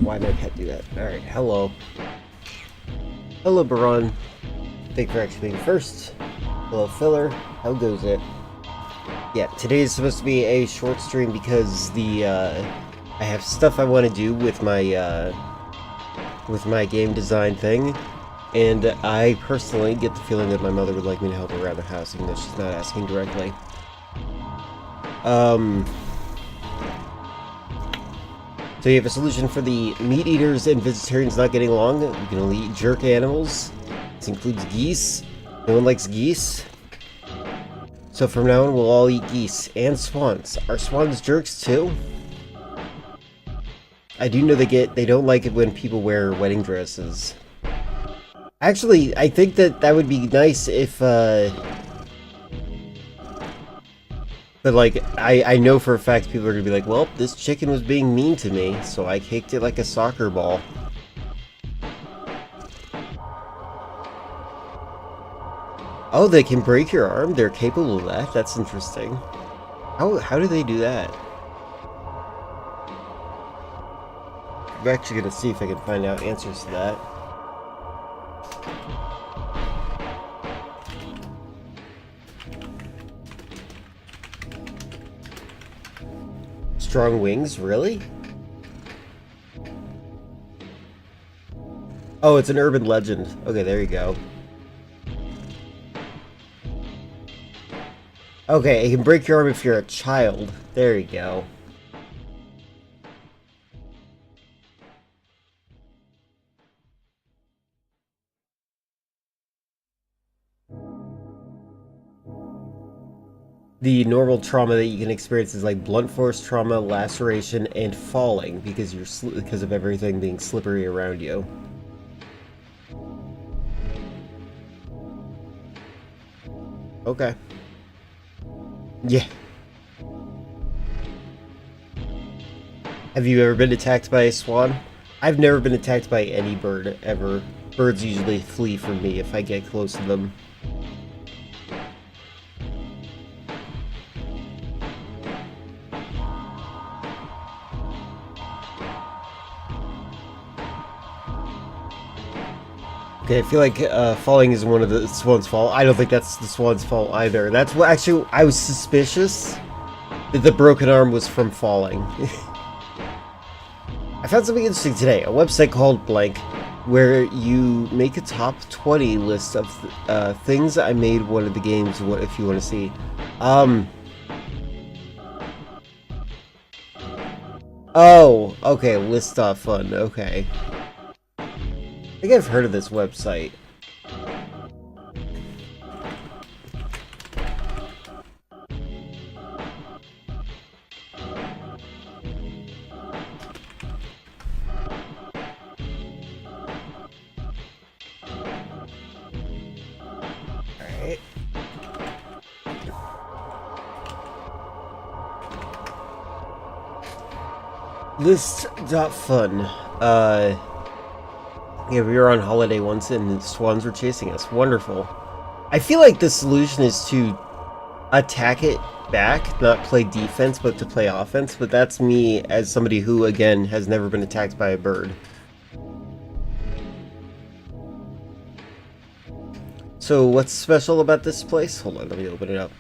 why did my pet do that? Alright, hello. Hello, Baron. Thank you for actually being first. Hello, Filler. How goes it? Yeah, today is supposed to be a short stream because I have stuff I want to do with my game design thing, and I personally get the feeling that my mother would like me to help her around the house, even though she's not asking directly. So you have a solution for the meat eaters and vegetarians not getting along. You can only eat jerk animals. This includes geese. No one likes geese. So from now on, we'll all eat geese and swans. Are swans jerks too? I do know they don't like it when people wear wedding dresses. Actually, I think that would be nice if, but like, I know for a fact people are gonna be like, well, this chicken was being mean to me, so I kicked it like a soccer ball. Oh, they can break your arm? They're capable of that? That's interesting. How do they do that? I'm actually gonna see if I can find out answers to that. Strong wings? Really? Oh, it's an urban legend. Okay, there you go. Okay, it can break your arm if you're a child. There you go. The normal trauma that you can experience is like blunt force trauma, laceration, and falling because because of everything being slippery around you. Okay. Yeah. Have you ever been attacked by a swan? I've never been attacked by any bird, ever. Birds usually flee from me if I get close to them. Okay, I feel like falling is one of the swan's fault. I don't think that's the swan's fault either. That's what actually I was suspicious that the broken arm was from falling. I found something interesting today. A website called Blank, where you make a top 20 list of things I made one of the games. What if you want to see? Oh, okay. List.fun. Okay. I think I've heard of this website. Alright. List.fun. Yeah, we were on holiday once and swans were chasing us. Wonderful. I feel like the solution is to attack it back, not play defense, but to play offense. But that's me as somebody who, again, has never been attacked by a bird. So what's special about this place? Hold on, let me open it up.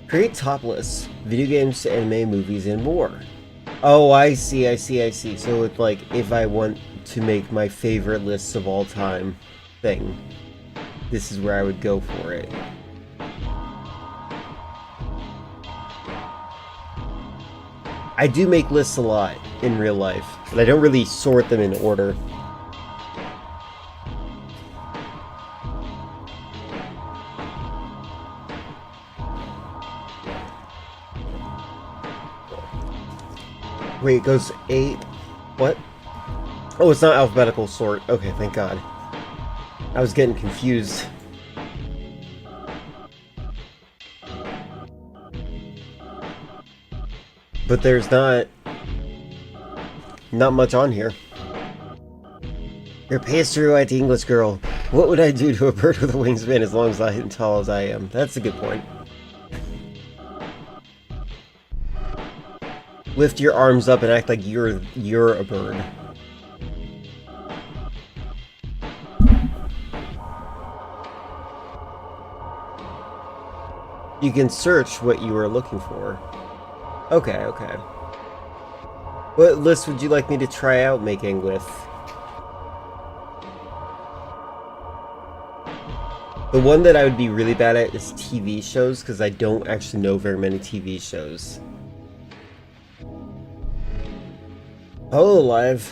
Create top lists, video games, anime, movies, and more. Oh, I see. So it's like, if I want to make my favorite lists of all time thing, this is where I would go for it. I do make lists a lot in real life, but I don't really sort them in order. Wait, it goes 8... What? Oh, it's not alphabetical sort. Okay, thank God. I was getting confused. But there's not much on here. You're a pastry-white English girl. What would I do to a bird with a wingspan as long as I'm tall as I am? That's a good point. lift your arms up and act like you're a bird. You can search what you are looking for. Okay, okay. What list would you like me to try out making with? The one that I would be really bad at is TV shows, because I don't actually know very many TV shows. Hololive.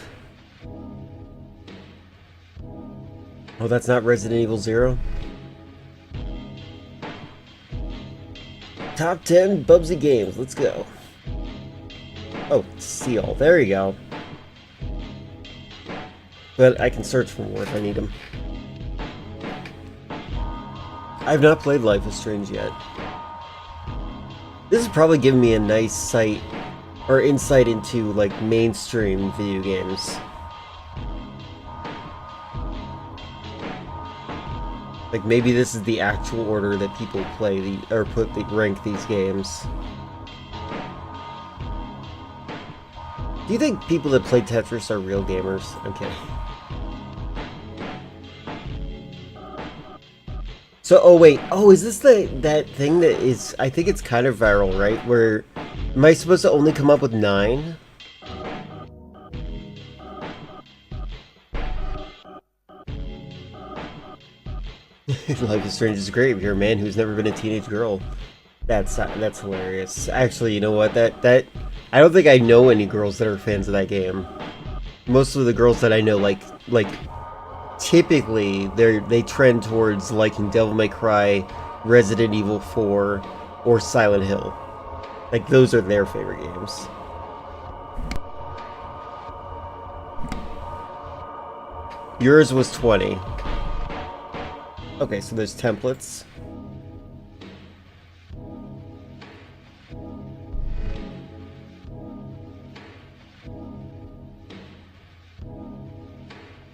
Oh, that's not Resident Evil 0? Top 10 Bubsy games, let's go. Oh, Seal, there you go. But I can search for more if I need them. I've not played Life is Strange yet. This is probably giving me a nice sight or insight into like mainstream video games. Like maybe this is the actual order that people play or rank these games. Do you think people that play Tetris are real gamers? I'm kidding. So, oh wait, oh, is this that thing that is, I think it's kind of viral, right? Where, am I supposed to only come up with 9? Life is Strange is great if you're a man who's never been a teenage girl. That's hilarious. Actually, you know what, I don't think I know any girls that are fans of that game. Most of the girls that I know, like, typically, they trend towards liking Devil May Cry, Resident Evil 4, or Silent Hill. Like, those are their favorite games. Yours was 20. Okay, so there's templates.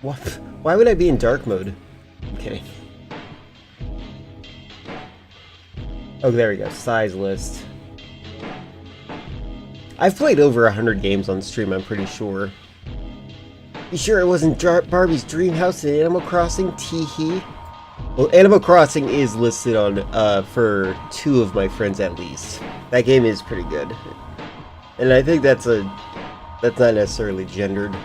What? Why would I be in dark mode? I'm kidding. Oh, there we go. Size list. I've played over 100 games on stream, I'm pretty sure. You sure it wasn't Barbie's dream house in Animal Crossing? Teehee. Well, Animal Crossing is listed on for 2 of my friends at least. That game is pretty good. And I think that's not necessarily gendered.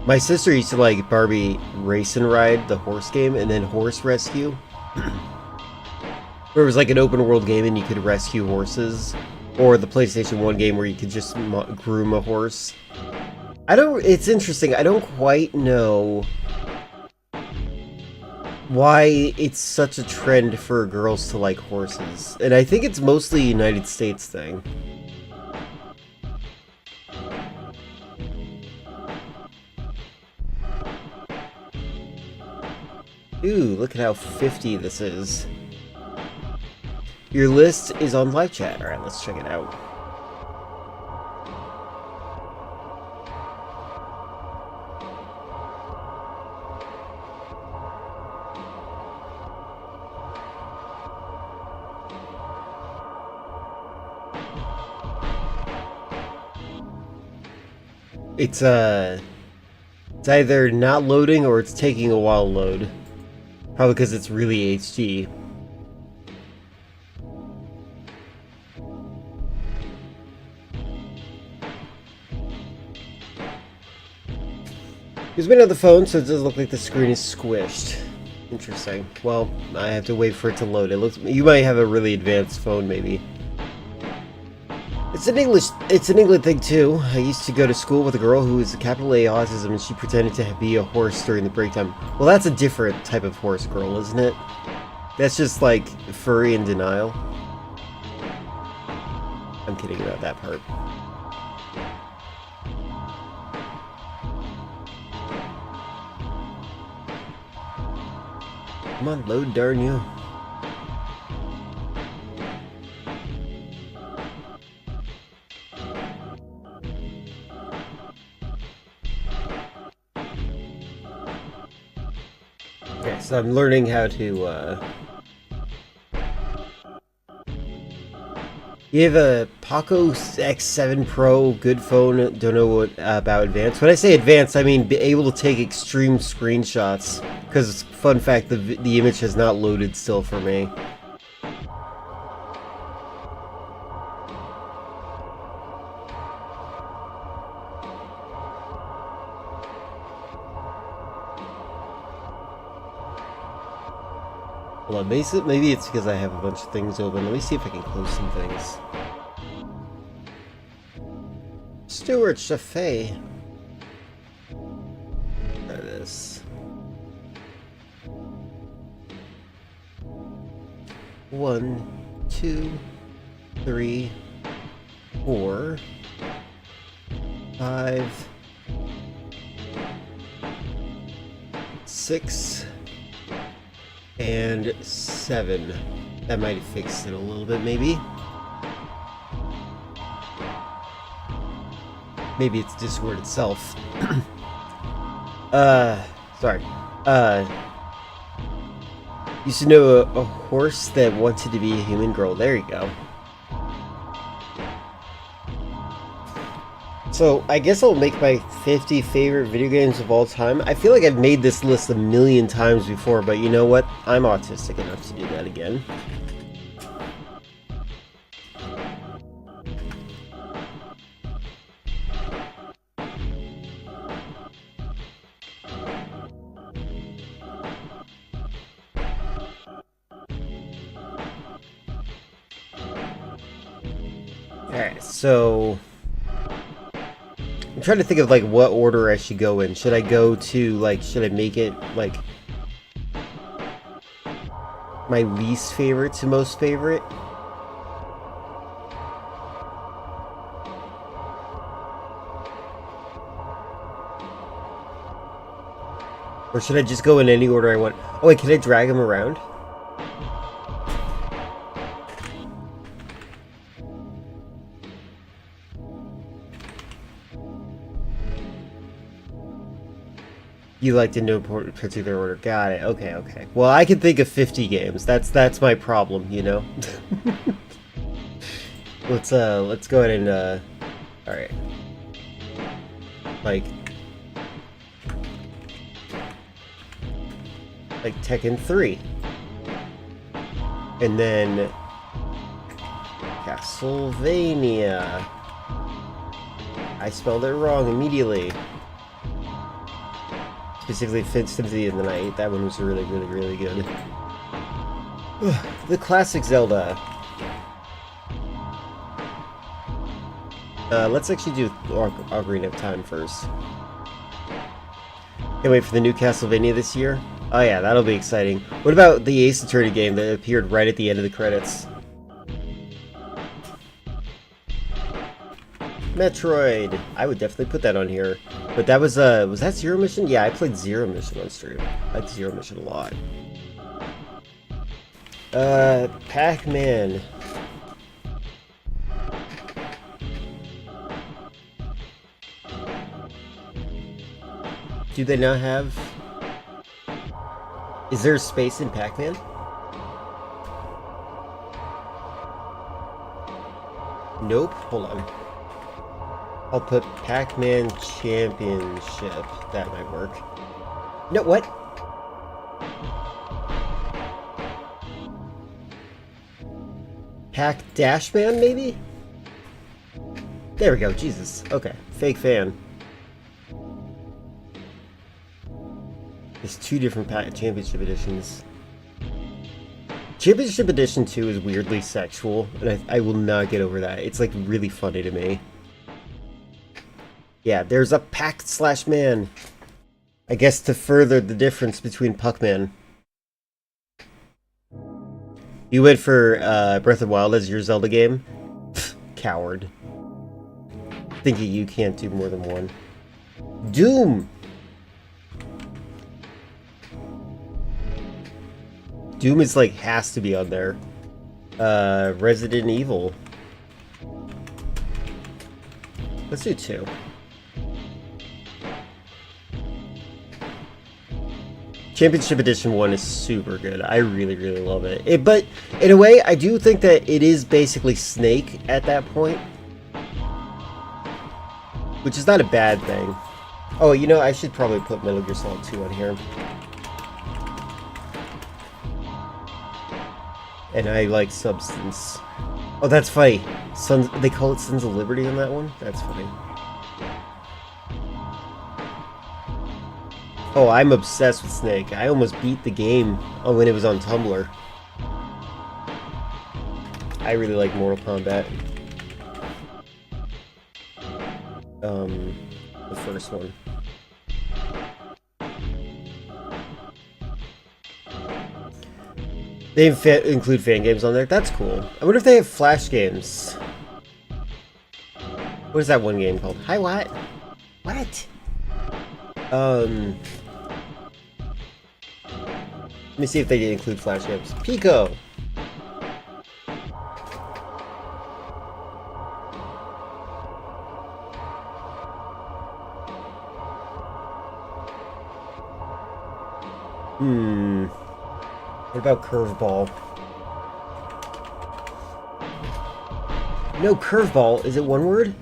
My sister used to like Barbie Race and Ride, the horse game, and then Horse Rescue. Where it was like an open world game and you could rescue horses. Or the PlayStation 1 game where you could just groom a horse. It's interesting, I don't quite know why it's such a trend for girls to like horses. And I think it's mostly a United States thing. Ooh, look at how 50 this is. Your list is on live chat. Alright, let's check it out. It's either not loading or it's taking a while to load. Probably because it's really HD. He's been on the phone, so it does look like the screen is squished. Interesting. Well, I have to wait for it to load. It looks. You might have a really advanced phone, maybe. It's an England thing too. I used to go to school with a girl who was capital A autism, and she pretended to be a horse during the break time. Well, that's a different type of horse girl, isn't it? That's just like furry in denial. I'm kidding about that part. Come on, load, darn you. Okay, so I'm learning how to You have a Poco X7 Pro, good phone, don't know what about advanced. When I say advanced, I mean be able to take extreme screenshots. Because, fun fact, the image has not loaded still for me. Hold on, maybe it's because I have a bunch of things open. Let me see if I can close some things. Stuart Chaffee. There it is. 1, 2, 3, 4, 5, 6, and 7. That might have fixed it a little bit, maybe. Maybe it's Discord itself. Sorry. Used to know a horse that wanted to be a human girl. There you go. So, I guess I'll make my 50 favorite video games of all time. I feel like I've made this list a million times before, but you know what? I'm autistic enough to do that again. Alright, so I'm trying to think of like what order I should go in. Should I go to like, should I make it like my least favorite to most favorite? Or should I just go in any order I want? Oh wait, can I drag them around? You liked in no particular order. Got it. Okay, okay. Well, I can think of 50 games. That's my problem, you know. Let's go ahead and all right. Like Tekken 3. And then Castlevania. I spelled it wrong immediately. Specifically, Symphony of the Night. That one was really, really, really good. The classic Zelda. Let's actually do Ocarina of Time first. Can't wait for the new Castlevania this year. Oh yeah, that'll be exciting. What about the Ace Attorney game that appeared right at the end of the credits? Metroid! I would definitely put that on here. But that was that Zero Mission? Yeah, I played Zero Mission on stream. I like Zero Mission a lot. Pac-Man. Do they not have... Is there a space in Pac-Man? Nope. Hold on. I'll put Pac-Man Championship. That might work. No, what? Pac-Dash-Man, maybe? There we go. Jesus. Okay. Fake fan. There's two different Championship editions. Championship Edition 2 is weirdly sexual, and I will not get over that. It's like really funny to me. Yeah, there's a Pac-Man. I guess to further the difference between Puckman. You went for Breath of the Wild as your Zelda game? Pfft, coward. Thinking you can't do more than one. Doom! Doom is like, has to be on there. Resident Evil. Let's do 2. Championship Edition 1 is super good. I really, really love it. But in a way, I do think that it is basically Snake at that point. Which is not a bad thing. Oh, you know, I should probably put Metal Gear Solid 2 on here. And I like Substance. Oh, that's funny. They call it Sons of Liberty in that one? That's funny. Oh, I'm obsessed with Snake. I almost beat the game when it was on Tumblr. I really like Mortal Kombat. The first one. They include fan games on there. That's cool. I wonder if they have Flash games. What is that one game called? Hi, what? What? Let me see if they did include Flash games. Pico! What about Curveball? No, Curveball. Is it one word?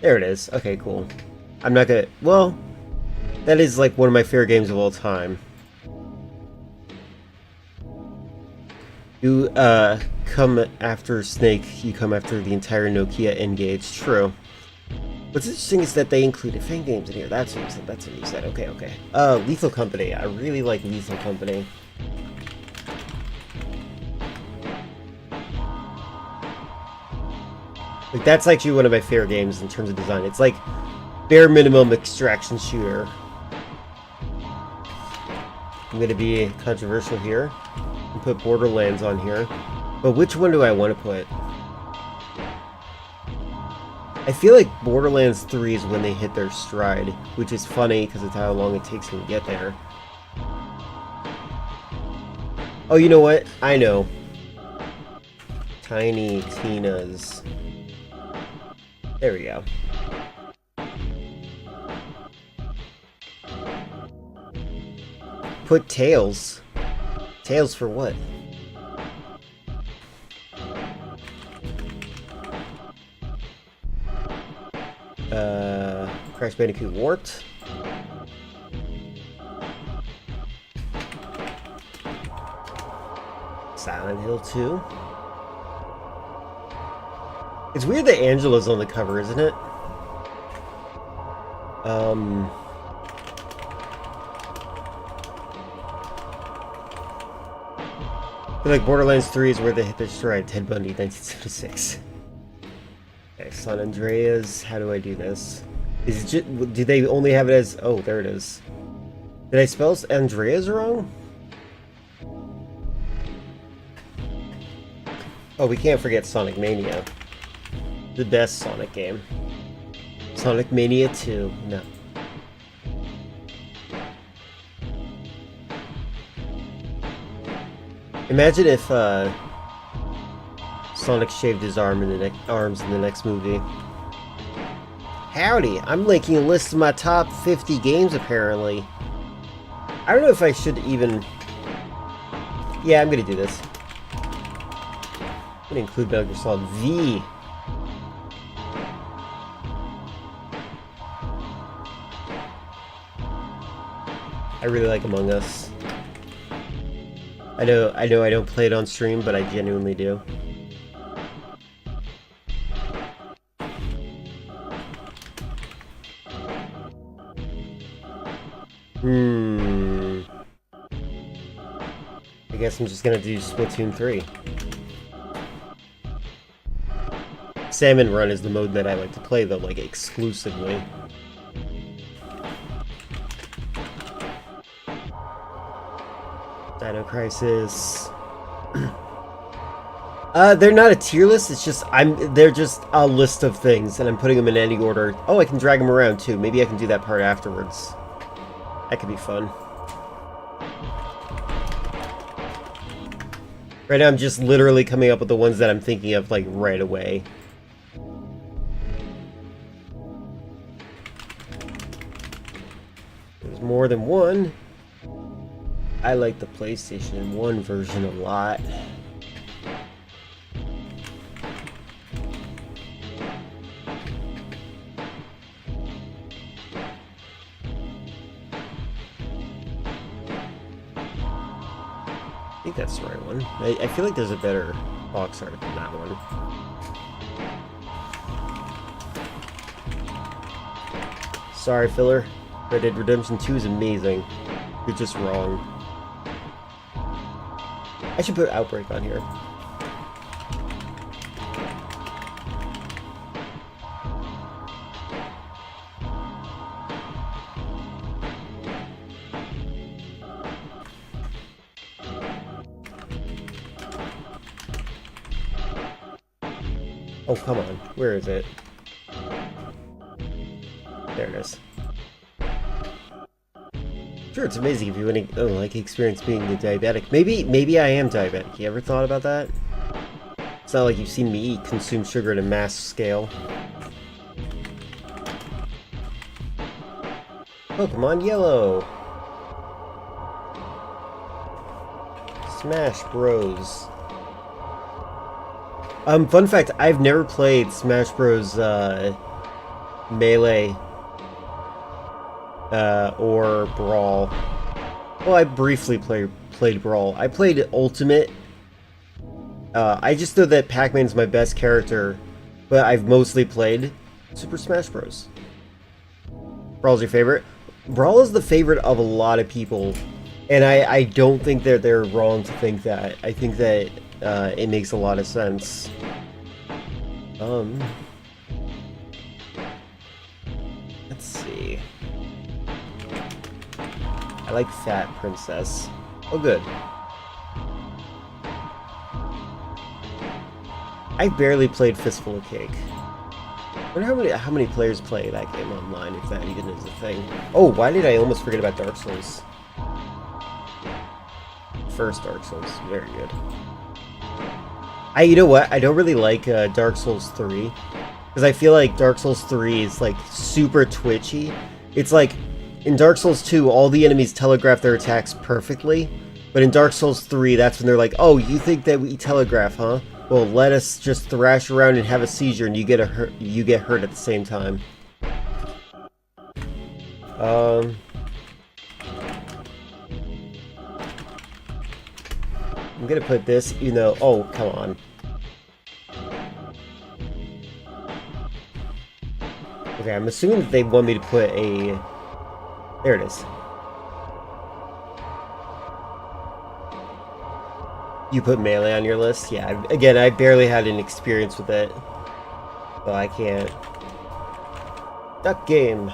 There it is. Okay, cool. I'm not gonna... Well, that is like one of my favorite games of all time. You, come after Snake, you come after the entire Nokia N-Gage. True. What's interesting is that they included fan games in here. That's what you said. That's what you said. Okay, okay. Lethal Company. I really like Lethal Company. Like, that's actually one of my favorite games in terms of design. It's like bare minimum extraction shooter. I'm gonna be controversial here and put Borderlands on here. But which one do I want to put? I feel like Borderlands 3 is when they hit their stride, which is funny because it's how long it takes them to get there. Oh, you know what? I know. Tiny Tina's. There we go. Put Tails. Tails for what? Crash Bandicoot Warped. Silent Hill 2. It's weird that Angela's on the cover, isn't it? I feel like Borderlands 3 is where they hit their stride. Ted Bundy, 1976. Okay, San Andreas. How do I do this? Is it just, do they only have it as... Oh, there it is. Did I spell Andreas wrong? Oh, we can't forget Sonic Mania. The best Sonic game. Sonic Mania 2. No. Imagine if Sonic shaved his arms in the next movie. Howdy, I'm linking a list of my top 50 games apparently. I don't know if I should even... Yeah, I'm gonna do this. I'm gonna include Metal Gear Solid V. I really like Among Us. I know I don't play it on stream, but I genuinely do. I guess I'm just gonna do Splatoon 3. Salmon Run is the mode that I like to play though, like exclusively. Dino Crisis. They're not a tier list, it's just they're just a list of things and I'm putting them in any order. Oh, I can drag them around too. Maybe I can do that part afterwards. That could be fun. Right now I'm just literally coming up with the ones that I'm thinking of like right away. There's there's more than one. I like the PlayStation 1 version a lot. I think that's the right one. I feel like there's a better box art than that one. Sorry, filler. Red Dead Redemption 2 is amazing. You're just wrong. I should put Outbreak on here. Oh, come on. Where is it? There it is. Sure, it's amazing if you want to like experience being a diabetic. Maybe I am diabetic. You ever thought about that? It's not like you've seen me consume sugar at a mass scale. Pokemon Yellow. Smash Bros. Fun fact, I've never played Smash Bros. Melee or Brawl. Well, I briefly played Brawl. I played Ultimate. I just know that Pac-Man's my best character, but I've mostly played Super Smash Bros. Brawl's your favorite? Brawl is the favorite of a lot of people, and I don't think that they're wrong to think that. I think that it makes a lot of sense. Let's see. I like Fat Princess. Oh, good. I barely played Fistful of Cake. I wonder how many players play that game online, if that even is a thing. Oh, why did I almost forget about Dark Souls? First Dark Souls, very good. You know what? I don't really like Dark Souls 3. Because I feel like Dark Souls 3 is like super twitchy. It's like, in Dark Souls 2, all the enemies telegraph their attacks perfectly. But in Dark Souls 3, that's when they're like, oh, you think that we telegraph, huh? Well, let us just thrash around and have a seizure and you get hurt at the same time. I'm gonna put this, you know, oh, come on. Okay, I'm assuming that they want me to put a... There it is. You put Melee on your list? Yeah, again, I barely had an experience with it. So I can't... Duck game.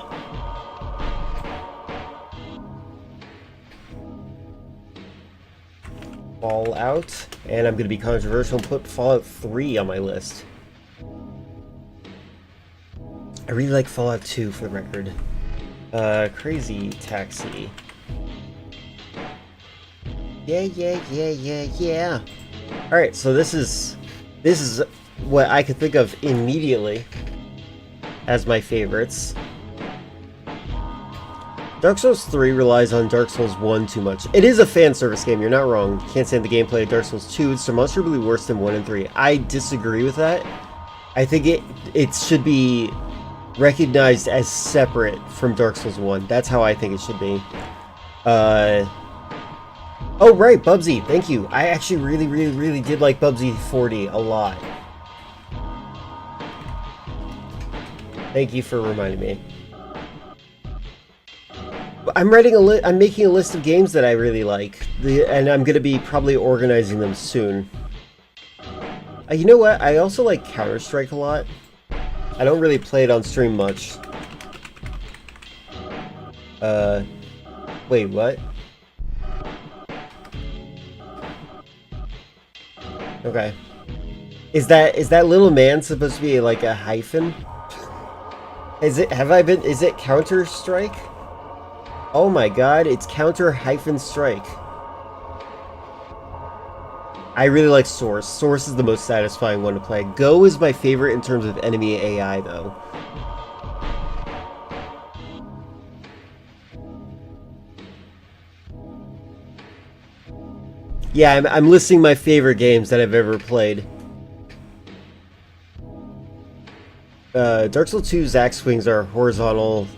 Fallout. And I'm going to be controversial and put Fallout 3 on my list. I really like Fallout 2 for the record. Crazy Taxi. Yeah. Alright, so this is what I could think of immediately as my favorites. Dark Souls 3 relies on Dark Souls 1 too much. It is a fan service game, you're not wrong. You can't stand the gameplay of Dark Souls 2. It's demonstrably worse than 1 and 3. I disagree with that. I think it should be recognized as separate from Dark Souls 1. That's how I think it should be. Oh, right, Bubsy, thank you. I actually really did like Bubsy 40 a lot. Thank you for reminding me. I'm making a list of games that I really like, and I'm gonna be probably organizing them soon. You know what? I also like Counter-Strike a lot. I don't really play it on stream much. Wait, what? Okay. Is that little man supposed to be like a hyphen? Is it Counter-Strike? Oh my god, it's Counter-Strike. I really like Source. Source is the most satisfying one to play. Go is my favorite in terms of enemy AI, though. Yeah, I'm listing my favorite games that I've ever played. Dark Souls 2's axe swings are horizontal.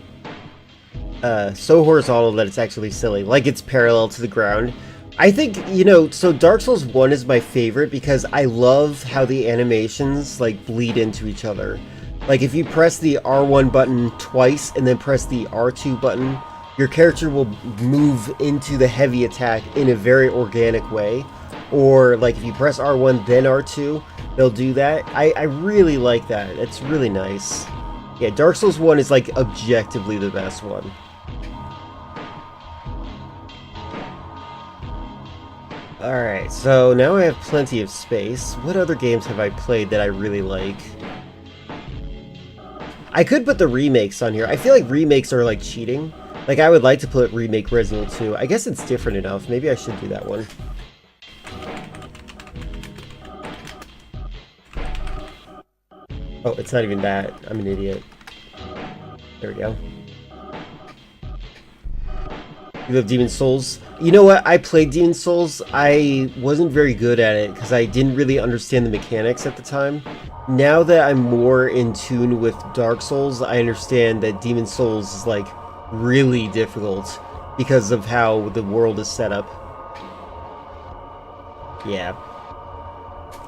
So horizontal that it's actually silly. Like it's parallel to the ground. I think, you know, so Dark Souls 1 is my favorite because I love how the animations, like, bleed into each other. Like, if you press the R1 button twice and then press the R2 button, your character will move into the heavy attack in a very organic way. Or, like, if you press R1 then R2, they'll do that. I really like that. It's really nice. Yeah, Dark Souls 1 is, like, objectively the best one. Alright, so now I have plenty of space. What other games have I played that I really like? I could put the remakes on here. I feel like remakes are like cheating. Like, I would like to put Remake Resident Evil 2. I guess it's different enough. Maybe I should do that one. Oh, it's not even that. I'm an idiot. There we go. You love Demon's Souls? You know what? I played Demon's Souls. I wasn't very good at it because I didn't really understand the mechanics at the time. Now that I'm more in tune with Dark Souls, I understand that Demon's Souls is like really difficult because of how the world is set up. Yeah.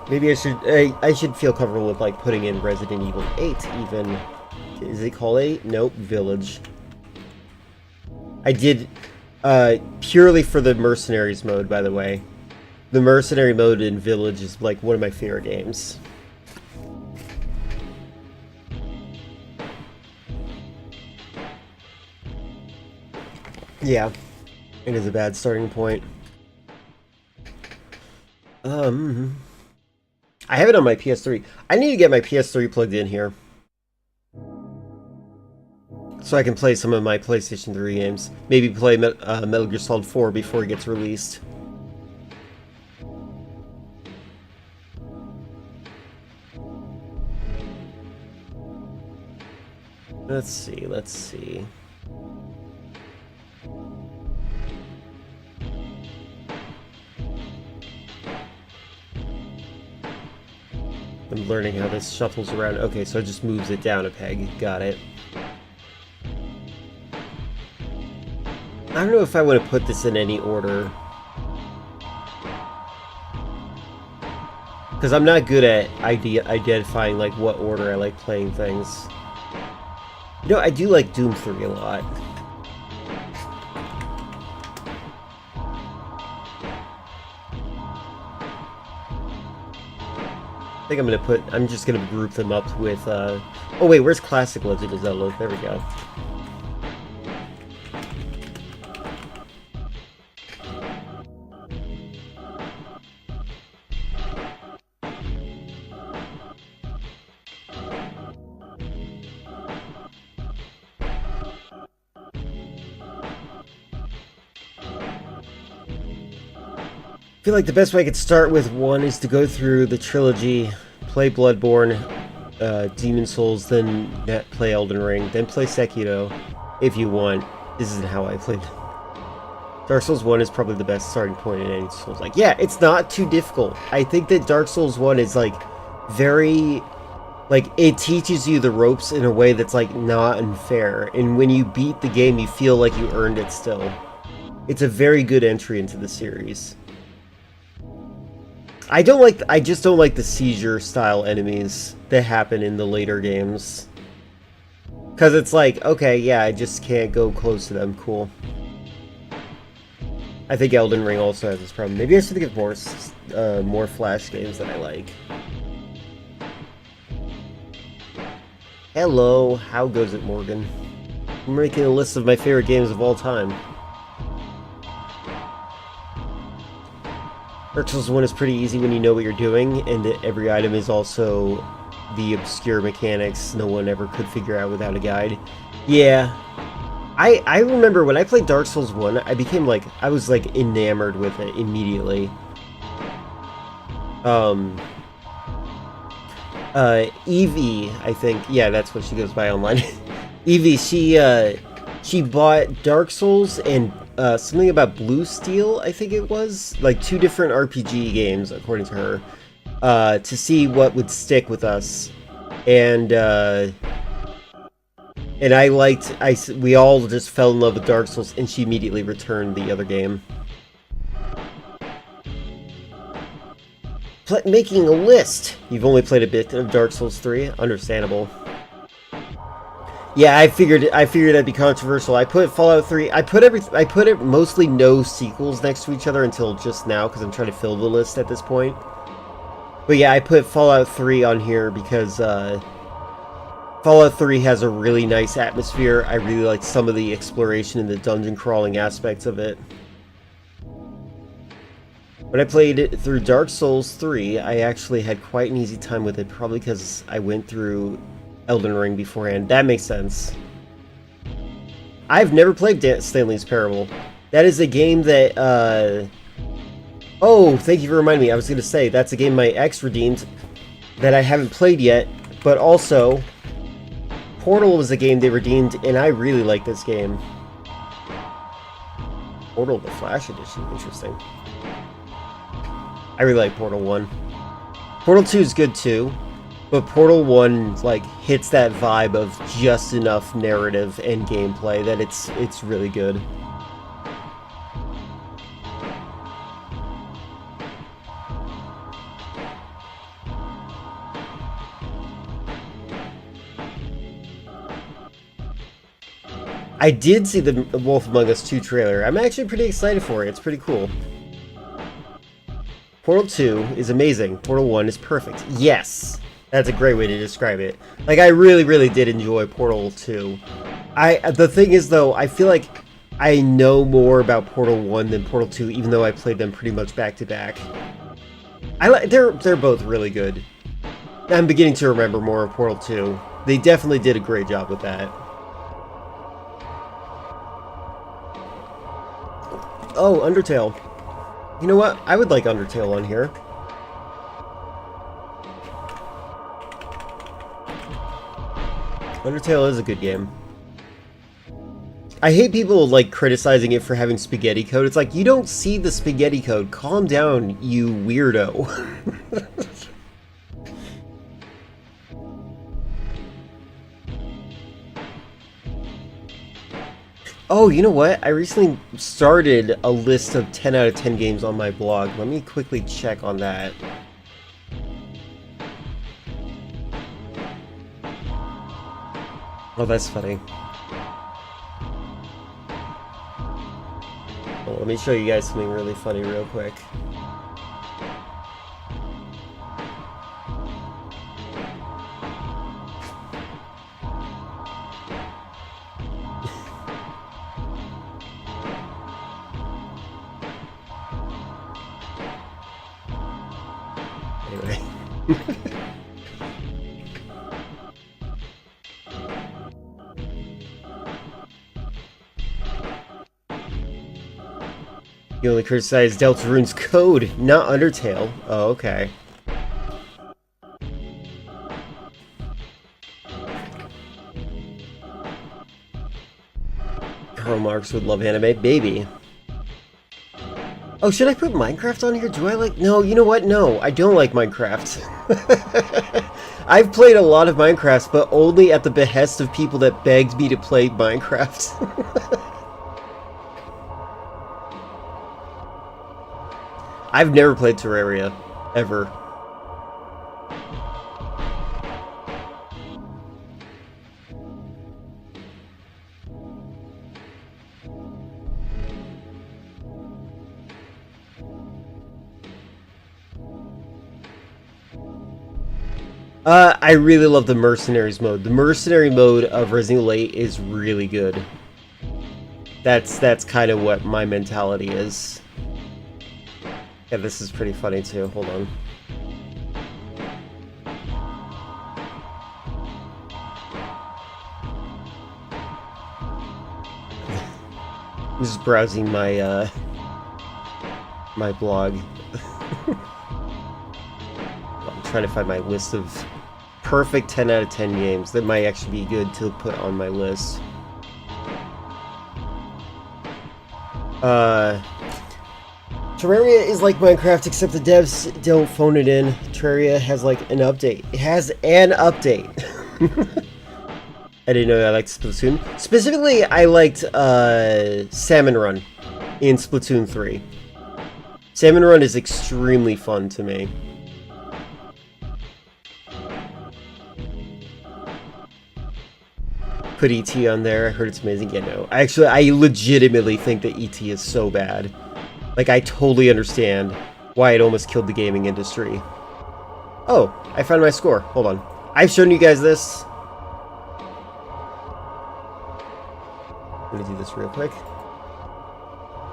Maybe I should feel comfortable with like putting in Resident Evil 8 even. Is it called 8? Nope, Village. I did purely for the Mercenaries mode, by the way. The Mercenary mode in Village is like one of my favorite games. Yeah, it is a bad starting point. I have it on my PS3. I need to get my PS3 plugged in here, so I can play some of my PlayStation 3 games. Maybe play Metal Gear Solid 4 before it gets released. Let's see. I'm learning how this shuffles around. Okay, so it just moves it down a peg. Got it. I don't know if I want to put this in any order, because I'm not good at identifying like what order I like playing things. You know, I do like Doom 3 a lot. I think I'm just gonna group them up with, oh wait, where's Classic Legend of Zelda? There we go. I feel like the best way I could start with one is to go through the trilogy, play Bloodborne, Demon's Souls, then play Elden Ring, then play Sekiro, if you want. This isn't how I played. Dark Souls 1 is probably the best starting point in any Souls. Like, yeah, it's not too difficult. I think that Dark Souls 1 is, like, very... Like, it teaches you the ropes in a way that's, like, not unfair. And when you beat the game, you feel like you earned it still. It's a very good entry into the series. I just don't like the seizure-style enemies that happen in the later games. Because it's like, okay, yeah, I just can't go close to them, cool. I think Elden Ring also has this problem. Maybe I should think of more Flash games that I like. Hello, how goes it, Morgan? I'm making a list of my favorite games of all time. Dark Souls 1 is pretty easy when you know what you're doing, and every item is also the obscure mechanics no one ever could figure out without a guide. Yeah. I remember when I played Dark Souls 1, I became like, I was like enamored with it immediately. Evie, I think, yeah, that's what she goes by online. Evie, she bought Dark Souls and something about Blue Steel, I think it was, like 2 different RPG games, according to her, to see what would stick with us, and we all just fell in love with Dark Souls, and she immediately returned the other game. Making a list. You've only played a bit of Dark Souls 3. Understandable. Yeah, I figured that'd be controversial. I put Fallout 3. I put it mostly no sequels next to each other until just now because I'm trying to fill the list at this point. But yeah, I put Fallout 3 on here because Fallout 3 has a really nice atmosphere. I really like some of the exploration and the dungeon crawling aspects of it. When I played it through Dark Souls 3, I actually had quite an easy time with it, probably because I went through Elden Ring beforehand. That makes sense. I've never played Stanley's Parable. That is a game that, Oh, thank you for reminding me. I was going to say, that's a game my ex redeemed that I haven't played yet, but also, Portal was a game they redeemed, and I really like this game. Portal the Flash Edition, interesting. I really like Portal 1. Portal 2 is good too, but Portal 1 like hits that vibe of just enough narrative and gameplay that it's really good. I did see the Wolf Among Us 2 trailer. I'm actually pretty excited for it. It's pretty cool. Portal 2 is amazing. Portal 1 is perfect. Yes! That's a great way to describe it. Like, I really, really did enjoy Portal 2. The thing is, though, I feel like I know more about Portal 1 than Portal 2, even though I played them pretty much back-to-back. They're both really good. I'm beginning to remember more of Portal 2. They definitely did a great job with that. Oh, Undertale. You know what? I would like Undertale on here. Undertale is a good game. I hate people like criticizing it for having spaghetti code. It's like, you don't see the spaghetti code. Calm down, you weirdo. Oh, you know what? I recently started a list of 10 out of 10 games on my blog. Let me quickly check on that. Oh, that's funny. Well, let me show you guys something really funny real quick. Anyway. You only criticize Deltarune's code, not Undertale. Oh, okay. Karl Marx would love anime, baby. Oh, should I put Minecraft on here? Do I like... No, you know what? No, I don't like Minecraft. I've played a lot of Minecraft, but only at the behest of people that begged me to play Minecraft. I've never played Terraria, ever. I really love the Mercenaries mode. The Mercenary mode of Resident Evil 8 is really good. That's kind of what my mentality is. Yeah, this is pretty funny too. Hold on. I'm just browsing my my blog. I'm trying to find my list of perfect 10 out of 10 games that might actually be good to put on my list. Terraria is like Minecraft, except the devs don't phone it in. Terraria has like an update. It has an update. I didn't know I liked Splatoon. Specifically, I liked Salmon Run in Splatoon 3. Salmon Run is extremely fun to me. Put ET on there. I heard it's amazing. Yeah, no. Actually, I legitimately think that ET is so bad. Like, I totally understand why it almost killed the gaming industry. Oh, I found my score. Hold on. I've shown you guys this. I'm gonna do this real quick.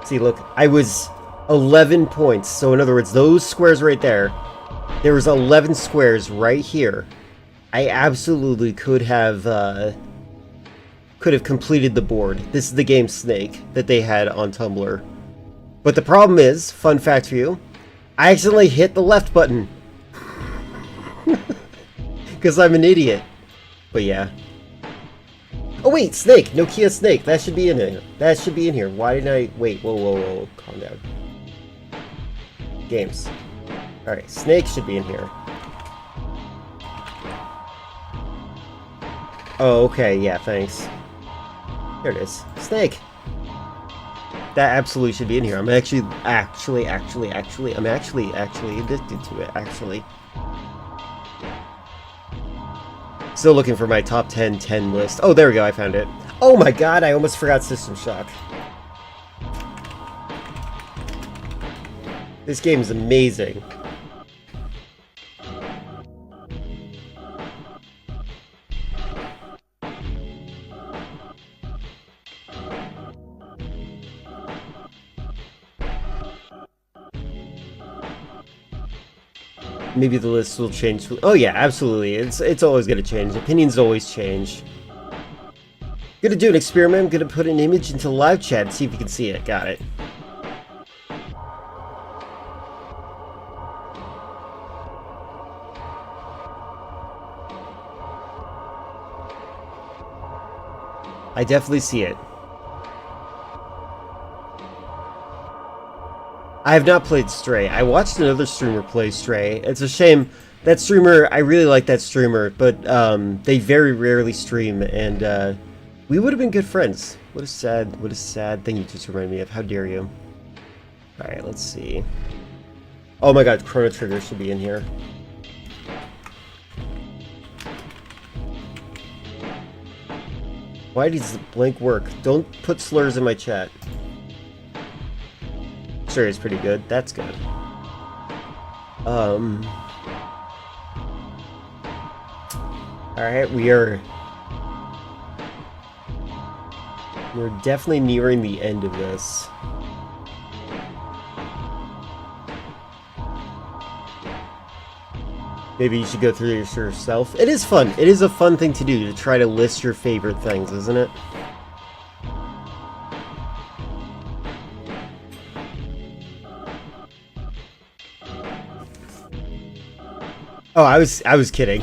See, look. I was 11 points. So, in other words, those squares right there, there was 11 squares right here. I absolutely could have completed the board. This is the game Snake that they had on Tumblr. But the problem is, fun fact for you, I accidentally hit the left button. Because I'm an idiot. But yeah. Oh wait, Snake! Nokia Snake! That should be in here. That should be in here. Why didn't I... Wait, whoa, whoa, whoa. Calm down. Games. Alright, Snake should be in here. Oh, okay, yeah, thanks. There it is. Snake! That absolutely should be in here. I'm actually addicted to it, actually. Still looking for my top 10 list. Oh, there we go, I found it. Oh my god, I almost forgot System Shock. This game is amazing. Maybe the list will change. Oh yeah, absolutely. It's always gonna change. Opinions always change. Gonna do an experiment. I'm gonna put an image into live chat and see if you can see it. Got it. I definitely see it. I have not played Stray. I watched another streamer play Stray. It's a shame. That streamer, I really like that streamer, but they very rarely stream, and we would have been good friends. What a sad thing you just reminded me of. How dare you? Alright, let's see. Oh my god, Chrono Trigger should be in here. Why does the blank work? Don't put slurs in my chat. Sure, it's pretty good. That's good. Alright, we're definitely nearing the end of this. Maybe you should go through this yourself. It is fun. It is a fun thing to do, to try to list your favorite things, isn't it? Oh, I was kidding.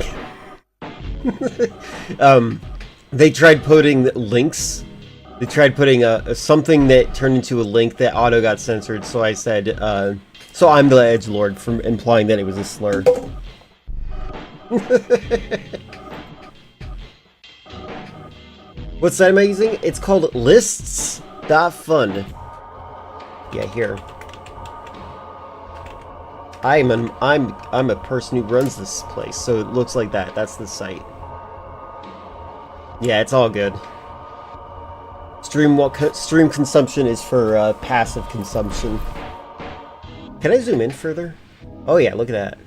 They tried putting links. They tried putting something that turned into a link that auto got censored. So I said, so I'm the edgelord, from implying that it was a slur. What site am I using? It's called lists.fun. Yeah, here. I'm a person who runs this place, so it looks like that. That's the site. Yeah, it's all good. Stream consumption is for passive consumption. Can I zoom in further? Oh yeah, look at that.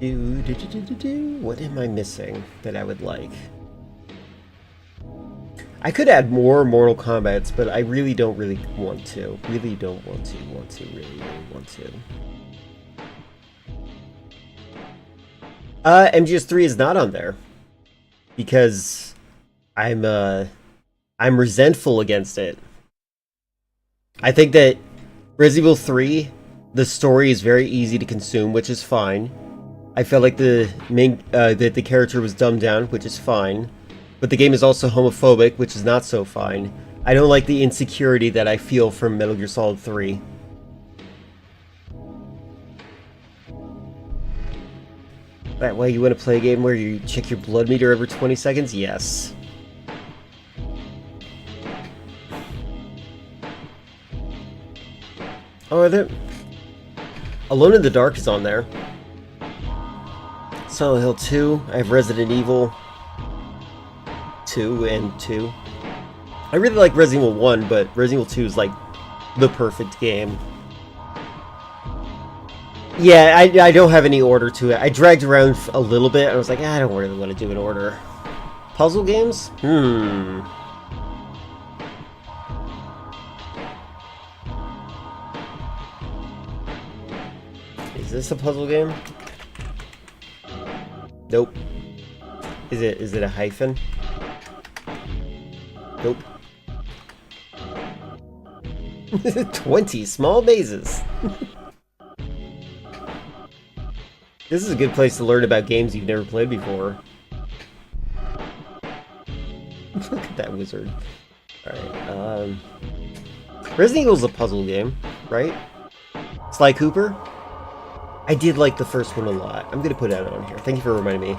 What am I missing that I would like? I could add more Mortal Kombats, but I really don't want to. Really don't want to. Really want to. MGS3 is not on there. Because I'm resentful against it. I think that Resident Evil 3, the story is very easy to consume, which is fine. I felt like the main that the character was dumbed down, which is fine. But the game is also homophobic, which is not so fine. I don't like the insecurity that I feel from Metal Gear Solid 3. That way you want to play a game where you check your blood meter every 20 seconds? Yes. Oh, are there... Alone in the Dark is on there. Silent Hill 2. I have Resident Evil 2 and 2. I really like Resident Evil 1, but Resident Evil 2 is like the perfect game. Yeah, I don't have any order to it. I dragged around a little bit. I was like, I don't really want to do an order. Puzzle games? Is this a puzzle game? Nope. Is it a hyphen? Nope. 20 small mazes. This is a good place to learn about games you've never played before. Look at that wizard. Alright, Resident Evil's a puzzle game, right? Sly Cooper? I did like the first one a lot. I'm gonna put that on here. Thank you for reminding me.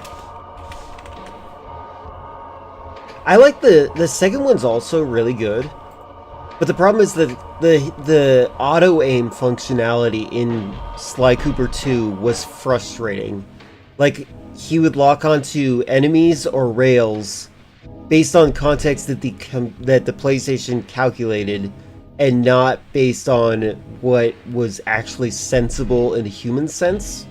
I like the second one's also really good. But the problem is that the auto-aim functionality in Sly Cooper 2 was frustrating. Like, he would lock onto enemies or rails based on context that the PlayStation calculated, and not based on what was actually sensible in a human sense.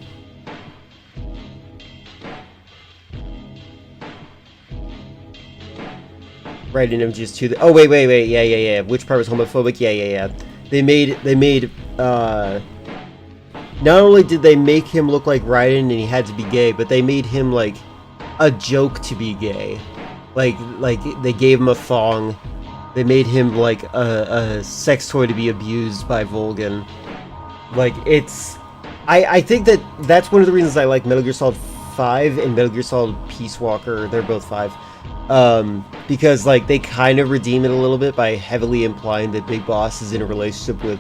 Right, in MGS2. Oh, wait. Yeah. Which part was homophobic? Yeah. They made, not only did they make him look like Raiden and he had to be gay, but they made him, like, a joke to be gay. Like, they gave him a thong. They made him, like, a sex toy to be abused by Volgin. Like, it's... I think that's one of the reasons I like Metal Gear Solid 5 and Metal Gear Solid Peace Walker. They're both 5. Because, like, they kind of redeem it a little bit by heavily implying that Big Boss is in a relationship with,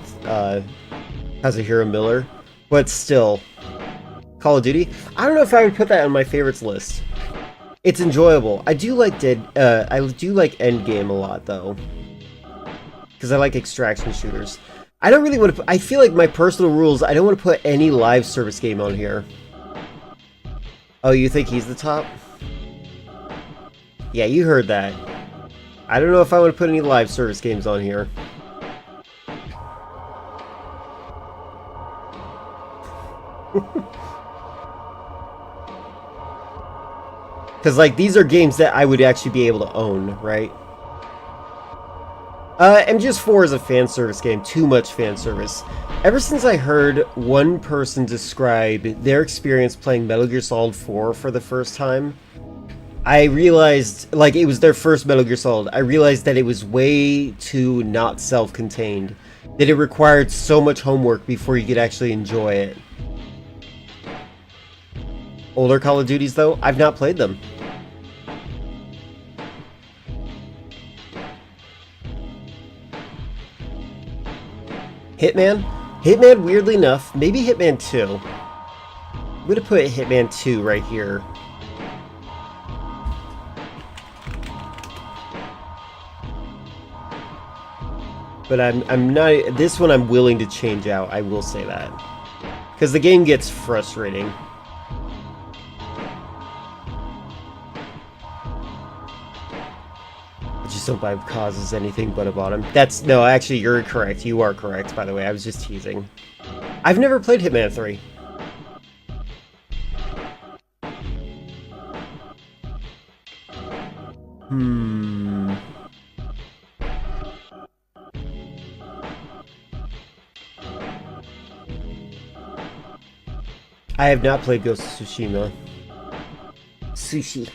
Kazuhiro Miller. But still, Call of Duty? I don't know if I would put that on my favorites list. It's enjoyable. I do like Endgame a lot, though. Because I like extraction shooters. I don't really want to I feel like my personal rules, I don't want to put any live service game on here. Oh, you think he's the top? Yeah, you heard that. I don't know if I want to put any live service games on here. Because, like, these are games that I would actually be able to own, right? MGS4 is a fan service game. Too much fan service. Ever since I heard one person describe their experience playing Metal Gear Solid 4 for the first time, I realized, like, it was their first Metal Gear Solid, I realized that it was way too not self-contained. That it required so much homework before you could actually enjoy it. Older Call of Duties, though, I've not played them. Hitman? Hitman, weirdly enough, maybe Hitman 2. I'm gonna put Hitman 2 right here. But I'm not... This one I'm willing to change out, I will say that. Because the game gets frustrating. I just don't buy causes anything but a bottom. That's... No, actually, you're correct. You are correct, by the way. I was just teasing. I've never played Hitman 3. I have not played Ghost of Tsushima. Sushi.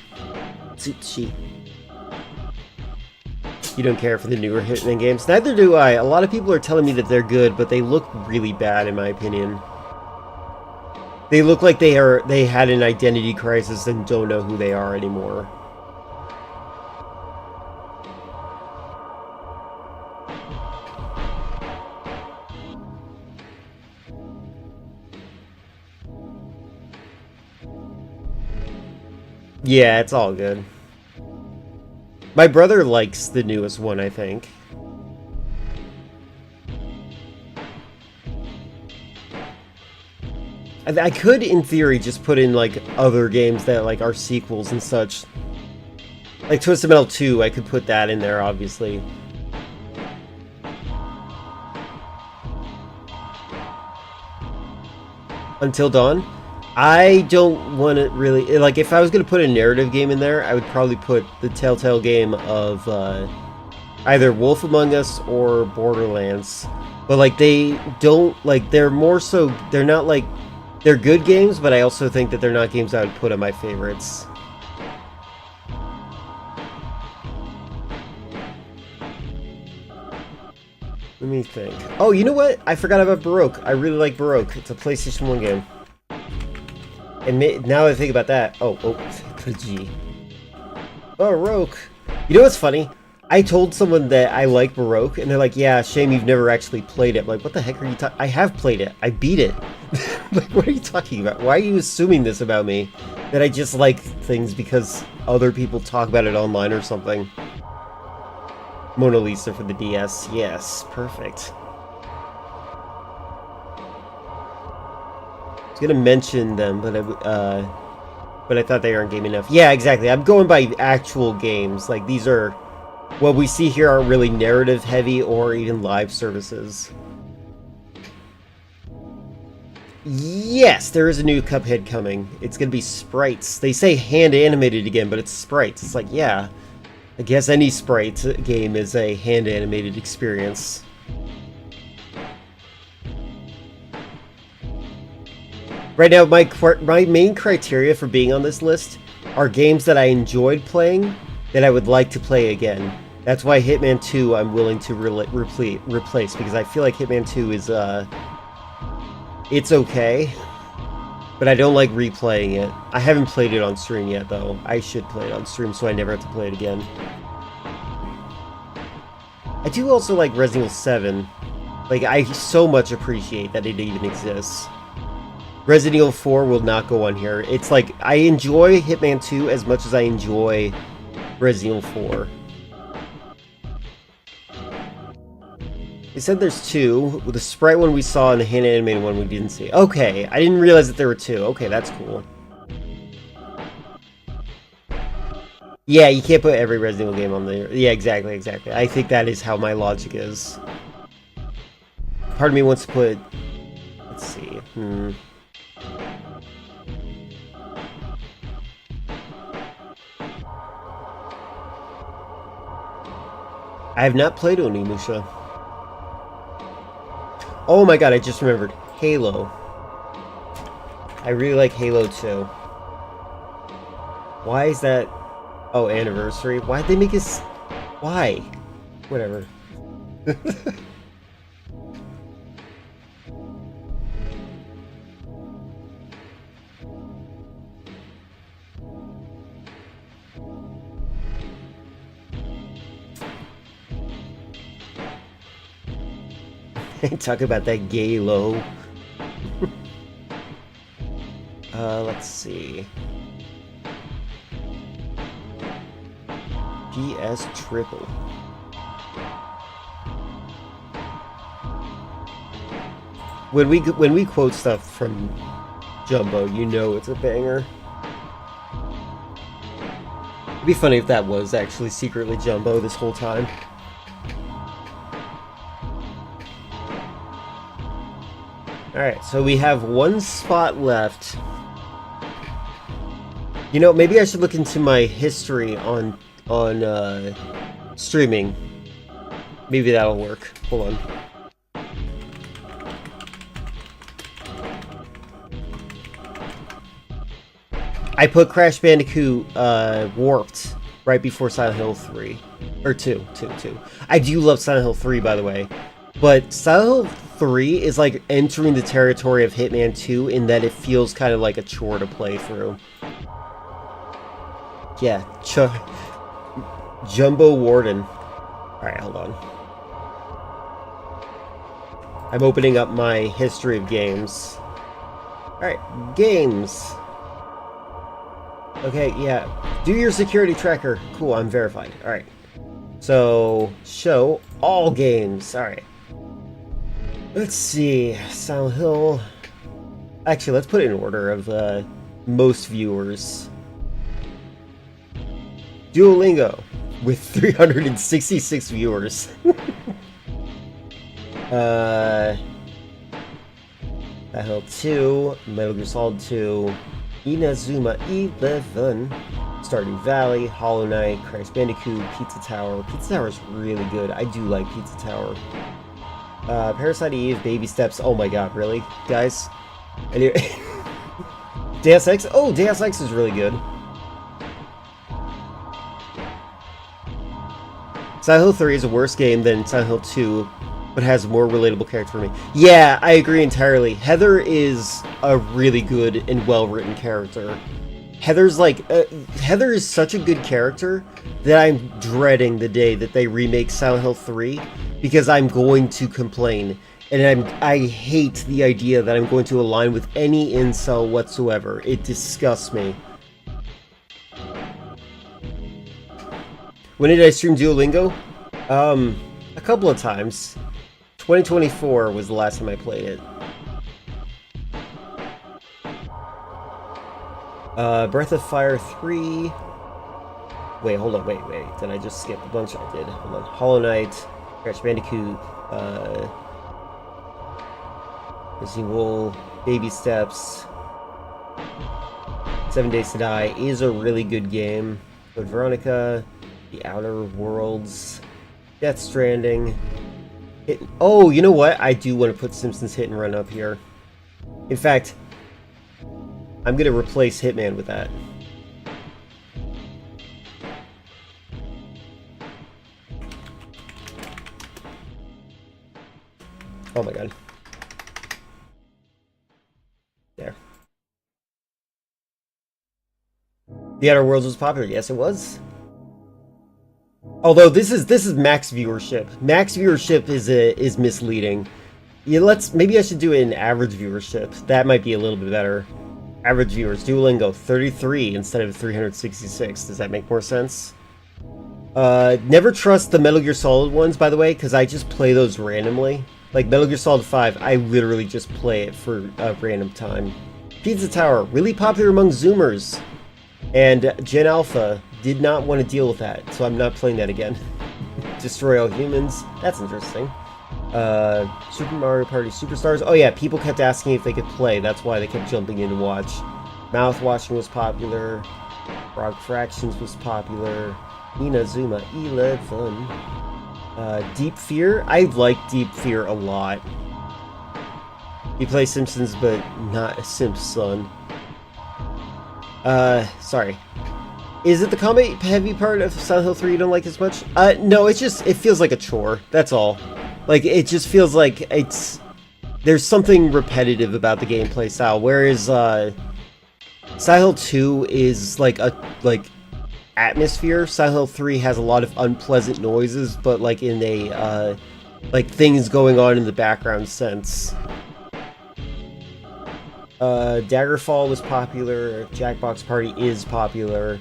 You don't care for the newer Hitman games? Neither do I. A lot of people are telling me that they're good, but they look really bad in my opinion. They look like they had an identity crisis and don't know who they are anymore. Yeah, it's all good. My brother likes the newest one, I think. I could, in theory, just put in, like, other games that, like, are sequels and such. Like, Twisted Metal 2, I could put that in there, obviously. Until Dawn? I don't want to really... Like, if I was going to put a narrative game in there, I would probably put the Telltale game of either Wolf Among Us or Borderlands. But, like, they don't... Like, they're more so... They're not, like... They're good games, but I also think that they're not games I would put on my favorites. Let me think. Oh, you know what? I forgot about Baroque. I really like Baroque. It's a PlayStation 1 game. And now that I think about that... Oh, put a G. Baroque. You know what's funny? I told someone that I like Baroque, and they're like, yeah, shame you've never actually played it. I'm like, what the heck are you talking... I have played it. I beat it. Like, what are you talking about? Why are you assuming this about me? That I just like things because other people talk about it online or something. Mona Lisa for the DS. Yes, perfect. I was gonna mention them, but I thought they aren't game enough. Yeah, exactly. I'm going by actual games. Like, these are... What we see here aren't really narrative heavy or even live services. Yes, there is a new Cuphead coming. It's gonna be sprites. They say hand animated again, but it's sprites. It's like, yeah, I guess any sprite game is a hand animated experience. Right now, my main criteria for being on this list are games that I enjoyed playing that I would like to play again. That's why Hitman 2 I'm willing to replace, because I feel like Hitman 2 is, it's okay, but I don't like replaying it. I haven't played it on stream yet, though. I should play it on stream so I never have to play it again. I do also like Resident Evil 7. Like, I so much appreciate that it even exists. Resident Evil 4 will not go on here. It's like, I enjoy Hitman 2 as much as I enjoy Resident Evil 4. They said there's two. The sprite one we saw and the hand animated one we didn't see. Okay, I didn't realize that there were two. Okay, that's cool. Yeah, you can't put every Resident Evil game on there. Yeah, exactly. I think that is how my logic is. Part of me wants to put... Let's see. I have not played Onimusha. Oh my god, I just remembered. Halo. I really like Halo 2. Why is that... Oh, anniversary. Why'd they make us... Why? Whatever. Talk about that gay low. Let's see. PS Triple. When we quote stuff from Jumbo, you know it's a banger. It'd be funny if that was actually secretly Jumbo this whole time. Alright, so we have one spot left. You know, maybe I should look into my history on streaming. Maybe that'll work. Hold on. I put Crash Bandicoot Warped right before Silent Hill 3. Or 2. I do love Silent Hill 3, by the way. But Silent Hill 3 is like entering the territory of Hitman 2 in that it feels kind of like a chore to play through. Yeah, Jumbo Warden. Alright, hold on. I'm opening up my history of games. Alright, games. Okay, yeah. Do your security tracker. Cool, I'm verified. Alright. So, show all games. Alright. Let's see. Silent Hill. Actually, let's put it in order of most viewers. Duolingo with 366 viewers. Silent Hill 2, Metal Gear Solid 2, Inazuma 11, Stardew Valley, Hollow Knight, Crash Bandicoot, Pizza Tower. Pizza Tower is really good. I do like Pizza Tower. Parasite Eve, Baby Steps. Oh my god, really? Guys? Anyway. Deus Ex? Oh, Deus Ex is really good. Silent Hill 3 is a worse game than Silent Hill 2, but has a more relatable character for me. Yeah, I agree entirely. Heather is a really good and well-written character. Heather's like... Heather is such a good character that I'm dreading the day that they remake Silent Hill 3, because I'm going to complain. And I hate the idea that I'm going to align with any incel whatsoever. It disgusts me. When did I stream Duolingo? A couple of times. 2024 was the last time I played it. Breath of Fire 3. Wait, hold on, wait. Did I just skip a bunch? I did. Hold on. Hollow Knight, Crash Bandicoot, Resident Evil, Baby Steps, 7 Days to Die is a really good game. Code Veronica, The Outer Worlds, Death Stranding. Oh, you know what? I do want to put Simpsons Hit and Run up here. In fact, I'm going to replace Hitman with that. Oh my god. There. The Outer Worlds was popular. Yes, it was. Although this is max viewership. Max viewership is misleading. Yeah, maybe I should do it in average viewership. That might be a little bit better. Average viewers, Duolingo 33 instead of 366. Does that make more sense? Never trust the Metal Gear Solid ones, by the way, because I just play those randomly. Like Metal Gear Solid 5, I literally just play it for a random time. Pizza Tower, really popular among Zoomers. And Gen Alpha did not want to deal with that, so I'm not playing that again. Destroy All Humans, that's interesting. Super Mario Party Superstars. Oh yeah, people kept asking if they could play, that's why they kept jumping in to watch. Mouthwashing was popular. Rock Fractions was popular. Inazuma 11. Deep Fear? I like Deep Fear a lot. You play Simpsons, but not a Simpson. Sorry. Is it the combat heavy part of Silent Hill 3 you don't like as much? No, it feels like a chore, that's all. Like, it just feels like there's something repetitive about the gameplay style, whereas, Silent Hill 2 is like atmosphere. Silent Hill 3 has a lot of unpleasant noises, but like in a, like things going on in the background sense. Daggerfall was popular, Jackbox Party is popular,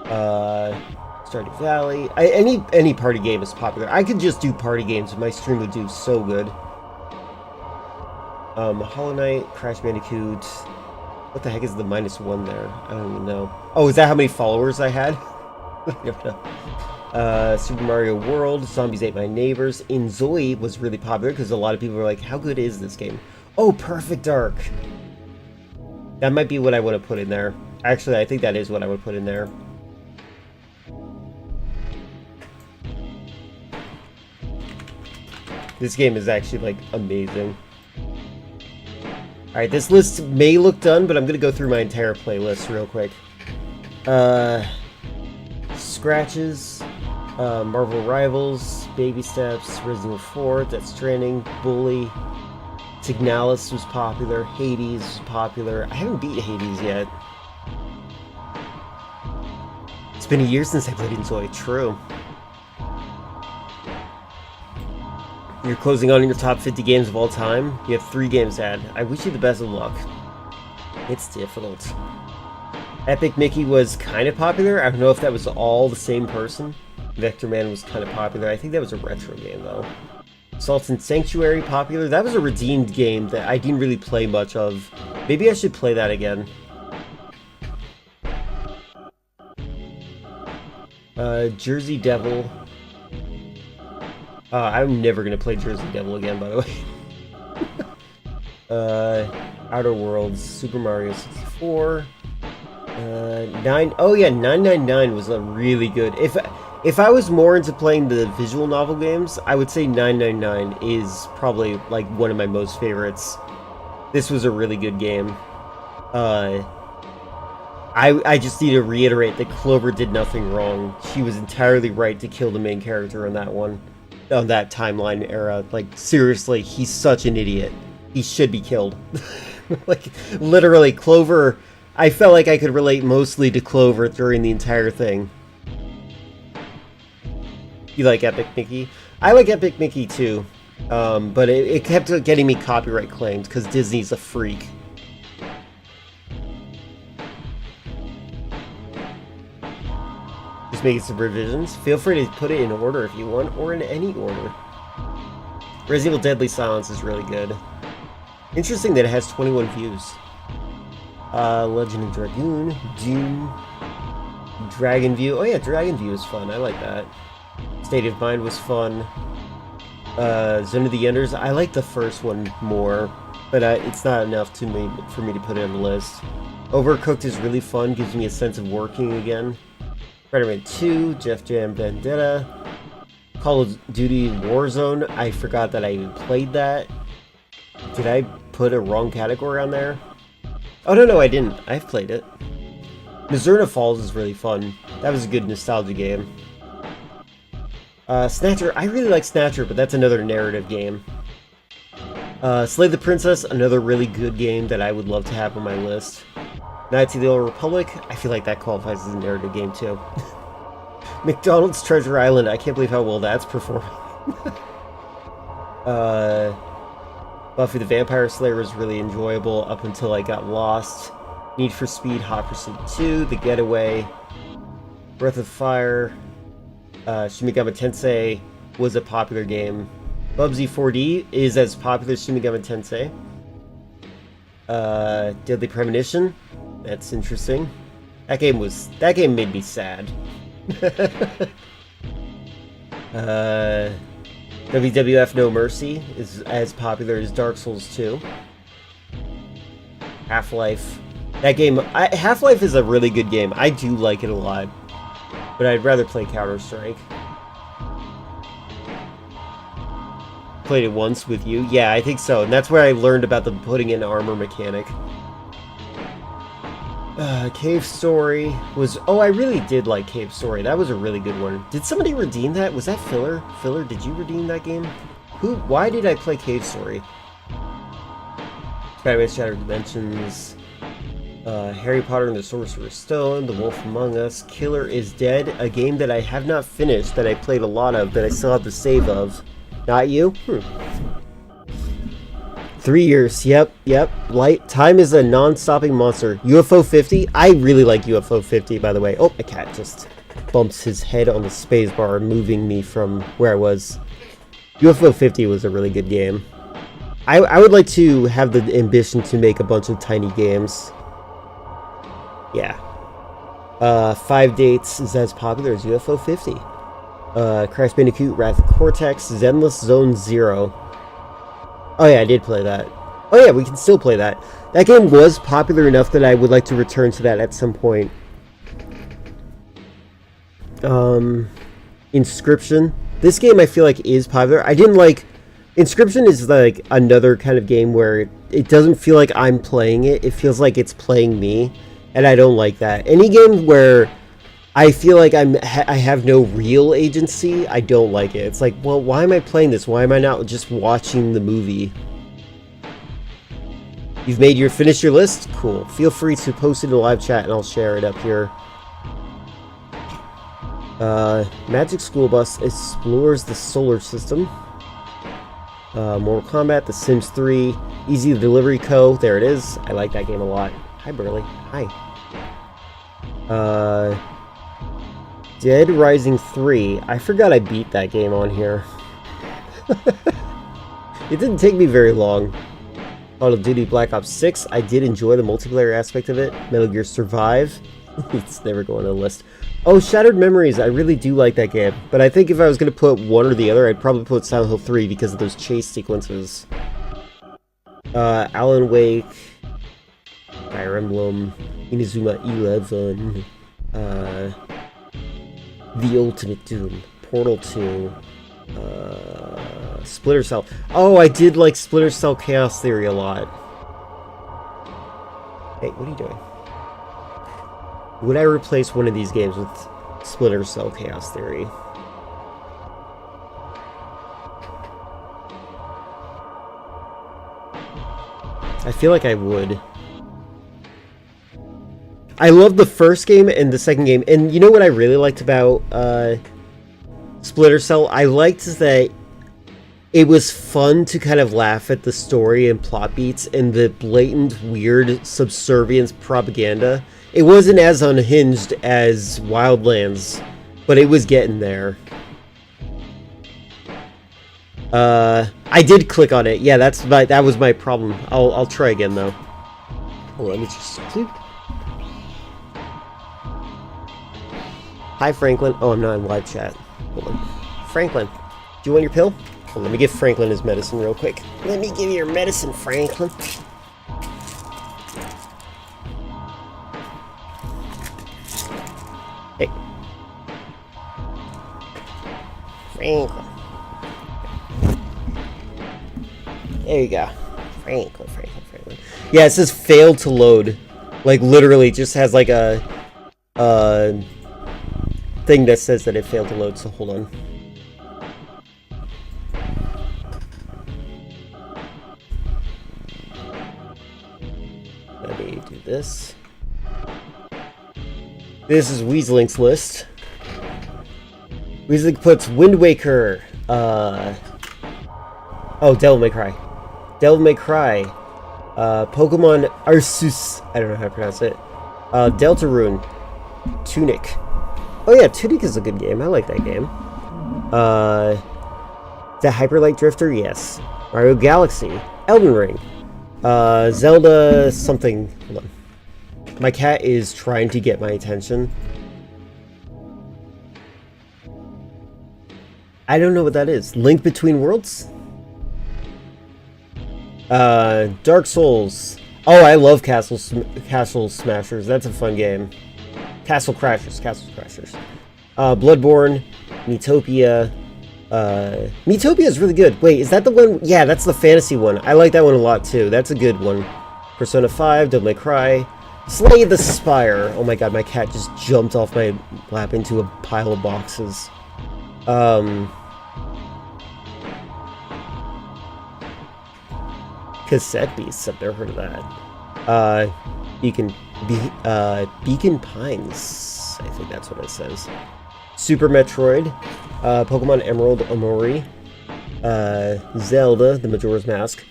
Stardew Valley, any party game is popular. I could just do party games and my stream would do so good. Hollow Knight, Crash Bandicoot, what the heck is the -1 there? I don't even know. Oh, is that how many followers I had? I don't know. Super Mario World, Zombies Ate My Neighbors, Inzoi was really popular because a lot of people were like, how good is this game? Oh, Perfect Dark! That might be what I want to put in there. Actually, I think that is what I would put in there. This game is actually, like, amazing. Alright, this list may look done, but I'm gonna go through my entire playlist real quick. Scratches, Marvel Rivals, Baby Steps, Resident Evil 4, Death Stranding, Bully, Signalis was popular, Hades was popular. I haven't beat Hades yet. It's been a year since I played Inzoi. True. You're closing on your top 50 games of all time. You have 3 games to add. I wish you the best of luck. It's difficult. Epic Mickey was kind of popular. I don't know if that was all the same person. Vector Man was kind of popular. I think that was a retro game, though. Sultan Sanctuary, popular. That was a redeemed game that I didn't really play much of. Maybe I should play that again. Jersey Devil. I'm never gonna play Jersey Devil again, by the way. Outer Worlds, Super Mario 64. 999 was a really good. If I was more into playing the visual novel games, I would say 999 is probably like one of my most favorites. This was a really good game. I just need to reiterate that Clover did nothing wrong. She was entirely right to kill the main character in that one, on that timeline era. Like, seriously, he's such an idiot. He should be killed. Like, literally, Clover, I felt like I could relate mostly to Clover during the entire thing. You like Epic Mickey? I like Epic Mickey too, but it kept getting me copyright claims because Disney's a freak. Just making some revisions. Feel free to put it in order if you want, or in any order. Resident Evil Deadly Silence is really good. Interesting that it has 21 views. Legend of Dragoon, Doom, Dragon View. Oh yeah, Dragon View is fun. I like that. State of Mind was fun. Zone of the Enders. I like the first one more, but it's not enough for me to put it on the list. Overcooked is really fun. Gives me a sense of working again. Spider-Man 2, Def Jam Vendetta, Call of Duty Warzone. I forgot that I even played that. Did I put a wrong category on there? Oh, no, I didn't. I've played it. Mizurna Falls is really fun. That was a good nostalgia game. Snatcher. I really like Snatcher, but that's another narrative game. Slay the Princess, another really good game that I would love to have on my list. Knights of the Old Republic, I feel like that qualifies as a narrative game too. McDonald's Treasure Island, I can't believe how well that's performing. Buffy the Vampire Slayer was really enjoyable up until I got lost. Need for Speed, Hot Pursuit 2, The Getaway, Breath of Fire, Shin Megami Tensei was a popular game. Bubsy 4D is as popular as Shin Megami Tensei. Deadly Premonition, that's interesting. That game made me sad. WWF No Mercy is as popular as Dark Souls 2. Half-Life. That game, Half-Life is a really good game. I do like it a lot. But I'd rather play Counter-Strike. Played it once with you? Yeah, I think so. And that's where I learned about the putting in armor mechanic. Cave Story was... Oh, I really did like Cave Story. That was a really good one. Did somebody redeem that? Was that Filler? Filler, did you redeem that game? Why did I play Cave Story? Spider-Man Shattered Dimensions... Harry Potter and the Sorcerer's Stone, The Wolf Among Us, Killer is Dead, a game that I have not finished, that I played a lot of, that I still have the save of. Not you? 3 years, yep. Time is a non-stopping monster. UFO 50? I really like UFO 50, by the way. Oh, a cat just bumps his head on the spacebar, moving me from where I was. UFO 50 was a really good game. I would like to have the ambition to make a bunch of tiny games. Yeah. 5 Dates is as popular as UFO 50. Crash Bandicoot, Wrath of Cortex, Zenless Zone Zero. Oh yeah, I did play that. Oh yeah, we can still play that. That game was popular enough that I would like to return to that at some point. Inscription. This game I feel like is popular. I didn't like... Inscription is like another kind of game where it doesn't feel like I'm playing it. It feels like it's playing me. And I don't like that. Any game where I feel like I have no real agency, I don't like it. It's like, well, why am I playing this? Why am I not just watching the movie? You've finished your list? Cool. Feel free to post it in the live chat and I'll share it up here. Magic School Bus explores the solar system. Mortal Kombat, The Sims 3, Easy Delivery Co. There it is. I like that game a lot. Hi, Burley. Hi. Uh, Dead Rising 3. I forgot I beat that game on here. It didn't take me very long. Call of Duty Black Ops 6. I did enjoy the multiplayer aspect of it. Metal Gear Survive. It's never going on the list. Oh, Shattered Memories. I really do like that game. But I think if I was going to put one or the other, I'd probably put Silent Hill 3 because of those chase sequences. Alan Wake. Fire Emblem. Inazuma 11. The Ultimate Doom. Portal 2. Splinter Cell. Oh, I did like Splinter Cell Chaos Theory a lot. Hey, what are you doing? Would I replace one of these games with Splinter Cell Chaos Theory? I feel like I would. I love the first game and the second game, and you know what I really liked about Splinter Cell? I liked that it was fun to kind of laugh at the story and plot beats and the blatant, weird subservience propaganda. It wasn't as unhinged as Wildlands, but it was getting there. I did click on it. Yeah, that was my problem. I'll try again though. Hold on, let me just click. Hi Franklin. Oh, I'm not in live chat. Hold on. Franklin, do you want your pill? Well, let me give Franklin his medicine real quick. Let me give you your medicine, Franklin. Hey. Franklin. There you go. Franklin. Yeah, it says failed to load. Like, literally just has like a thing that says that it failed to load, so hold on. Let me do this. This is Weaselink's list. Weaselink puts Wind Waker, oh, Devil May Cry. Devil May Cry. Pokemon Arceus. I don't know how to pronounce it. Deltarune. Tunic. Oh yeah, Tunic is a good game. I like that game. The Hyper Light Drifter? Yes. Mario Galaxy. Elden Ring. Zelda something. Hold on. My cat is trying to get my attention. I don't know what that is. Link Between Worlds? Dark Souls. Oh, I love Castle Smashers. That's a fun game. Castle Crashers. Bloodborne. Miitopia. Miitopia is really good. Wait, is that the one? Yeah, that's the fantasy one. I like that one a lot too. That's a good one. Persona 5, Devil May Cry. Slay the Spire. Oh my god, my cat just jumped off my lap into a pile of boxes. Cassette Beasts, I've never heard of that. Beacon Pines, I think that's what it says. Super Metroid, Pokemon Emerald Omori, Zelda, The Majora's Mask,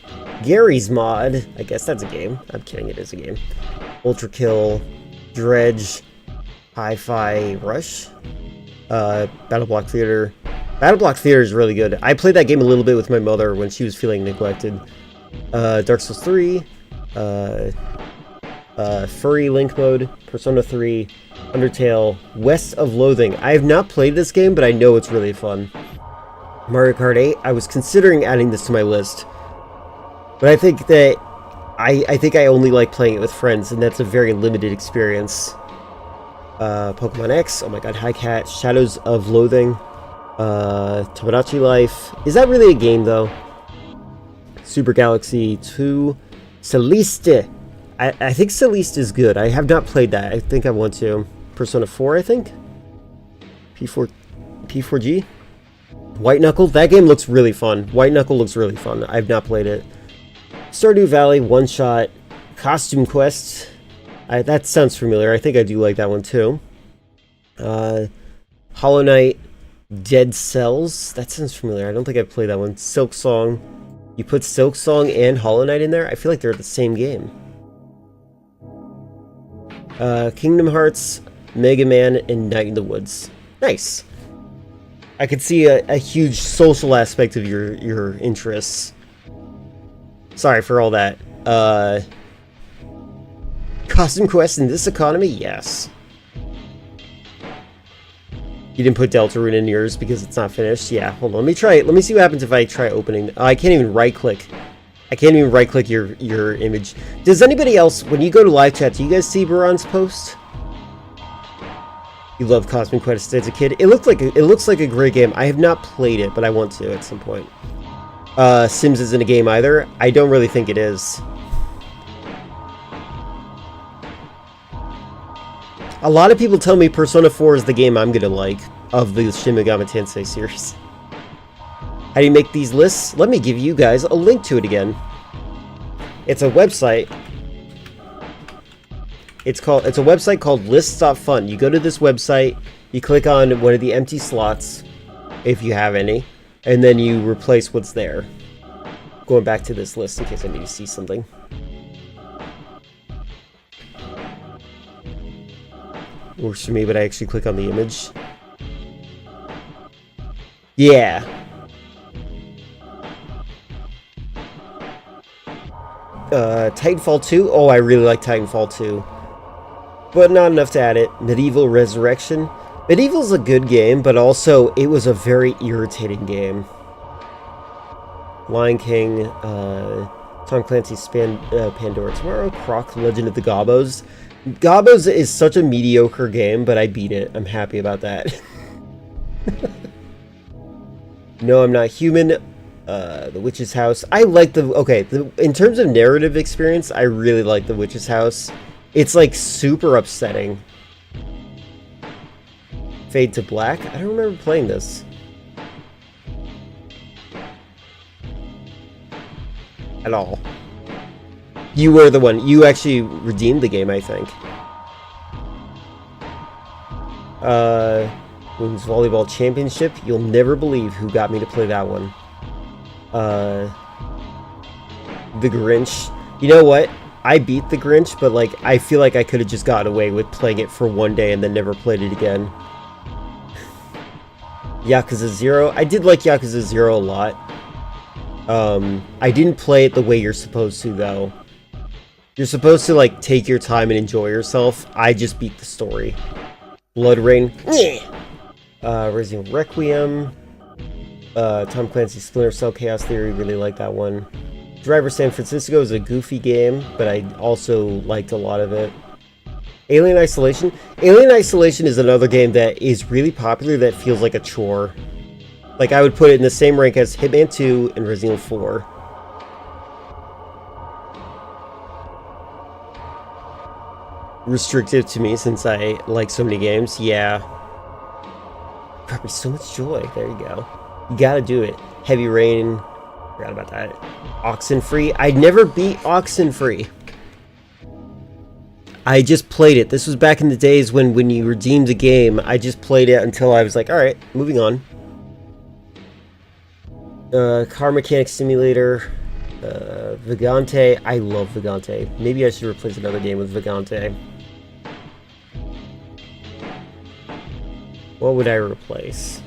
Gary's Mod, I guess that's a game. I'm kidding, it is a game. Ultra Kill, Dredge, Hi-Fi Rush, Battle Block Theater. Battle Block Theater is really good. I played that game a little bit with my mother when she was feeling neglected. Dark Souls 3, Furry Link Mode, Persona 3, Undertale, West of Loathing. I have not played this game, but I know it's really fun. Mario Kart 8, I was considering adding this to my list, but I think that I think I only like playing it with friends, and that's a very limited experience. Pokemon X, oh my god, Hi Cat, Shadows of Loathing, Tomodachi Life. Is that really a game, though? Super Galaxy 2, Celeste. I think Celeste is good. I have not played that. I think I want to. Persona 4, I think? P4G? White Knuckle? That game looks really fun. White Knuckle looks really fun. I've not played it. Stardew Valley, One Shot, Costume Quest. That sounds familiar. I think I do like that one too. Hollow Knight, Dead Cells. That sounds familiar. I don't think I've played that one. Silk Song. You put Silk Song and Hollow Knight in there? I feel like they're the same game. Kingdom Hearts, Mega Man, and Night in the Woods. Nice. I could see a huge social aspect of your interests. Sorry for all that. Costume quest in this economy? Yes. You didn't put Deltarune in yours because it's not finished? Yeah, hold on. Let me try it. Let me see what happens if I try opening. I can't even right-click. I can't even right-click your image. Does anybody else, when you go to live chat, do you guys see Baron's post? You love Costume Quest as a kid. It looks like a great game. I have not played it, but I want to at some point. Sims isn't a game either. I don't really think it is. A lot of people tell me Persona 4 is the game I'm gonna like of the Shin Megami Tensei series. How do you make these lists? Let me give you guys a link to it again. It's a website. It's a website called lists.fun. You go to this website, you click on one of the empty slots, if you have any, and then you replace what's there. Going back to this list in case I need to see something. Works for me, but I actually click on the image. Yeah. Titanfall 2? Oh, I really like Titanfall 2. But not enough to add it. Medieval Resurrection. Medieval's a good game, but also it was a very irritating game. Lion King, Tom Clancy's Pandora Tomorrow, Croc, Legend of the Gobbos. Gobbos is such a mediocre game, but I beat it. I'm happy about that. No, I'm Not Human. The Witch's House. I like in terms of narrative experience, I really like The Witch's House. It's like super upsetting. Fade to Black? I don't remember playing this. At all. You were the one. You actually redeemed the game, I think. Women's Volleyball Championship. You'll never believe who got me to play that one. The Grinch. You know what? I beat The Grinch, but like I feel like I could have just gotten away with playing it for one day and then never played it again. Yakuza 0. I did like Yakuza 0 a lot. I didn't play it the way you're supposed to, though. You're supposed to, like, take your time and enjoy yourself. I just beat the story. Blood Rain. Resident Evil Requiem. Tom Clancy's Splinter Cell Chaos Theory. Really like that one. Driver San Francisco is a goofy game, but I also liked a lot of it. Alien Isolation. Alien Isolation is another game that is really popular that feels like a chore. Like, I would put it in the same rank as Hitman 2 and Resident Evil 4. Restrictive to me since I like so many games. Yeah. Brought me so much joy. There you go. You gotta do it. Heavy Rain. Forgot about that. Oxenfree. I never beat Oxenfree. I just played it. This was back in the days when you redeemed a game. I just played it until I was like, alright, moving on. Car Mechanic Simulator. Vagante. I love Vagante. Maybe I should replace another game with Vagante. What would I replace?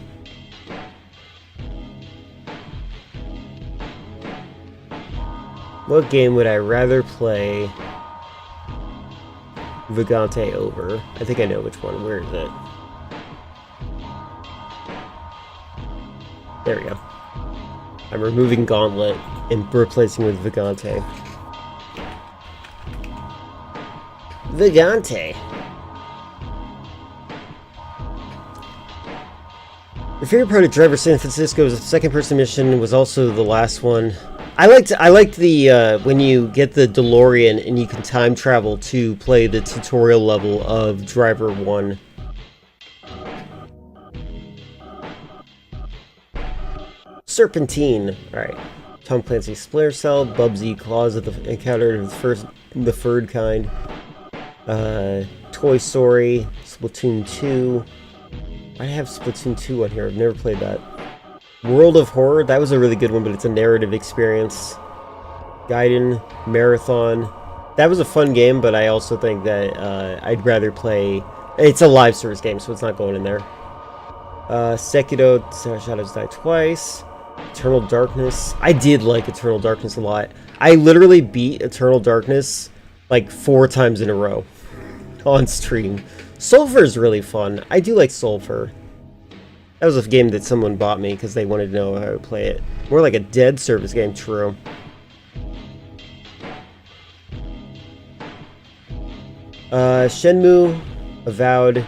What game would I rather play Vagante over? I think I know which one. Where is it? There we go. I'm removing Gauntlet and replacing with Vagante. Vagante. The favorite part of Driver San Francisco's second-person mission was also the last one. I liked the when you get the DeLorean and you can time travel to play the tutorial level of Driver 1. Serpentine. Alright. Tom Clancy's Splinter Cell, Bubsy, Claws of the Encounter of the Third Kind. Toy Story, Splatoon 2. I have Splatoon 2 on here. I've never played that. World of Horror, that was a really good one, but it's a narrative experience. Gaiden, Marathon. That was a fun game, but I also think that I'd rather play It's a live service game, so it's not going in there. Sekiro, Shadows Die Twice. Eternal Darkness. I did like Eternal Darkness a lot. I literally beat Eternal Darkness like 4 times in a row on stream. Sulfur is really fun. I do like Sulfur. That was a game that someone bought me because they wanted to know how to play it. More like a dead service game, true. Shenmue, Avowed.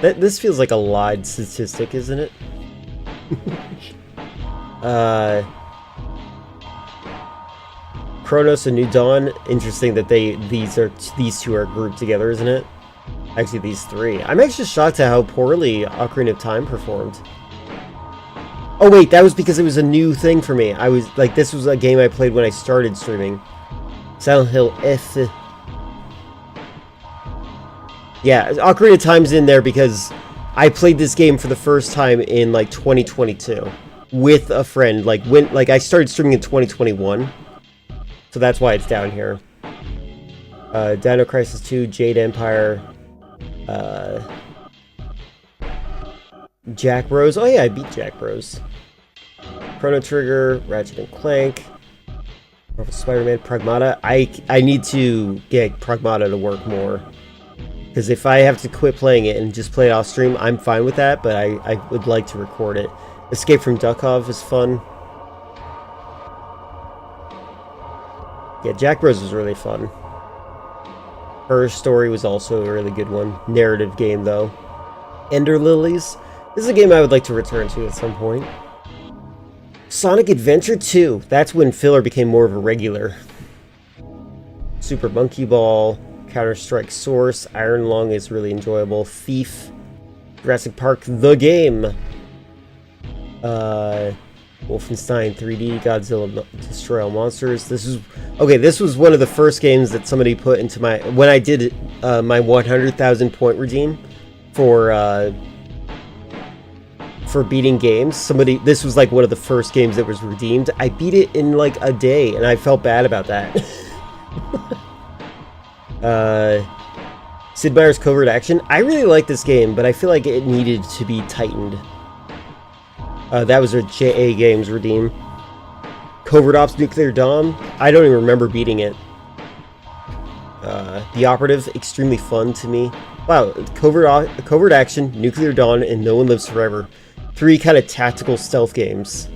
This feels like a lied statistic, isn't it? Chronos and New Dawn. Interesting that these two are grouped together, isn't it? Actually, these 3. I'm actually shocked at how poorly Ocarina of Time performed. Oh wait, that was because it was a new thing for me. I was like, this was a game I played when I started streaming. Silent Hill F. Yeah, Ocarina of Time's in there because I played this game for the first time in like 2022 with a friend. Like I started streaming in 2021, so that's why it's down here. Dino Crisis 2, Jade Empire, Jack Bros. Oh yeah, I beat Jack Bros. Chrono Trigger, Ratchet and Clank, Marvel Spider-Man, Pragmata. I need to get Pragmata to work more. Because if I have to quit playing it and just play it off stream, I'm fine with that, but I would like to record it. Escape from Duckov is fun. Yeah, Jack Bros was really fun. Her Story was also a really good one. Narrative game, though. Ender Lilies. This is a game I would like to return to at some point. Sonic Adventure 2. That's when filler became more of a regular. Super Monkey Ball. Counter-Strike Source, Iron Lung is really enjoyable. Thief, Jurassic Park, the game. Wolfenstein 3D, Godzilla Destroy All Monsters. This was one of the first games that somebody put into my, when I did my 100,000 point redeem for beating games. This was like one of the first games that was redeemed. I beat it in like a day, and I felt bad about that. Sid Meier's Covert Action. I really like this game, but I feel like it needed to be tightened. That was a JA Games redeem. Covert Ops Nuclear Dawn. I don't even remember beating it. The Operative, extremely fun to me. Wow, Covert Action, Nuclear Dawn, and No One Lives Forever. 3 kind of tactical stealth games.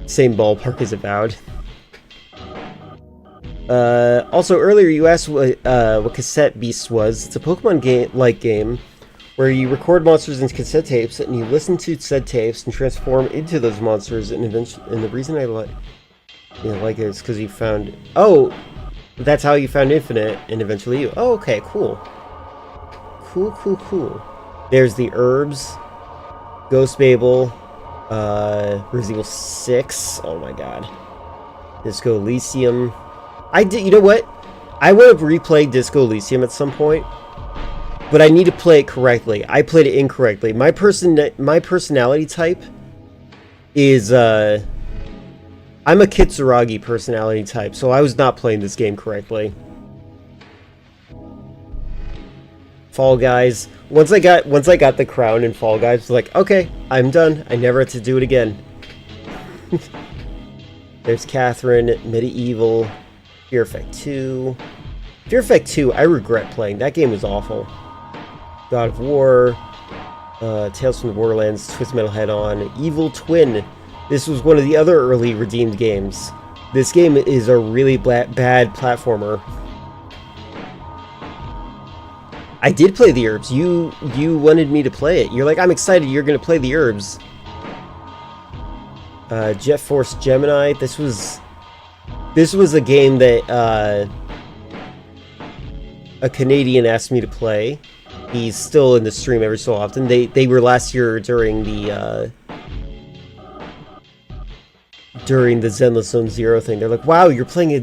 Same ballpark as Avowed. Also, earlier you asked what Cassette Beasts was. It's a Pokemon game-like game where you record monsters into cassette tapes and you listen to said tapes and transform into those monsters. And the reason I like it is because you found. Oh, that's how you found Infinite and eventually you. Oh, okay, cool. Cool. There's the Herbs, Ghost Babel, Resident Evil 6. Oh my god, Disco Elysium. You know what? I would have replayed Disco Elysium at some point, but I need to play it correctly. I played it incorrectly. My personality type is, I'm a Kitsuragi personality type, so I was not playing this game correctly. Fall Guys. Once I got the crown in Fall Guys, I was like, okay, I'm done. I never had to do it again. There's Catherine, Medieval, Fear Effect 2. Fear Effect 2, I regret playing. That game was awful. God of War, Tales from the Borderlands, Twist Metal Head-On, Evil Twin. This was one of the other early redeemed games. This game is a really bad platformer. I did play the Herbs. You wanted me to play it. You're like, I'm excited you're going to play the Herbs. Jet Force Gemini. This was a game that a Canadian asked me to play. He's still in the stream every so often. They were last year during the Zenless Zone Zero thing. They're like, "Wow, you're playing a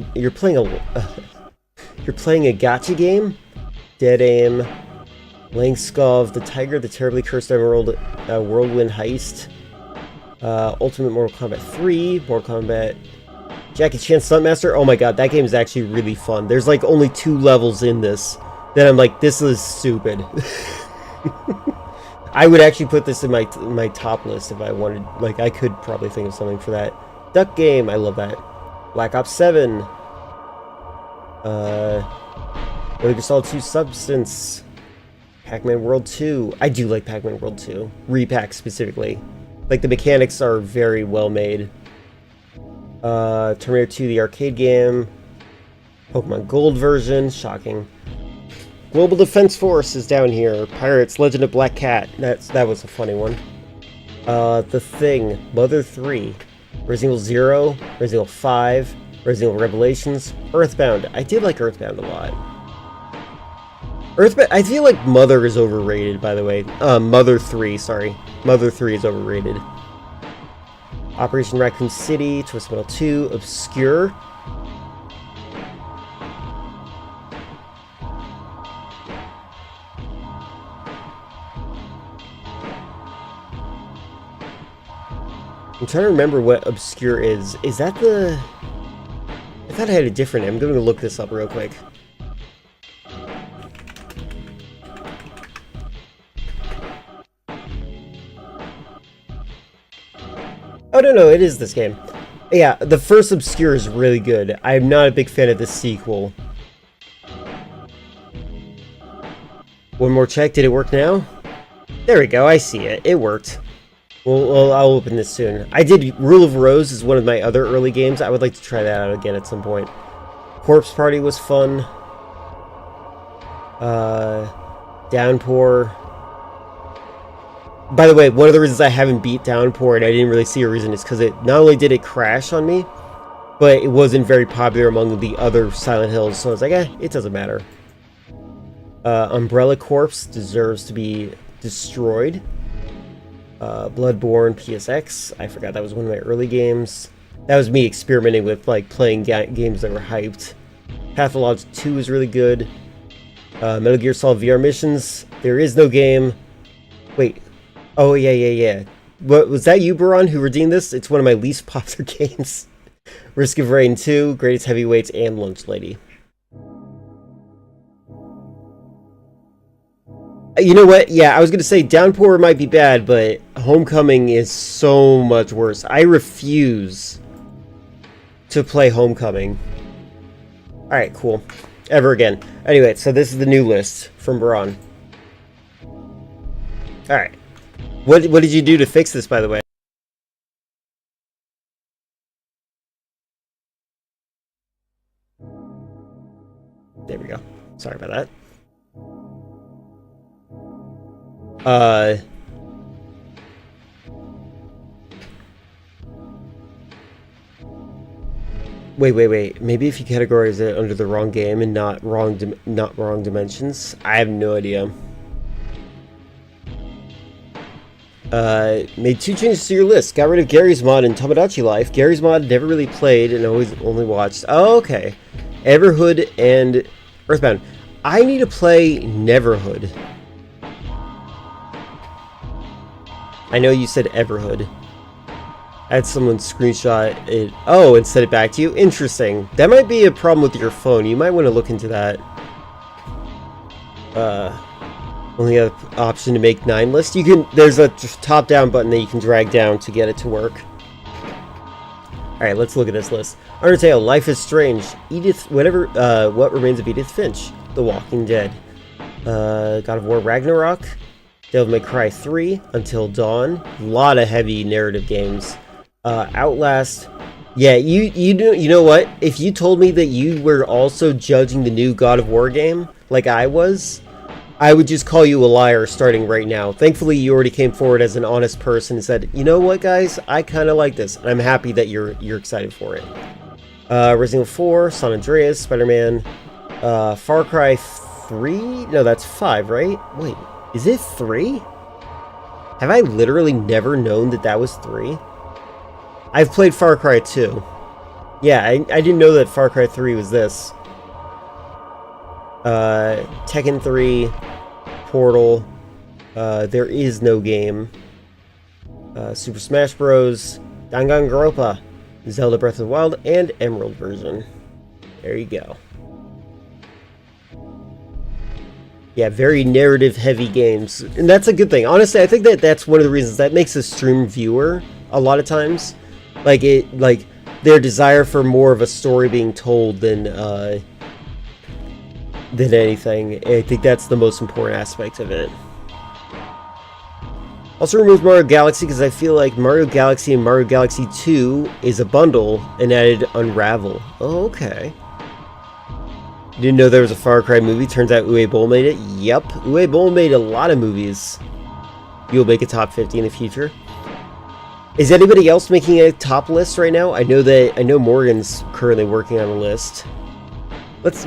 gacha game." Dead Aim, Langskov, The Tiger, The Terribly Cursed Emerald, Whirlwind Heist, Ultimate Mortal Kombat 3, Mortal Kombat Jackie Chan Stuntmaster. Oh my god, that game is actually really fun. There's like only 2 levels in this. Then I'm like, this is stupid. I would actually put this in my top list if I wanted. Like, I could probably think of something for that. Duck Game, I love that. Black Ops 7. Metal Gear Solid 2 Substance. Pac-Man World 2. I do like Pac-Man World 2. Repack specifically. Like, the mechanics are very well made. Terminator 2, the arcade game. Pokemon Gold version. Shocking. Global Defense Force is down here. Pirates, Legend of Black Cat. That was a funny one. The Thing. Mother 3. Resident Evil 0. Resident Evil 5. Resident Evil Revelations. Earthbound. I did like Earthbound a lot. Earthbound. I feel like Mother is overrated, by the way. Mother 3, sorry. Mother 3 is overrated. Operation Raccoon City, Twisted Metal 2, Obscure. I'm trying to remember what Obscure is. Is that the... I thought I had a different name. I'm going to look this up real quick. Oh, no, it is this game. Yeah, the first Obscure is really good. I'm not a big fan of the sequel. One more check. Did it work now? There we go. I see it. It worked. Well, I'll open this soon. I did Rule of Rose is one of my other early games. I would like to try that out again at some point. Corpse Party was fun. Downpour. By the way, one of the reasons I haven't beat Downpour, and I didn't really see a reason, is because it not only did it crash on me, but it wasn't very popular among the other Silent Hills, so I was like, it doesn't matter. Umbrella Corps deserves to be destroyed. Bloodborne PSX, I forgot that was one of my early games. That was me experimenting with like playing games that were hyped. Pathologic 2 is really good. Metal Gear Solid VR Missions, there is no game. Wait. Oh, yeah. What, was that you, Baron, who redeemed this? It's one of my least popular games. Risk of Rain 2, Greatest Heavyweights, and Lunch Lady. You know what? Yeah, I was going to say Downpour might be bad, but Homecoming is so much worse. I refuse to play Homecoming. Alright, cool. Ever again. Anyway, so this is the new list from Baron. Alright. What did you do to fix this, by the way? There we go. Sorry about that. Wait. Maybe if you categorize it under the wrong game and not wrong dimensions. I have no idea. Made 2 changes to your list. Got rid of Gary's Mod and Tomodachi Life. Gary's Mod never really played and always only watched. Oh, okay. Everhood and Earthbound. I need to play Neverhood. I know you said Everhood. I had someone screenshot it. Oh, and send it back to you? Interesting. That might be a problem with your phone. You might want to look into that. Only have option to make 9 list. You can. There's a top-down button that you can drag down to get it to work. Alright, let's look at this list. Undertale, Life is Strange, Edith, whatever, What Remains of Edith Finch, The Walking Dead, God of War Ragnarok, Devil May Cry 3, Until Dawn, a lot of heavy narrative games, Outlast. Yeah, you know what? If you told me that you were also judging the new God of War game, like I was, I would just call you a liar starting right now. Thankfully, you already came forward as an honest person and said, you know what, guys? I kind of like this, and I'm happy that you're excited for it. Resident Evil 4, San Andreas, Spider-Man, Far Cry 3? No, that's 5, right? Wait, is it 3? Have I literally never known that that was 3? I've played Far Cry 2. Yeah, I didn't know that Far Cry 3 was this. Tekken 3, Portal, There Is No Game, Super Smash Bros, Danganronpa, Zelda Breath of the Wild, and Emerald version. There you go. Yeah, very narrative-heavy games, and that's a good thing. Honestly, I think that that's one of the reasons that makes a stream viewer a lot of times, like their desire for more of a story being told than anything. I think that's the most important aspect of it. Also removed Mario Galaxy because I feel like Mario Galaxy and Mario Galaxy 2 is a bundle and added Unravel. Oh, okay. Didn't know there was a Far Cry movie. Turns out Uwe Boll made it. Yep. Uwe Boll made a lot of movies. You'll make a top 50 in the future. Is anybody else making a top list right now? I know Morgan's currently working on a list.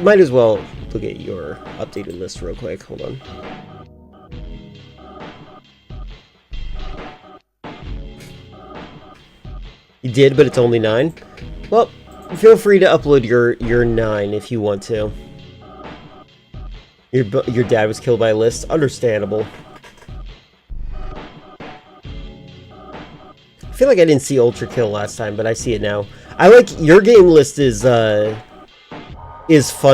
Might as well look at your updated list real quick. Hold on. You did, but it's only 9. Well, feel free to upload your 9 if you want to. Your dad was killed by a list. Understandable. I feel like I didn't see Ultra Kill last time, but I see it now. I like your game list is fun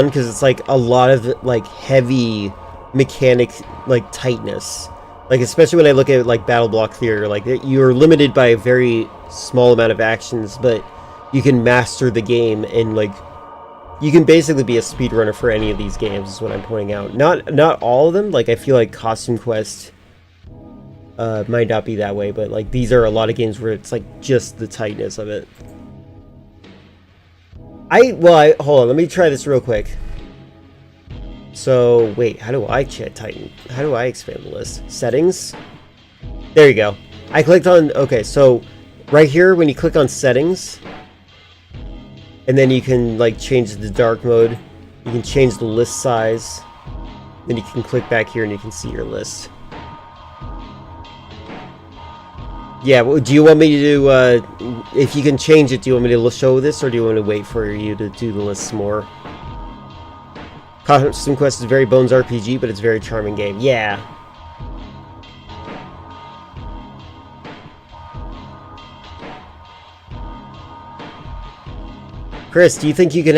because it's like a lot of like heavy mechanic like tightness. Like especially when I look at like Battle Block Theater, like you're limited by a very small amount of actions, but you can master the game and like you can basically be a speedrunner for any of these games is what I'm pointing out. Not all of them. Like I feel like Costume Quest might not be that way, but like these are a lot of games where it's like just the tightness of it. Hold on, let me try this real quick. So wait, how do I tighten? How do I expand the list? Settings? There you go. I clicked on, okay, so right here when you click on settings, and then you can like change the dark mode, you can change the list size, then you can click back here and you can see your list. Yeah, well, do you want me to do, if you can change it, do you want me to show this, or do you want to wait for you to do the lists more? Costume Quest is a very Bones RPG, but it's a very charming game. Yeah. Chris, do you think you can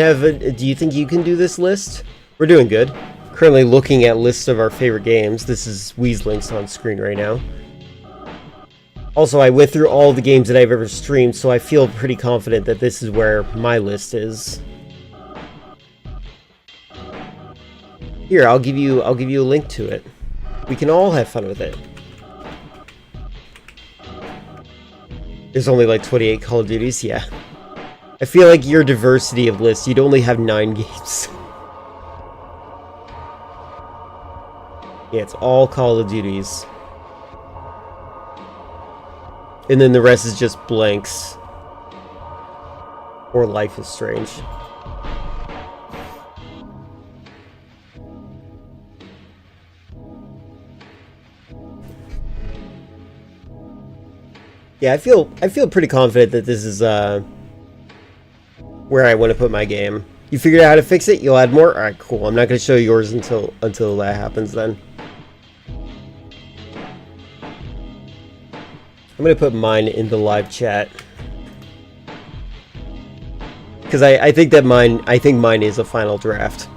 do this list? We're doing good. Currently looking at lists of our favorite games. This is Weezlink's on screen right now. Also, I went through all the games that I've ever streamed, so I feel pretty confident that this is where my list is. Here, I'll give you a link to it. We can all have fun with it. There's only like 28 Call of Duties, yeah. I feel like your diversity of lists, you'd only have 9 games. Yeah, it's all Call of Duties. And then the rest is just blanks. Or Life is Strange. Yeah, I feel pretty confident that this is where I want to put my game. You figured out how to fix it? You'll add more? Alright, cool. I'm not going to show yours until that happens then. I'm going to put mine in the live chat. Because I think mine is a final draft.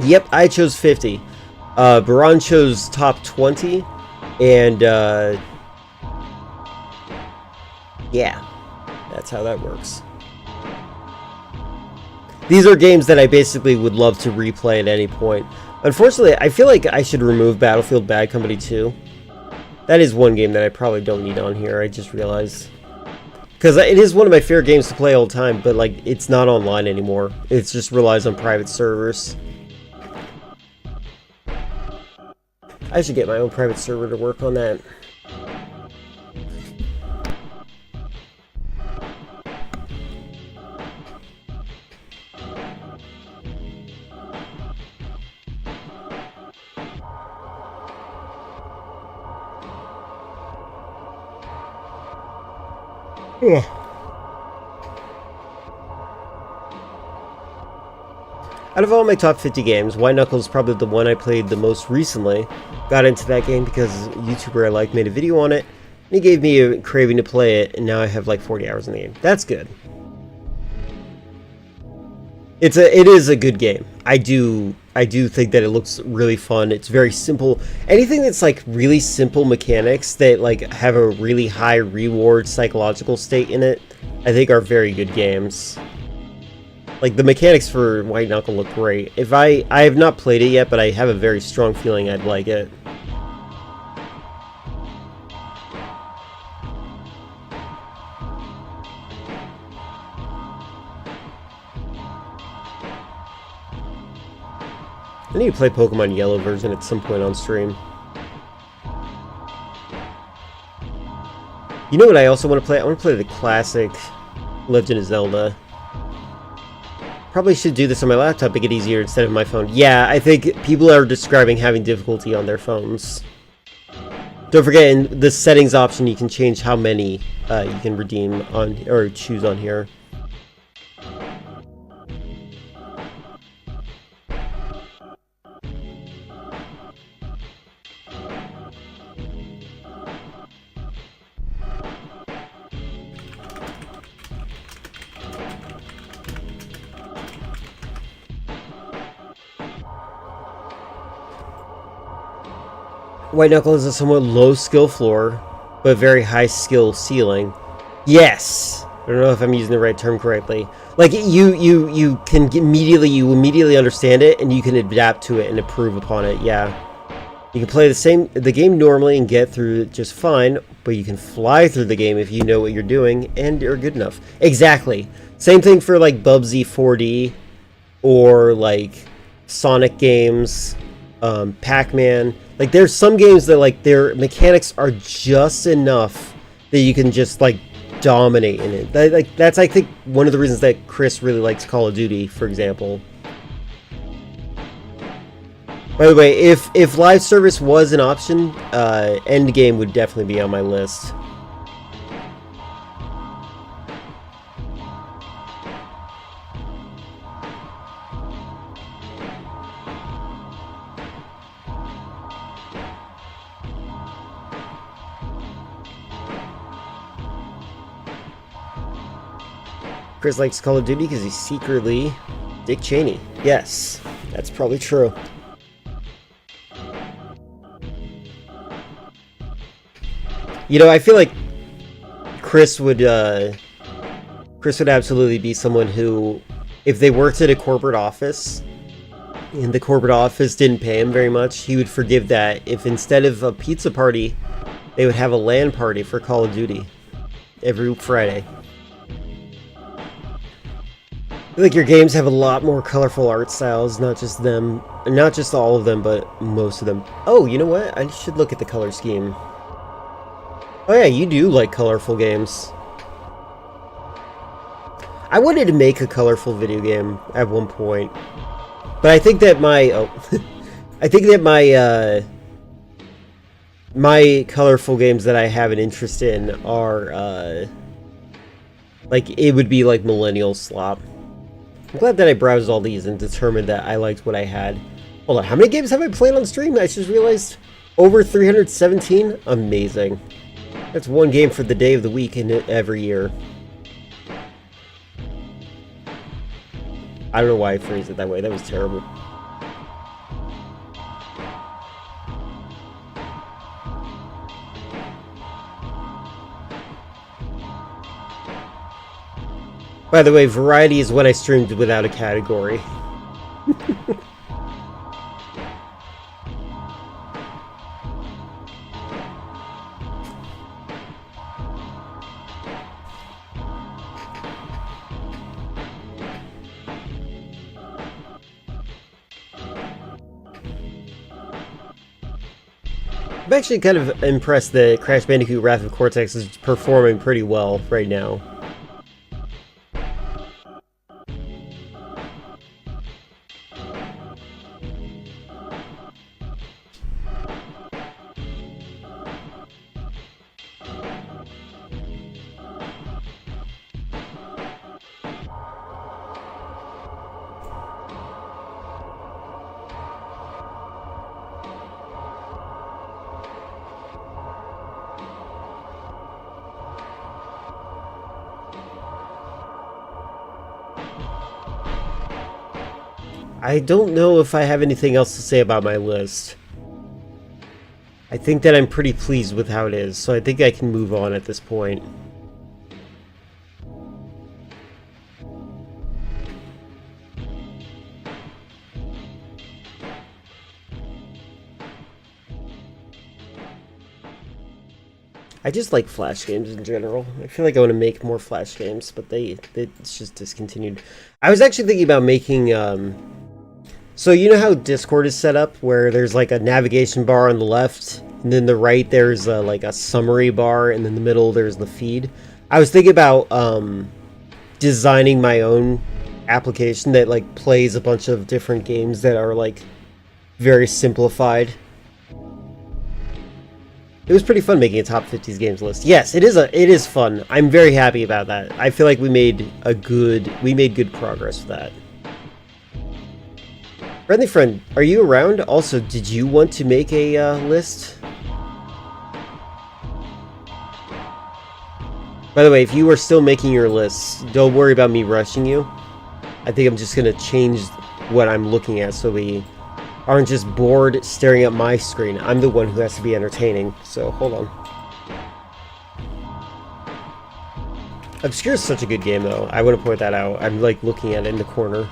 Yep, I chose 50. Baran chose top 20. And, yeah. That's how that works. These are games that I basically would love to replay at any point. Unfortunately, I feel like I should remove Battlefield Bad Company 2. That is one game that I probably don't need on here, I just realized. Because it is one of my favorite games to play all the time, but like it's not online anymore. It just relies on private servers. I should get my own private server to work on that. Out of all my top 50 games, White Knuckles is probably the one I played the most recently. Got into that game because a YouTuber I like made a video on it, and he gave me a craving to play it, and now I have like 40 hours in the game. That's good. It is a good game. I do think that it looks really fun. It's very simple. Anything that's like really simple mechanics that like have a really high reward psychological state in it, I think are very good games. Like the mechanics for White Knuckle look great. I have not played it yet, but I have a very strong feeling I'd like it. I need to play Pokemon Yellow version at some point on stream. You know what I also want to play? I want to play the classic Legend of Zelda. Probably should do this on my laptop to get easier instead of my phone. Yeah, I think people are describing having difficulty on their phones. Don't forget, in the settings option, you can change how many you can redeem on or choose on here. White Knuckle is a somewhat low skill floor, but very high skill ceiling. Yes! I don't know if I'm using the right term correctly. Like, you can immediately understand it, and you can adapt to it and improve upon it, yeah. You can play the game normally and get through it just fine, but you can fly through the game if you know what you're doing and are good enough. Exactly. Same thing for, like, Bubsy 4D, or, like, Sonic games, Pac-Man. Like, there's some games that, like, their mechanics are just enough that you can just, like, dominate in it. That's, I think, one of the reasons that Chris really likes Call of Duty, for example. By the way, if live service was an option, Endgame would definitely be on my list. Chris likes Call of Duty because he's secretly Dick Cheney. Yes, that's probably true. You know, I feel like Chris would absolutely be someone who, if they worked at a corporate office, and the corporate office didn't pay him very much, he would forgive that if instead of a pizza party, they would have a LAN party for Call of Duty every Friday. I feel like your games have a lot more colorful art styles, not just all of them, but most of them. Oh, you know what? I should look at the color scheme. Oh yeah, you do like colorful games. I wanted to make a colorful video game at one point, but I think that my colorful games that I have an interest in are like, it would be like millennial slop. I'm glad that I browsed all these and determined that I liked what I had. Hold on, how many games have I played on stream? I just realized over 317. Amazing. That's one game for the day of the week in every year. I don't know why I phrased it that way. That was terrible. By the way, variety is when I streamed without a category. I'm actually kind of impressed that Crash Bandicoot Wrath of Cortex is performing pretty well right now. I don't know if I have anything else to say about my list. I think that I'm pretty pleased with how it is, so I think I can move on at this point. I just like Flash games in general. I feel like I want to make more Flash games, but it's just discontinued. I was actually thinking about making, so you know how Discord is set up, where there's like a navigation bar on the left, and then the right there's like a summary bar, and in the middle there's the feed. I was thinking about designing my own application that like plays a bunch of different games that are like very simplified. It was pretty fun making a top 50s games list. Yes, it is fun. I'm very happy about that. I feel like we made good progress with that. Friendly friend, are you around? Also, did you want to make a list? By the way, if you are still making your lists, don't worry about me rushing you. I think I'm just gonna change what I'm looking at so we aren't just bored staring at my screen. I'm the one who has to be entertaining, so hold on. Obscure is such a good game, though. I want to point that out. I'm like looking at it in the corner.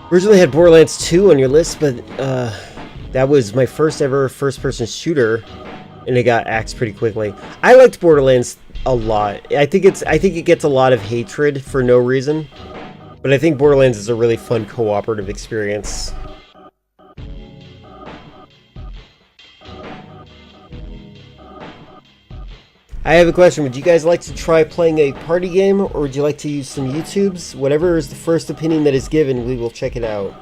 Originally had Borderlands 2 on your list, but that was my first ever first-person shooter, and it got axed pretty quickly. I liked Borderlands a lot. I think it gets a lot of hatred for no reason, but I think Borderlands is a really fun cooperative experience. I have a question. Would you guys like to try playing a party game, or would you like to use some YouTubes? Whatever is the first opinion that is given, we will check it out.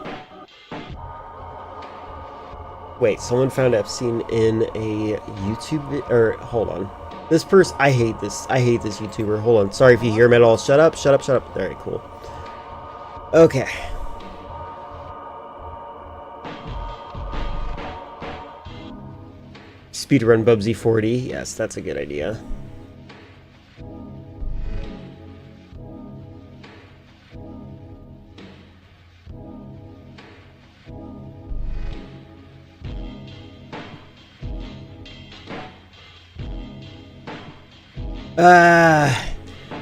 Wait, someone found Epstein in a YouTube or hold on. This person, I hate this YouTuber. Hold on. Sorry if you hear him at all. Shut up, shut up, shut up. Alright, cool. Okay. Speedrun Bubsy 40. Yes, that's a good idea.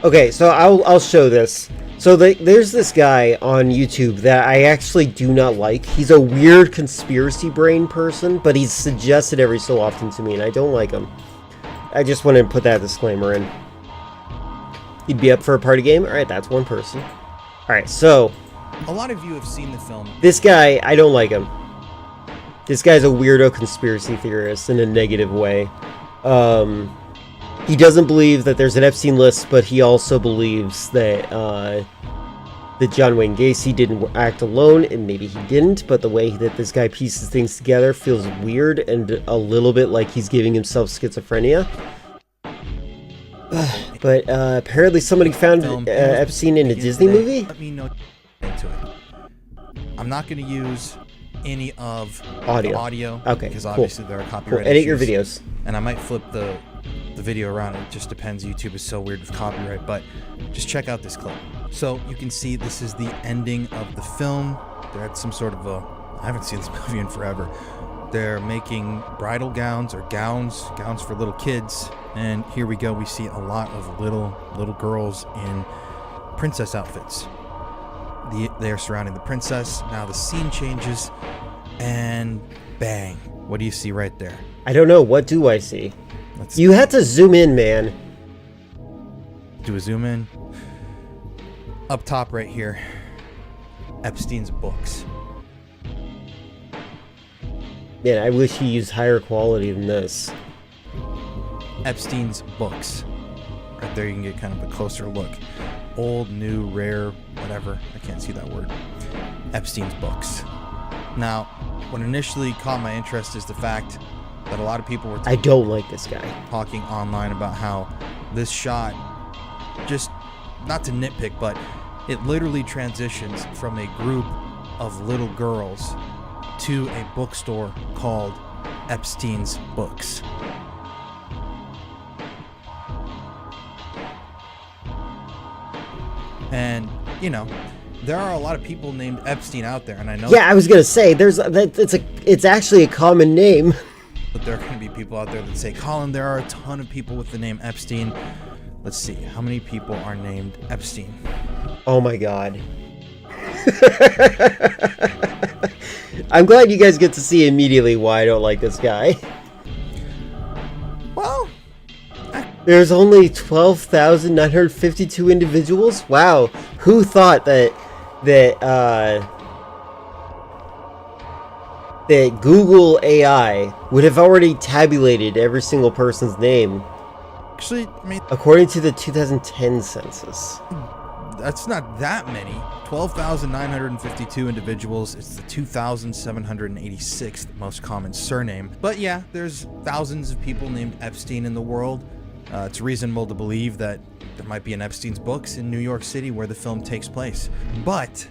Okay, so I'll show this. So there's this guy on YouTube that I actually do not like. He's a weird conspiracy brain person, but he's suggested every so often to me, and I don't like him. I just wanted to put that disclaimer in. He'd be up for a party game? Alright, that's one person. Alright, so... A lot of you have seen the film. This guy, I don't like him. This guy's a weirdo conspiracy theorist in a negative way. He doesn't believe that there's an Epstein list, but he also believes that that John Wayne Gacy didn't act alone, and maybe he didn't, but the way that this guy pieces things together feels weird and a little bit like he's giving himself schizophrenia. But apparently somebody found Epstein in a Disney movie? Let me know into it. I'm not going to use any of audio. The audio. Okay, because cool. Obviously there are copyright Edit your issues. videos. And I might flip the video around. It just depends. YouTube is so weird with copyright, but just check out this clip. So you can see this is the ending of the film. They're at some sort of I haven't seen this movie in forever. They're making bridal gowns or gowns for little kids. And here we go. We see a lot of little girls in princess outfits. They are surrounding the princess. Now the scene changes, and bang! What do you see right there? I don't know. What do I see? You had to zoom in, man. Do a zoom in. Up top right here, Epstein's books. Man, I wish he used higher quality than this. Epstein's books. Right there you can get kind of a closer look. Old, new, rare, whatever. I can't see that word. Epstein's books. Now, what initially caught my interest is the fact that a lot of people were I don't like this guy. Talking online about how this shot, just not to nitpick, but it literally transitions from a group of little girls to a bookstore called Epstein's Books. And, you know, there are a lot of people named Epstein out there, and I know Yeah, I was gonna say it's actually a common name. that there are going to be people out there that say, Colin, there are a ton of people with the name Epstein. Let's see, how many people are named Epstein? Oh my god. I'm glad you guys get to see immediately why I don't like this guy. Well, There's only 12,952 individuals? Wow. Who thought that Google AI would have already tabulated every single person's name? actually, I mean, According to the 2010 census. that's not that many. 12,952 individuals. It's the 2,786th most common surname. But yeah, there's thousands of people named Epstein in the world. It's reasonable to believe that there might be an Epstein's books in New York City where the film takes place. But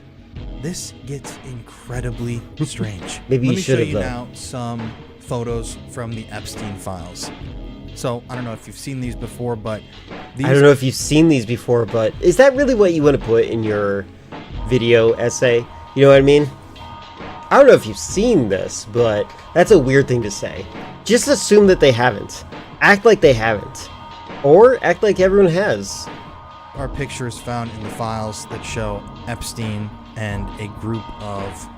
this gets incredibly strange. Maybe Let you me should show have, you though. now some photos from the Epstein files. So I don't know if you've seen these before, but these I don't know if you've seen these before, but is that really what you want to put in your video essay? You know what I mean? I don't know if you've seen this, but that's a weird thing to say. Just assume that they haven't. Act like they haven't. Or act like everyone has. are pictures found in the files that show Epstein and a group of,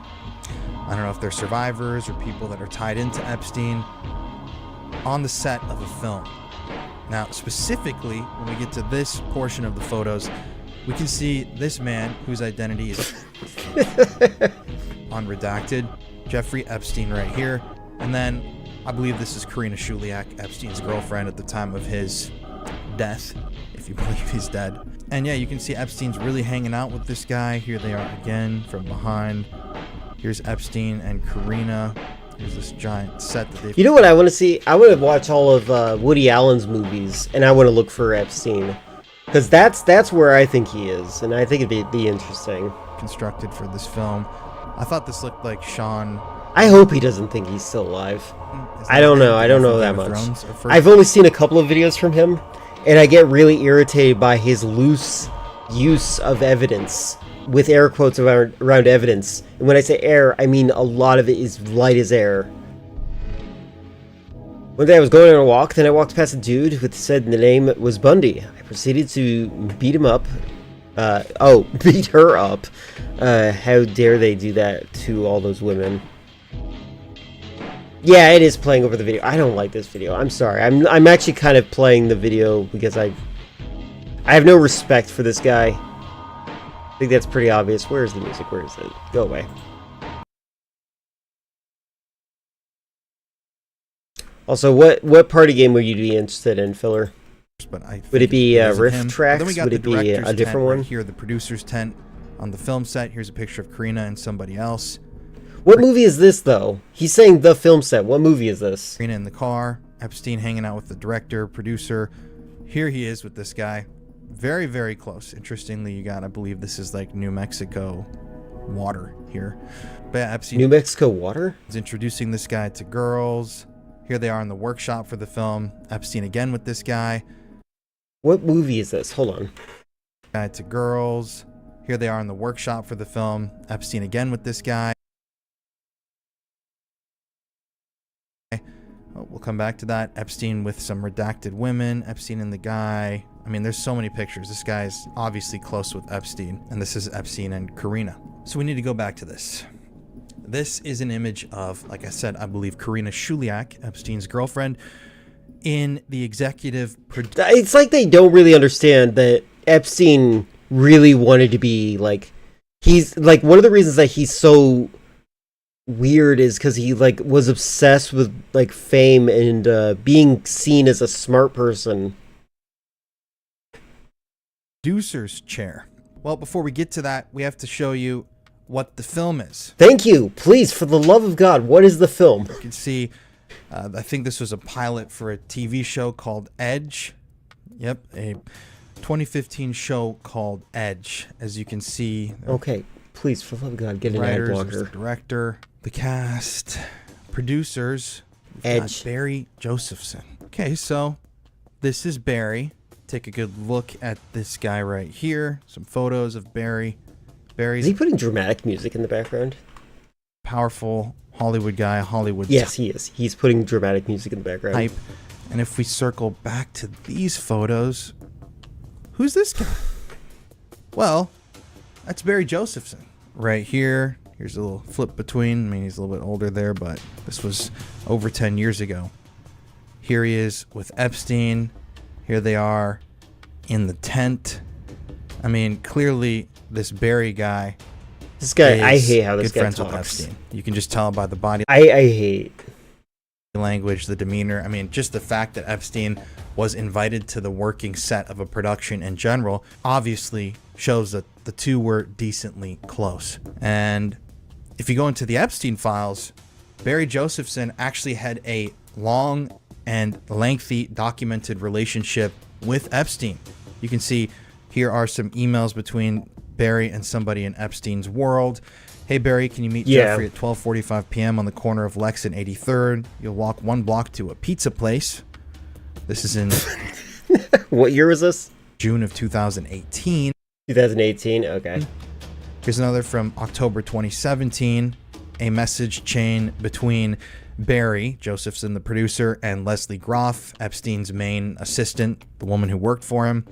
I don't know if they're survivors or people that are tied into Epstein, on the set of a film. Now, specifically, when we get to this portion of the photos, we can see this man whose identity is unredacted, Jeffrey Epstein right here, and then I believe this is Karina Shuliak, Epstein's girlfriend at the time of his death, if you believe he's dead. And yeah, you can see Epstein's really hanging out with this guy. Here they are again from behind. Here's Epstein and Karina. Here's this giant set that they've... You know what I want to see? I want to watch all of Woody Allen's movies, and I want to look for Epstein. Because that's where I think he is, and I think it'd be interesting. constructed for this film. I thought this looked like Sean... I hope he doesn't think he's still alive. Is I that don't the know. I don't guy know from that Game of much. Thrones at first? I've only seen a couple of videos from him, and I get really irritated by his loose use of evidence, with air quotes around evidence. And when I say air, I mean a lot of it is light as air. One day I was going on a walk, then I walked past a dude who said the name was Bundy. I proceeded to beat him up. Beat her up. How dare they do that to all those women? Yeah, it is playing over the video. I don't like this video. I'm sorry. I'm actually kind of playing the video because I have no respect for this guy. I think that's pretty obvious. Where is the music? Where is it? Go away. Also, what party game would you be interested in, Filler? But I Would it be think Riff him. Tracks? Then we got Would the it be director's a different tent one? right here, the producer's tent on the film set. Here's a picture of Karina and somebody else. What movie is this, though? He's saying the film set. What movie is this? Karina in the car. Epstein hanging out with the director, producer. Here he is with this guy. Very, very close. Interestingly, you got, I believe this is like New Mexico water here. But yeah, Epstein New Mexico water? is introducing this guy to girls. Here they are in the workshop for the film. Epstein again with this guy. What movie is this? Hold on. Guy to girls. Here they are in the workshop for the film. Epstein again with this guy. Oh, we'll come back to that. Epstein with some redacted women. Epstein and the guy. I mean, there's so many pictures. This guy is obviously close with Epstein. And this is Epstein and Karina. So we need to go back to this. This is an image of, like I said, I believe Karina Shuliak, Epstein's girlfriend, in the executive It's like they don't really understand that Epstein really wanted to be, like... He's, like, one of the reasons that he's so weird is because he, like, was obsessed with, like, fame and being seen as a smart person. producer's chair. Well, before we get to that, we have to show you what the film is. Thank you. Please, for the love of God, what is the film? You can see, I think this was a pilot for a TV show called Edge. Yep, a 2015 show called Edge. As you can see, Okay, please, for the love of God, get the an ad writers, blocker. the director, the cast, producers. We've got Edge. Barry Josephson. Okay, so this is Barry. Take a good look at this guy right here. Some photos of Barry. Barry's Is he putting dramatic music in the background? powerful Hollywood guy, Hollywood Yes, he is. He's putting dramatic music in the background. type. And if we circle back to these photos, who's this guy? Well, that's Barry Josephson right here. Here's a little flip between. I mean, he's a little bit older there, but this was over 10 years ago. Here he is with Epstein. Here they are in the tent. I mean, clearly this Barry guy. This guy, I is hate how this good guy friends with talks. Epstein. You can just tell by the body I hate. language, the demeanor. I mean, just the fact that Epstein was invited to the working set of a production in general obviously shows that the two were decently close. And if you go into the Epstein files, Barry Josephson actually had a long and lengthy documented relationship with Epstein. You can see here are some emails between Barry and somebody in Epstein's world. Hey Barry, can you meet Jeffrey at 12:45 p.m. on the corner of Lex and 83rd? You'll walk 1 block to a pizza place. This is in What year was this? June of 2018. 2018. Okay. Here's another from October 2017. A message chain between Barry Josephson, the producer, and Leslie Groff, Epstein's main assistant, the woman who worked for him.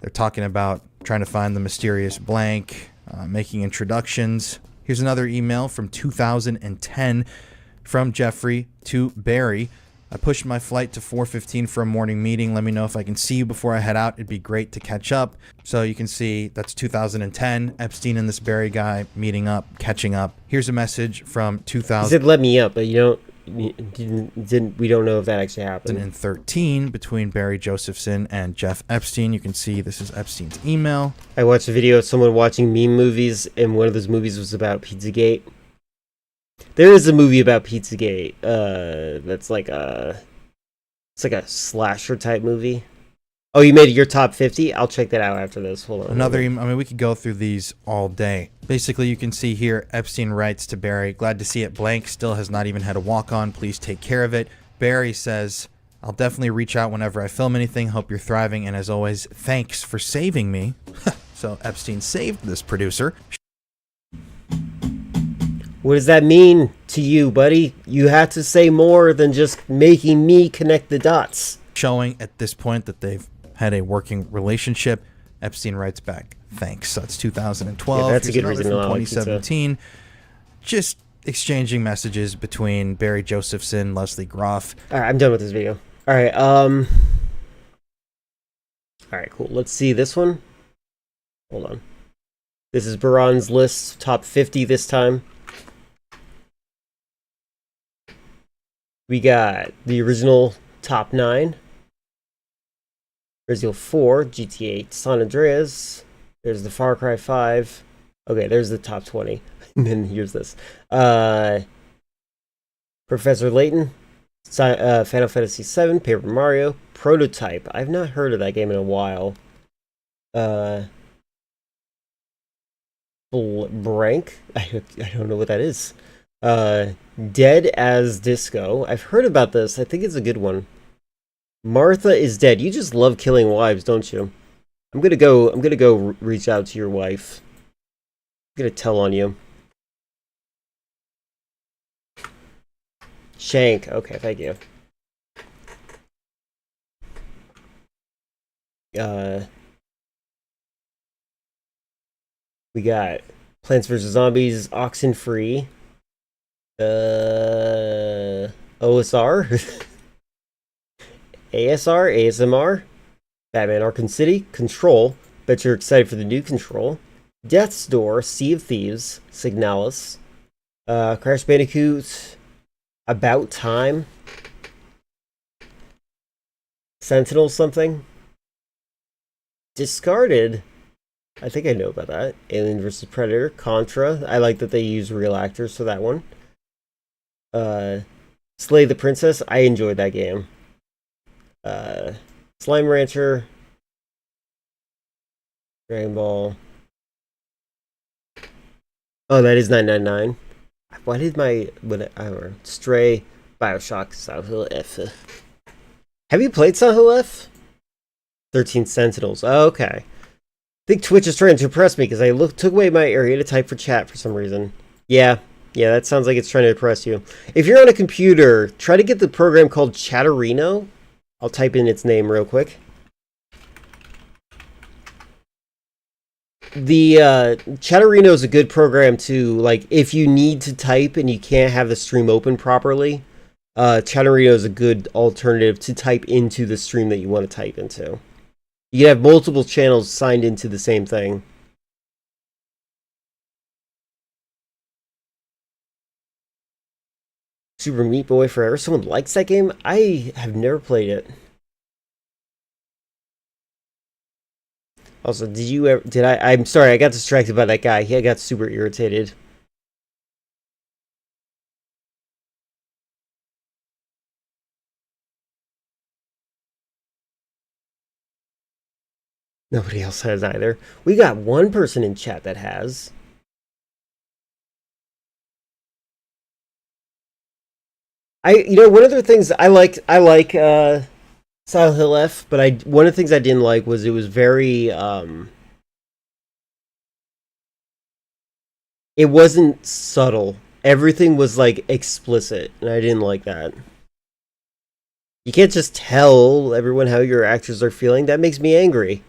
They're talking about trying to find the mysterious blank, making introductions. Here's another email from 2010 from Jeffrey to Barry. I pushed my flight to 4:15 for a morning meeting. Let me know if I can see you before I head out. It'd be great to catch up. So you can see that's 2010. Epstein and this Barry guy meeting up, catching up. Here's a message from He said, "Let me up," but we don't know if that actually happened. 2013 between Barry Josephson and Jeff Epstein. You can see this is Epstein's email. I watched a video of someone watching meme movies, and one of those movies was about Pizzagate. There is a movie about Pizzagate. That's like it's like a slasher type movie. Oh, you made it your top 50? I'll check that out after this. Hold on. Another email. I mean, we could go through these all day. Basically, you can see here, Epstein writes to Barry, glad to see it blank, still has not even had a walk-on. Please take care of it. Barry says, I'll definitely reach out whenever I film anything. Hope you're thriving. And as always, thanks for saving me. So Epstein saved this producer. What does that mean to you, buddy? You have to say more than just making me connect the dots. Showing at this point that they've had a working relationship. Epstein writes back, thanks. So that's 2012. Yeah, that's a Here's good reason another to from like pizza. 2017. Just exchanging messages between Barry Josephson, Leslie Groff. All right, I'm done with this video. All right, cool. Let's see this one. Hold on. This is Baran's list, top 50 this time. We got the original top 9. Resident Evil 4, GTA San Andreas. There's the Far Cry 5. Okay, there's the top 20. And then here's this. Professor Layton, Final Fantasy 7, Paper Mario, Prototype. I've not heard of that game in a while. Brank. I don't know what that is. Dead as Disco. I've heard about this. I think it's a good one. Martha is Dead. You just love killing wives, don't you? I'm gonna go reach out to your wife. I'm gonna tell on you. Shank. Okay, thank you. We got Plants vs. Zombies, Oxenfree. OSR? ASR? ASMR? Batman Arkham City? Control. Bet you're excited for the new Control. Death's Door, Sea of Thieves, Signalis. Crash Bandicoot, About Time. Sentinel something. Discarded. I think I know about that. Alien vs. Predator, Contra. I like that they use real actors for that one. Slay the Princess. I enjoyed that game. Slime Rancher. Dragon Ball. Oh, that is 999. Why did Stray, Bioshock, Silent Hill F. Have you played Silent Hill F? 13 Sentinels. Oh, okay. think Twitch is trying to impress me because I took away my area to type for chat for some reason. Yeah, that sounds like it's trying to impress you. If you're on a computer, try to get the program called Chatterino. I'll type in its name real quick. The Chatterino is a good program to, like, if you need to type and you can't have the stream open properly, Chatterino is a good alternative to type into the stream that you want to type into. You can have multiple channels signed into the same thing. Super Meat Boy Forever. Someone likes that game? I have never played it. Also, I'm sorry, I got distracted by that guy. He got super irritated. Nobody else has either. We got one person in chat that has. One of the things I like Silent Hill F, but one of the things I didn't like was it was very it wasn't subtle. Everything was like explicit, and I didn't like that. You can't just tell everyone how your actors are feeling. That makes me angry.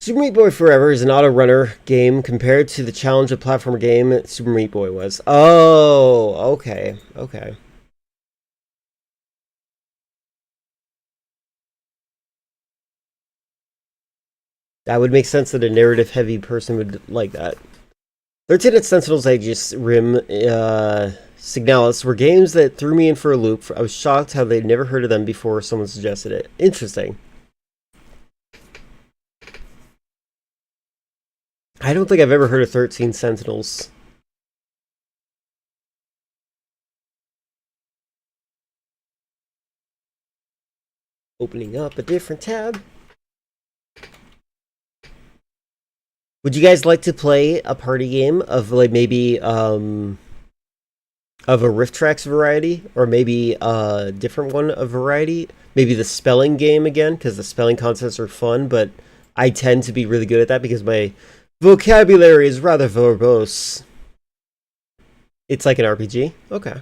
Super Meat Boy Forever is an auto-runner game compared to the challenge of platformer game Super Meat Boy was. Oh, okay. That would make sense that a narrative-heavy person would like that. 13 at Sentinels Aegis Rim Signalis were games that threw me in for a loop. I was shocked how they'd never heard of them before someone suggested it. Interesting. I don't think I've ever heard of 13 Sentinels. Opening up a different tab. Would you guys like to play a party game of, like, maybe of a RiffTrax variety, or maybe a different one of variety? Maybe the spelling game again, because the spelling contests are fun, but I tend to be really good at that because my vocabulary is rather verbose. It's like an RPG? Okay.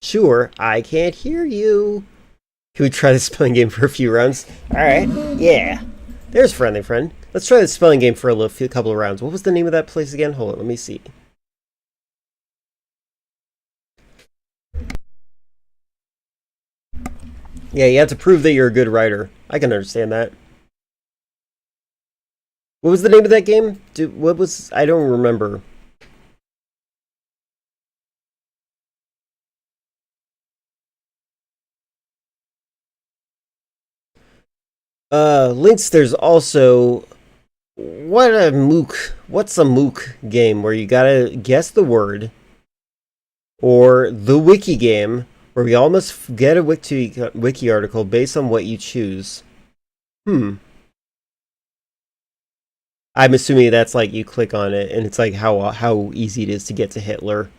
Sure, I can't hear you. Can we try the spelling game for a few rounds? Alright, yeah. There's Friendly Friend. Let's try the spelling game for a couple of rounds. What was the name of that place again? Hold on, let me see. Yeah, you have to prove that you're a good writer. I can understand that. What was the name of that game? I don't remember. Links, there's also what's a MOOC game where you gotta guess the word, or the wiki game where we all must get a wiki article based on what you choose. I'm assuming that's like you click on it and it's like how easy it is to get to Hitler.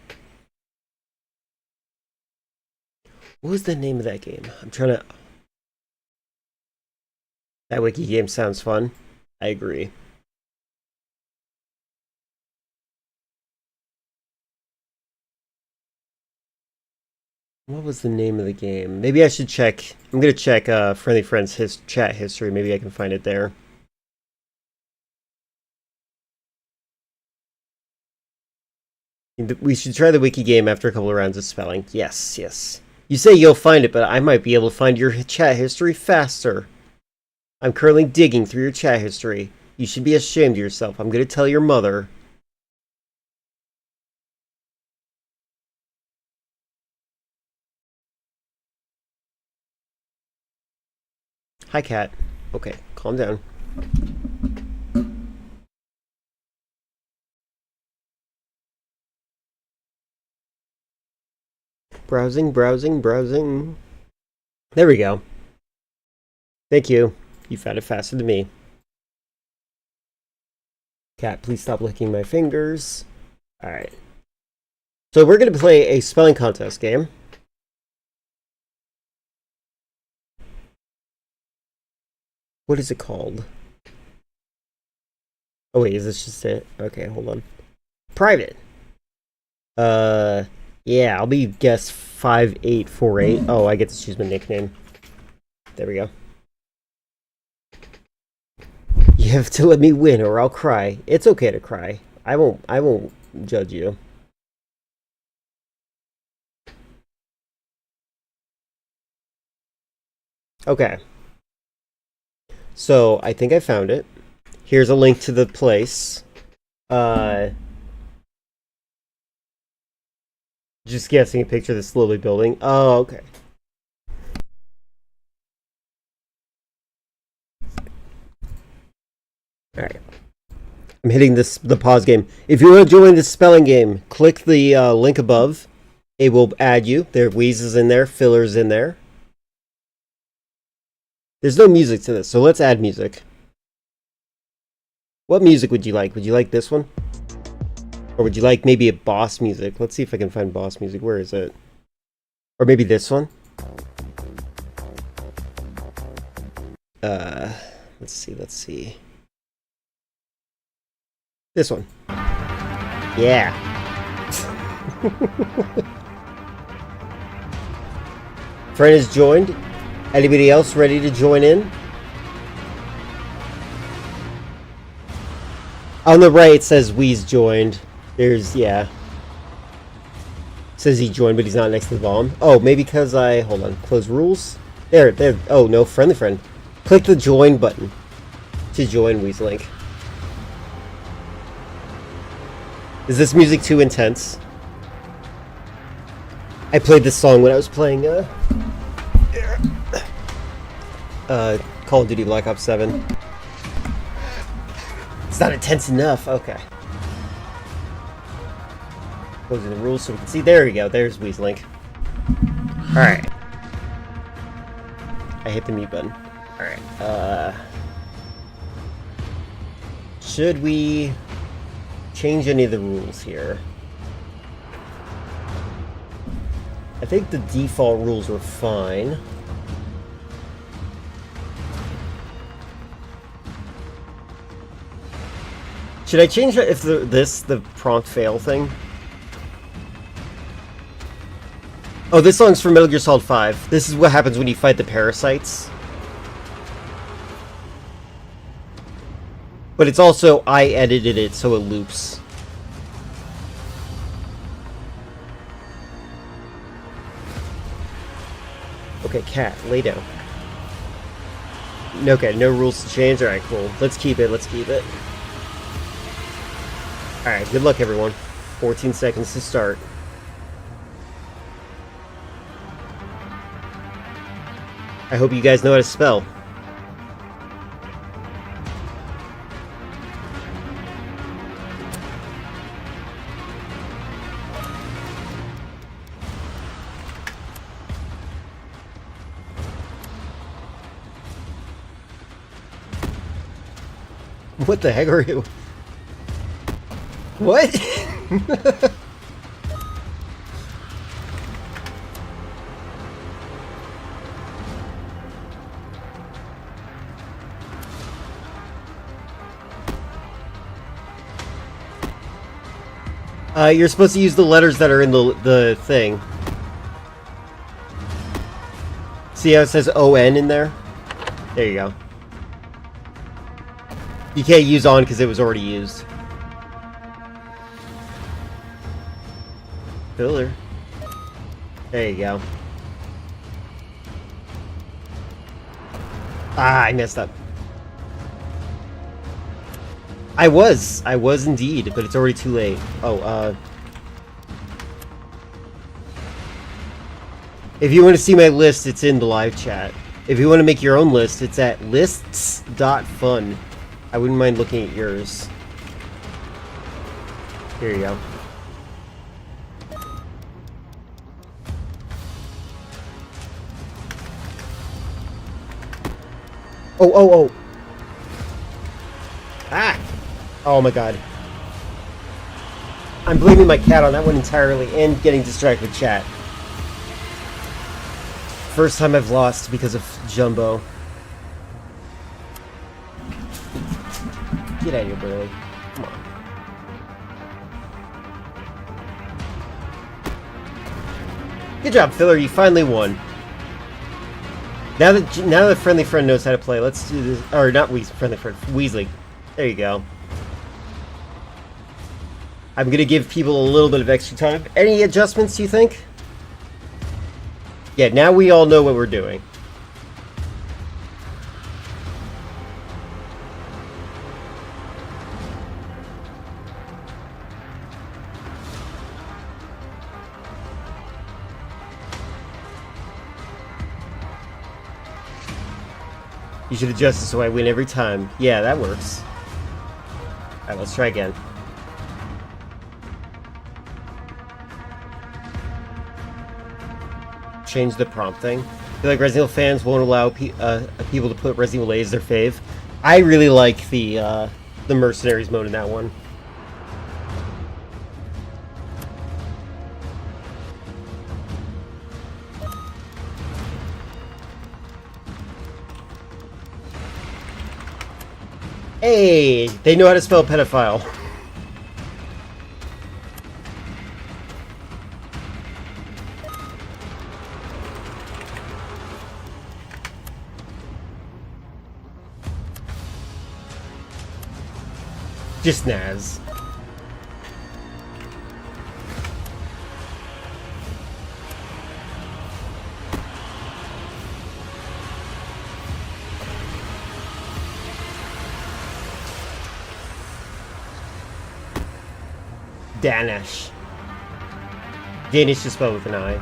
What was the name of that game? That wiki game sounds fun. I agree. What was the name of the game? Maybe I should check. I'm gonna check Friendly Friend's chat history. Maybe I can find it there. We should try the wiki game after a couple of rounds of spelling. Yes. You say you'll find it, but I might be able to find your chat history faster. I'm currently digging through your chat history. You should be ashamed of yourself. I'm gonna tell your mother. Hi, cat. Okay, calm down. Browsing. There we go. Thank you. You found it faster than me. Cat, please stop licking my fingers. Alright. So we're going to play a spelling contest game. What is it called? Oh wait, is this just it? Okay, hold on. Private. Yeah, I'll be guest 5848. Oh, I get to choose my nickname. There we go. You have to let me win or I'll cry. It's okay to cry. I won't judge you. Okay. So, I think I found it. Here's a link to the place. Just guessing a picture of the slowly building. Oh, okay. Alright. I'm hitting the pause game. If you want to join this spelling game, click the link above. It will add you. There are wheezes in there, fillers in there. There's no music to this, so let's add music. What music would you like? Would you like this one? Or would you like maybe a boss music? Let's see if I can find boss music. Where is it? Or maybe this one? Let's see. This one. Yeah. Friend is joined. Anybody else ready to join in? On the right it says Wee's joined. There's, yeah. It says he joined, but he's not next to the bomb. Oh, maybe because hold on, close rules? There. Oh, no, friendly friend. Click the join button to join Wee's link. Is this music too intense? I played this song when I was playing, Call of Duty Black Ops 7. It's not intense enough. Okay. Closing the rules so we can see. There we go. There's Wee's link. Alright. I hit the mute button. Alright. Should we change any of the rules here? I think the default rules were fine. Should I change it if the prompt fail thing? Oh, this song's from Metal Gear Solid 5. This is what happens when you fight the parasites. But it's also, I edited it so it loops. Okay, cat, lay down. Okay, no rules to change. Alright, cool. Let's keep it. Alright, good luck everyone. 14 seconds to start. I hope you guys know how to spell. What the heck are you? What? You're supposed to use the letters that are in the thing. See how it says ON in there? There you go. You can't use on because it was already used. Filler. There you go. Ah, I messed up. I was indeed, but it's already too late. Oh, if you want to see my list, it's in the live chat. If you want to make your own list, it's at lists.fun. I wouldn't mind looking at yours. Here you go. Oh. Ah! Oh my god. I'm blaming my cat on that one entirely and getting distracted with chat. First time I've lost because of Jumbo. Get out of here, Burley. Come on. Good job, Filler. You finally won. Now that Friendly Friend knows how to play, let's do this. Or not Friendly Friend. Weasley. There you go. I'm gonna give people a little bit of extra time. Any adjustments, you think? Yeah, now we all know what we're doing. You should adjust it so I win every time. Yeah, that works. Alright, let's try again. Change the prompting. I feel like Resident Evil fans won't allow people to put Resident Evil 8 as their fave. I really like the Mercenaries mode in that one. Hey, they know how to spell pedophile. Just Naz. Danish. Danish is spelled with an I.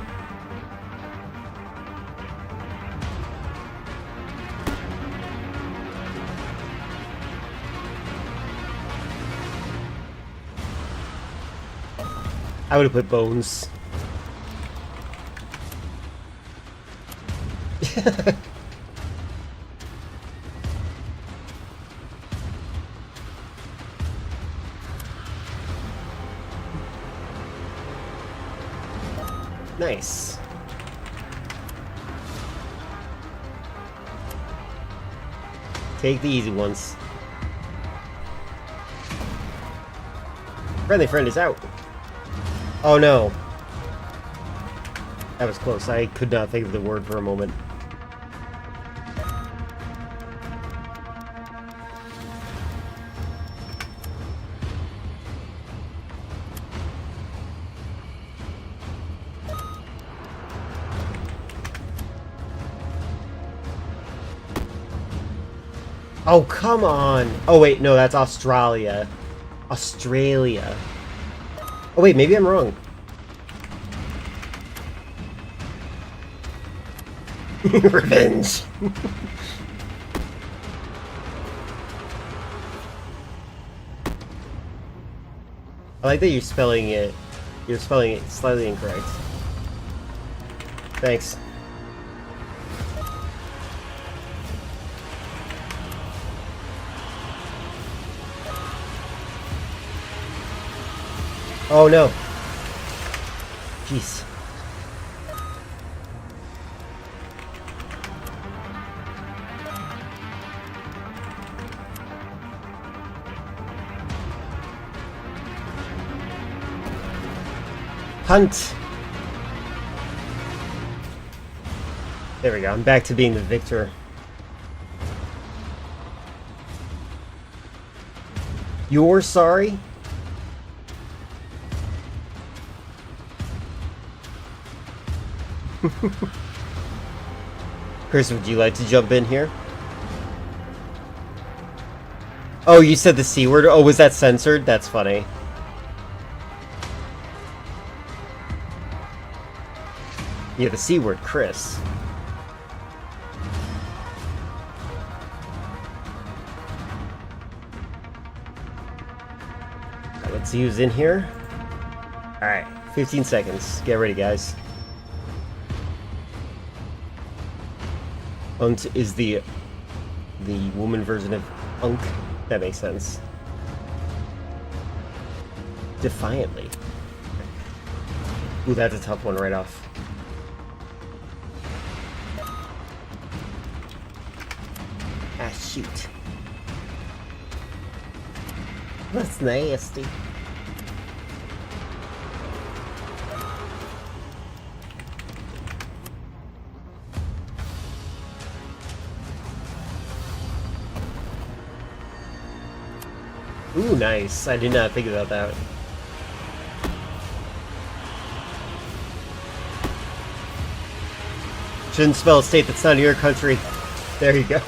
I would have put bones. Nice. Take the easy ones. Friendly Friend is out. Oh no. That was close. I could not think of the word for a moment. Oh, come on. Oh, wait, no, that's Australia. Australia. Oh, wait, maybe I'm wrong. Revenge. I like that you're spelling it slightly incorrect. Thanks. Oh no. Jeez. Hunt. There we go. I'm back to being the victor. You're sorry? Chris, would you like to jump in here? Oh, you said the C word? Oh, was that censored? That's funny. Yeah, the C word, Chris. Alright, let's see who's in here. Alright, 15 seconds. Get ready, guys. Unt is the woman version of Unk. That makes sense. Defiantly. Ooh, that's a tough one right off. Ah, shoot. That's nasty. Ooh, nice. I did not think about that. Shouldn't spell a state that's not your country. There you go.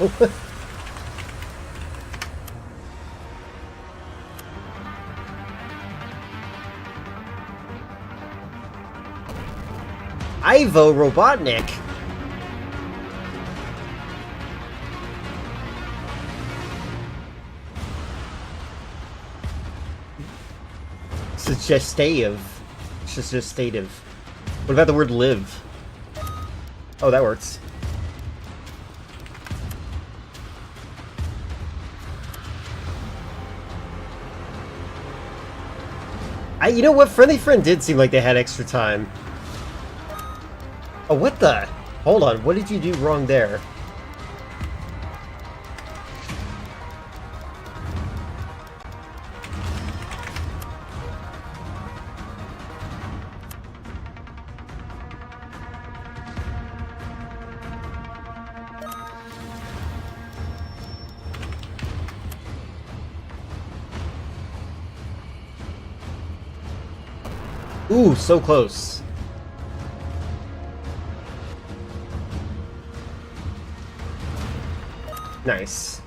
Ivo Robotnik. Suggestive. Suggestive. What about the word live? Oh, that works. You know what? Friendly Friend did seem like they had extra time. Oh, what the? Hold on. What did you do wrong there? Ooh, so close. Nice.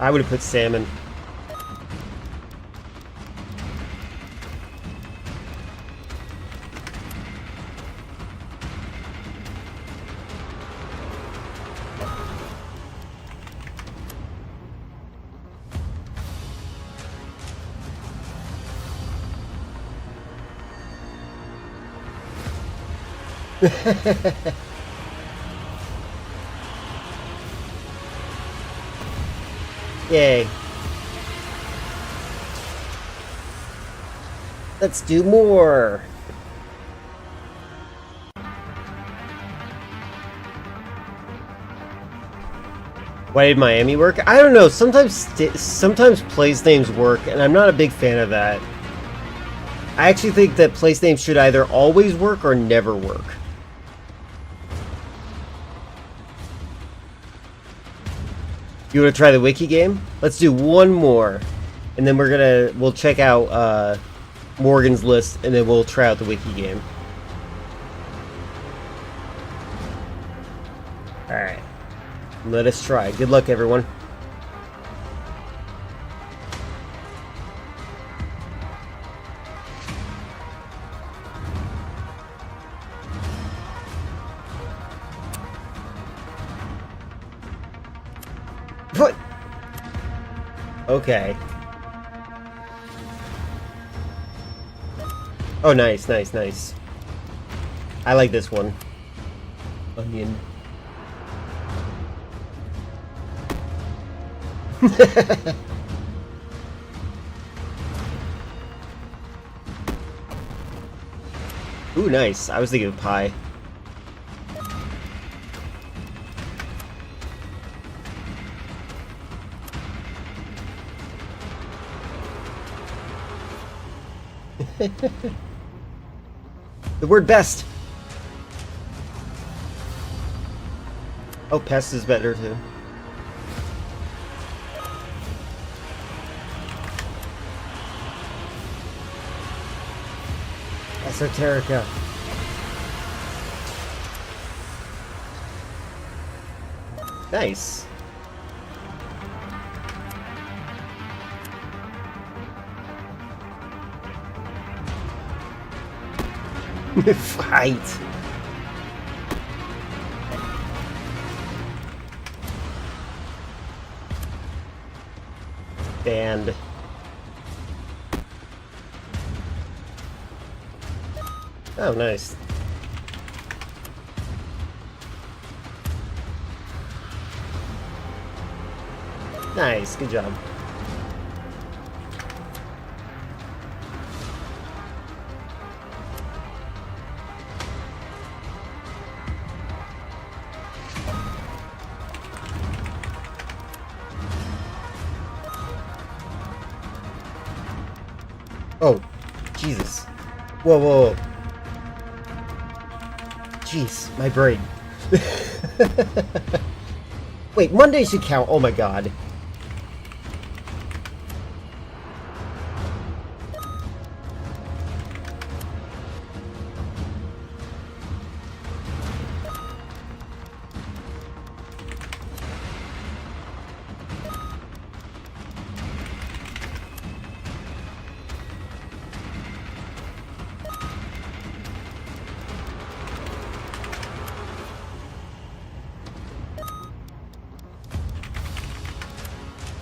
I would have put salmon. Yay. Let's do more. Why did Miami work? I don't know. Sometimes place names work, and I'm not a big fan of that. I actually think that place names should either always work or never work. You want to try the wiki game? Let's do one more, and then we'll check out Morgan's list, and then we'll try out the wiki game. All right, let us try. Good luck, everyone. What? Okay. Oh, nice, nice, nice. I like this one. Onion. Ooh, nice. I was thinking of pie. The word best. Oh, pest is better too. Esoterica. Nice. Fight. Band. Oh, nice. Nice, good job. Oh, Jesus. Whoa, whoa, whoa. Jeez, my brain. Wait, Monday should count. Oh my god.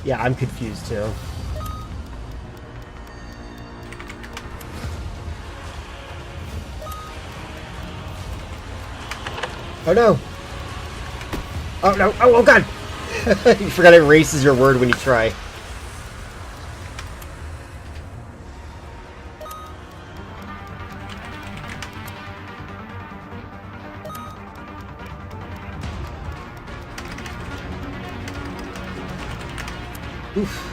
Yeah, I'm confused too. Oh no! Oh no! Oh god! You forgot it erases your word when you try. Oof.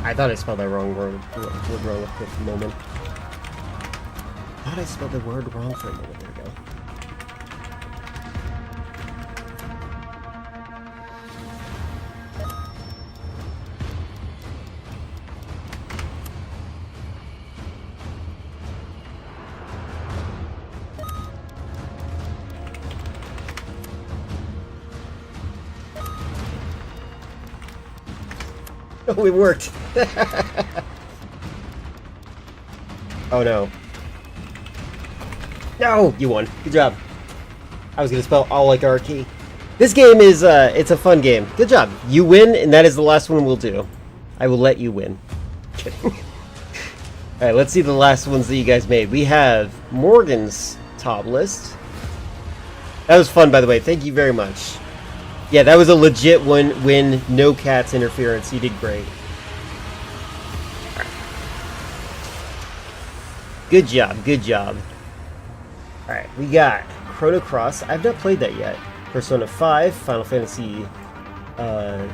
I thought I spelled that wrong word wrong for a moment. I thought I spelled the word wrong for a moment. There we go. Oh, it worked! Oh no. No! You won. Good job. I was gonna spell oligarchy. This game is, it's a fun game. Good job. You win, and that is the last one we'll do. I will let you win. Kidding. Alright, let's see the last ones that you guys made. We have Morgan's top list. That was fun, by the way. Thank you very much. Yeah, that was a legit win, no cats interference. You did great. Good job, good job. Alright, we got Chrono Cross. I've not played that yet. Persona 5, Final Fantasy 9,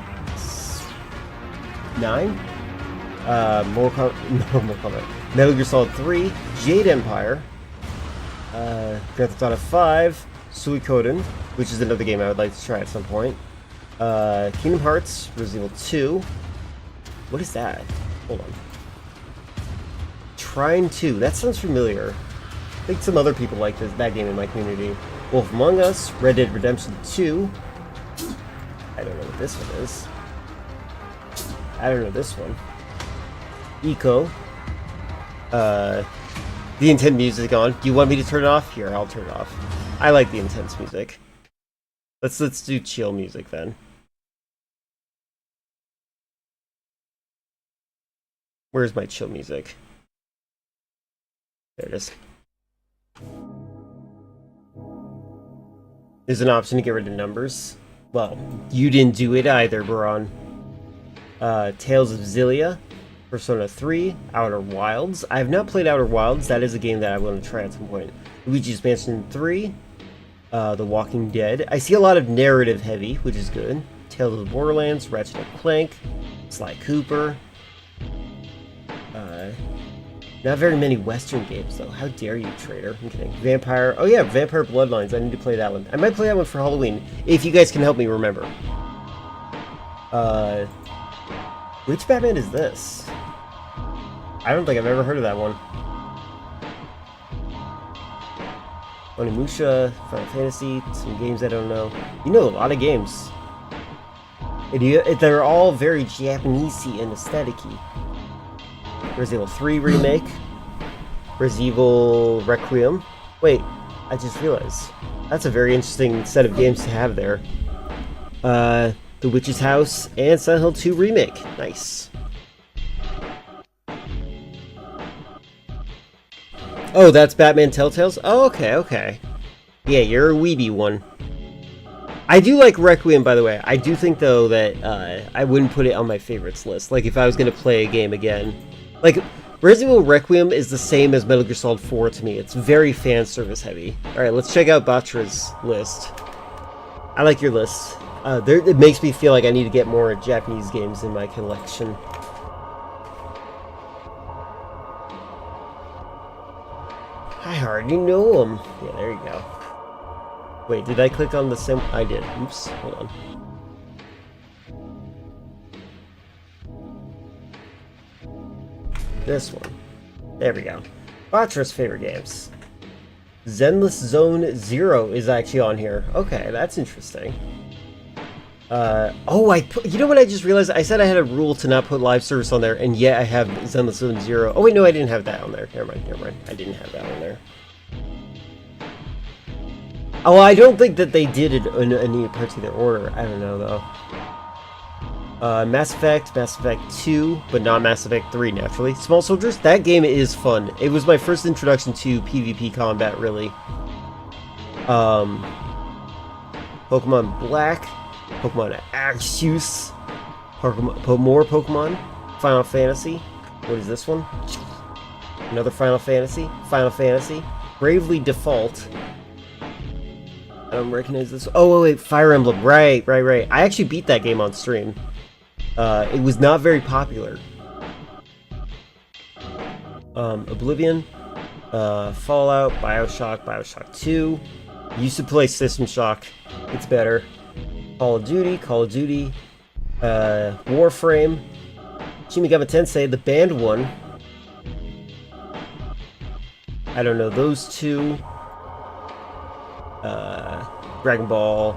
Mortal Kombat, Metal Gear Solid 3, Jade Empire, Grand Theft Auto 5, Suikoden, which is another game I would like to try at some point. Kingdom Hearts, Resident Evil 2. What is that? Hold on. Trine 2. That sounds familiar. I think some other people like that game in my community. Wolf Among Us, Red Dead Redemption 2. I don't know what this one is. I don't know this one. Eco. The intense music on. Do you want me to turn it off? Here, I'll turn it off. I like the intense music. Let's do chill music then. Where's my chill music? There it is. There's an option to get rid of numbers. Well, you didn't do it either, Baron. Tales of Xillia, Persona 3, Outer Wilds. I have not played Outer Wilds. That is a game that I want to try at some point. Luigi's Mansion 3, The Walking Dead. I see a lot of narrative heavy, which is good. Tales of the Borderlands, Ratchet & Clank, Sly Cooper. Not very many Western games, though. How dare you, traitor? I'm kidding. Vampire. Oh, yeah, Vampire Bloodlines. I need to play that one. I might play that one for Halloween, if you guys can help me remember. Which Batman is this? I don't think I've ever heard of that one. Onimusha, Final Fantasy, some games I don't know. You know a lot of games. They're all very Japanesey and aesthetic-y. Resident Evil 3 Remake. Resident Evil Requiem. Wait, I just realized. That's a very interesting set of games to have there. The Witch's House and Silent Hill 2 Remake. Nice. Oh, that's Batman Telltales? Oh, okay, okay. Yeah, you're a weeby one. I do like Requiem, by the way. I do think, though, that I wouldn't put it on my favorites list. Like, if I was going to play a game again. Like, Resident Evil Requiem is the same as Metal Gear Solid 4 to me. It's very fan service heavy. Alright, let's check out Batra's list. I like your list. It makes me feel like I need to get more Japanese games in my collection. I already know them. Yeah, there you go. Wait, did I click on the sim? I did. Oops, hold on. This one. There we go. Batra's favorite games. Zenless Zone Zero is actually on here. Okay, that's interesting. Oh, you know what I just realized? I said I had a rule to not put live service on there, and yet I have Zenless Zone Zero. Oh wait, no, I didn't have that on there. Never mind, never mind. I didn't have that on there. Oh, I don't think that they did it in any particular order. I don't know, though. Mass Effect 2, but not Mass Effect 3, naturally. Small Soldiers, that game is fun. It was my first introduction to PvP combat, really. Pokemon Black, Pokemon Arceus, more Pokemon, Final Fantasy. What is this one? Another Final Fantasy. Bravely Default. I don't recognize this. Oh, wait, Fire Emblem. Right. I actually beat that game on stream. It was not very popular. Oblivion, Fallout, Bioshock 2. Used to play System Shock. It's better. Call of Duty, Warframe, Shin Megami Tensei, the banned one. I don't know, those two. Dragon Ball,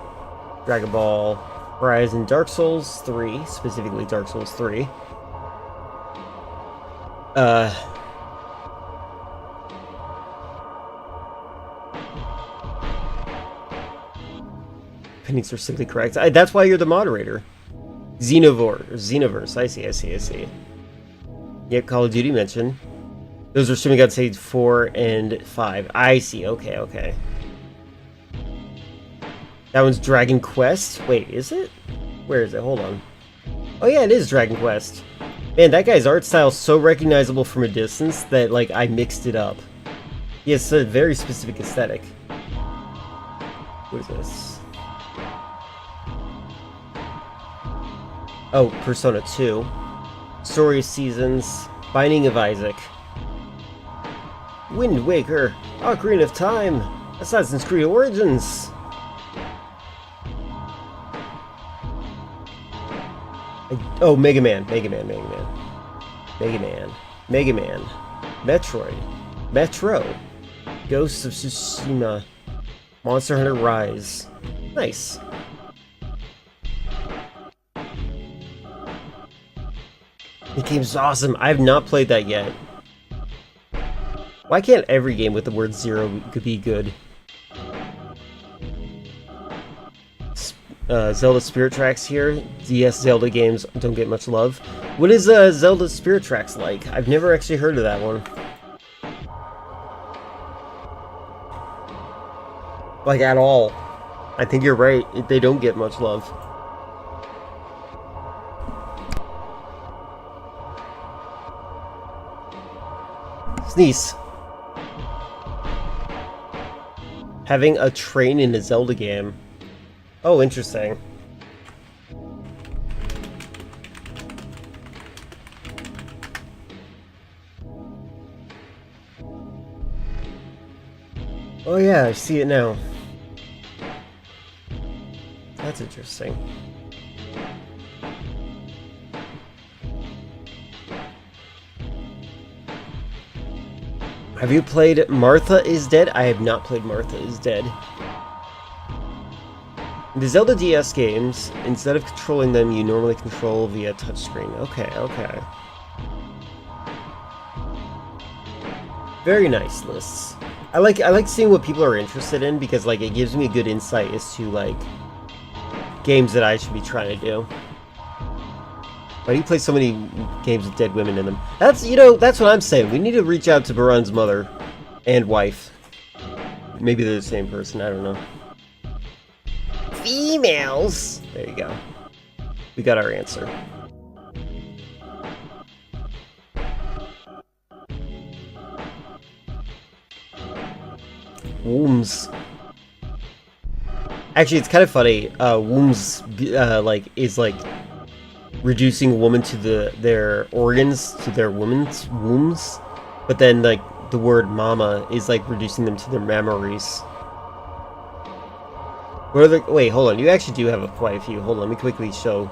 Horizon, Dark Souls 3, specifically Dark Souls 3. Opinions are simply correct. That's why you're the moderator. Xenoverse. I see. Yeah, Call of Duty mentioned. Those are Shin Megami Tensei 4 and 5. I see. Okay. That one's Dragon Quest. Wait, is it? Where is it? Hold on. Oh yeah, it is Dragon Quest. Man, that guy's art style is so recognizable from a distance that, like, I mixed it up. He has a very specific aesthetic. What is this? Oh, Persona 2. Story of Seasons. Binding of Isaac. Wind Waker. Ocarina of Time. Assassin's Creed Origins. Oh, Mega Man. Metroid. Metro. Ghosts of Tsushima. Monster Hunter Rise. Nice. The game's awesome. I have not played that yet. Why can't every game with the word zero could be good? Zelda Spirit Tracks here. DS Zelda games don't get much love. What is Zelda Spirit Tracks like? I've never actually heard of that one. Like, at all. I think you're right. They don't get much love. Sneeze. Having a train in a Zelda game. Oh, interesting. Oh yeah, I see it now. That's interesting. Have you played Martha is Dead? I have not played Martha is Dead. In the Zelda DS games, instead of controlling them, you normally control via touchscreen. Okay. Very nice lists. I like seeing what people are interested in because, like, it gives me a good insight as to, like, games that I should be trying to do. Why do you play so many games with dead women in them? That's what I'm saying. We need to reach out to Baran's mother. And wife. Maybe they're the same person, I don't know. Females! There you go. We got our answer. Wombs. Actually, it's kind of funny. Wombs, is like reducing a woman to their organs, to their woman's wombs. But then, like, the word mama is like reducing them to their memories. What are the? Wait, hold on. You actually do have quite a few. Hold on, let me quickly show.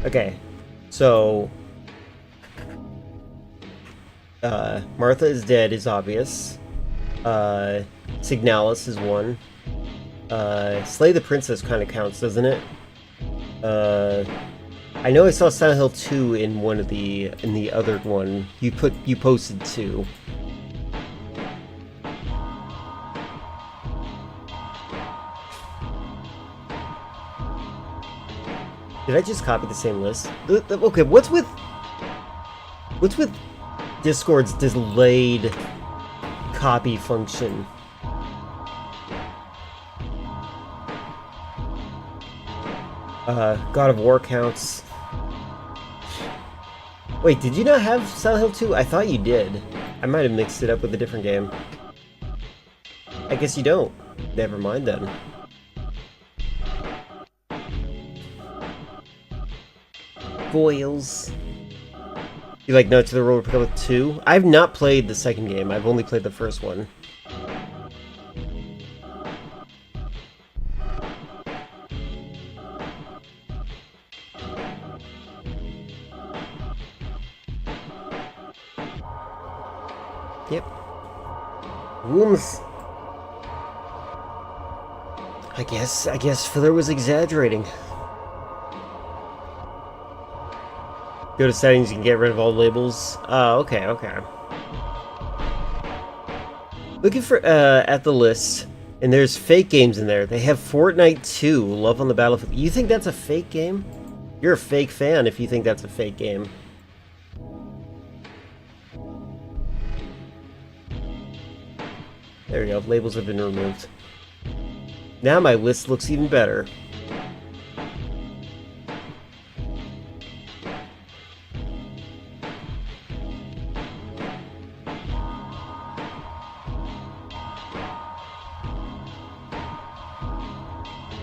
Okay, so Martha is dead is obvious. Signalis is one. Slay the Princess kind of counts, doesn't it? I know I saw Silent Hill 2 in one of in the other one. You posted 2. Did I just copy the same list? Okay, what's with Discord's delayed copy function? God of War counts. Wait, did you not have Silent Hill 2? I thought you did. I might have mixed it up with a different game. I guess you don't. Never mind then. Foils. You like Knights of the Road Republic 2? I've not played the second game. I've only played the first one. Yep. Wombs. I guess Filler was exaggerating. Go to settings, you can get rid of all labels. Oh, okay. Looking for at the list, and there's fake games in there. They have Fortnite 2, Love on the Battlefield. You think that's a fake game? You're a fake fan if you think that's a fake game. There we go, labels have been removed. Now my list looks even better.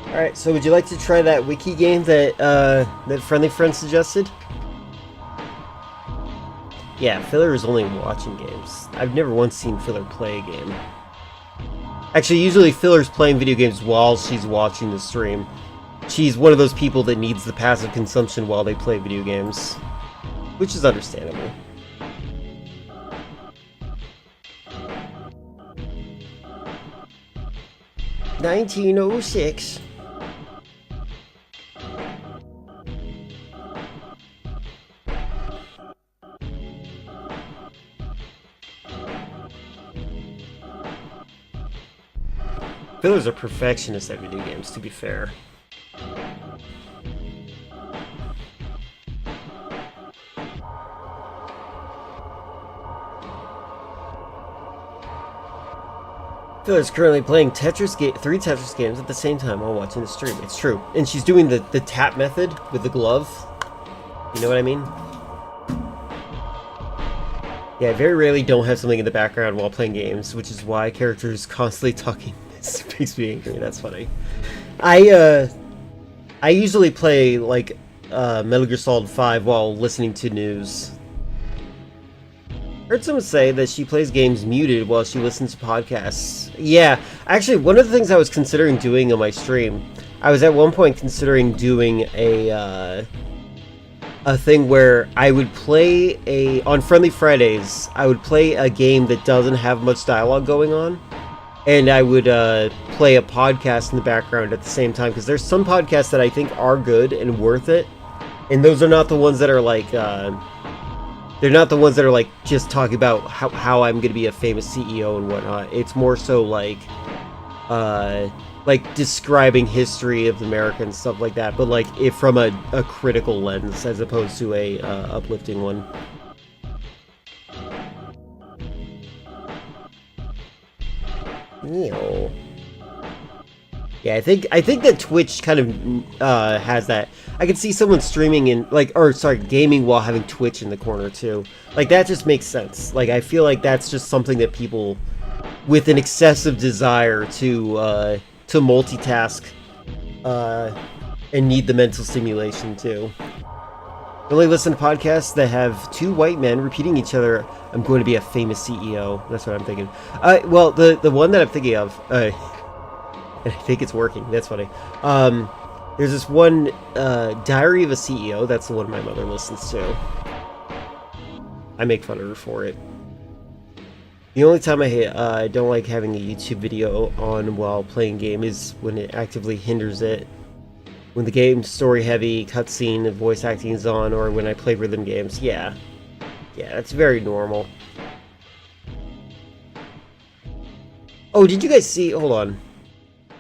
Alright, so would you like to try that wiki game that that Friendly Friend suggested? Yeah, Filler is only watching games. I've never once seen Filler play a game. Actually, usually Filler's playing video games while she's watching the stream. She's one of those people that needs the passive consumption while they play video games. Which is understandable. $19.06. Filler's a perfectionist at video games, to be fair. Filler's currently playing three Tetris games at the same time while watching the stream. It's true. And she's doing the tap method with the glove. You know what I mean? Yeah, I very rarely don't have something in the background while playing games, which is why characters constantly talking. It makes me angry. That's funny. I usually play like Metal Gear Solid 5 while listening to news. Heard someone say that she plays games muted while she listens to podcasts. Yeah, actually, one of the things I was considering doing on my stream, I was at one point considering doing a thing where I would play on Friendly Fridays, I would play a game that doesn't have much dialogue going on. And I would play a podcast in the background at the same time, because there's some podcasts that I think are good and worth it, and those are not the ones that are like, they're not the ones that are like just talking about how I'm going to be a famous CEO and whatnot. It's more so like like describing history of America and stuff like that, but like if from a critical lens as opposed to a uplifting one. Ew. Yeah, I think that Twitch kind of has that. I can see someone streaming in gaming while having Twitch in the corner too. Like that just makes sense. Like I feel like that's just something that people with an excessive desire to multitask and need the mental stimulation too. Only listen to podcasts that have two white men repeating each other. I'm going to be a famous CEO. That's what I'm thinking. Well, the one that I'm thinking of, and I think it's working. That's funny. There's this one, Diary of a CEO. That's the one my mother listens to. I make fun of her for it. The only time I don't like having a YouTube video on while playing game is when it actively hinders it. When the game's story-heavy, cutscene, and voice acting is on, or when I play rhythm games. Yeah, that's very normal. Oh, did you guys see... Hold on.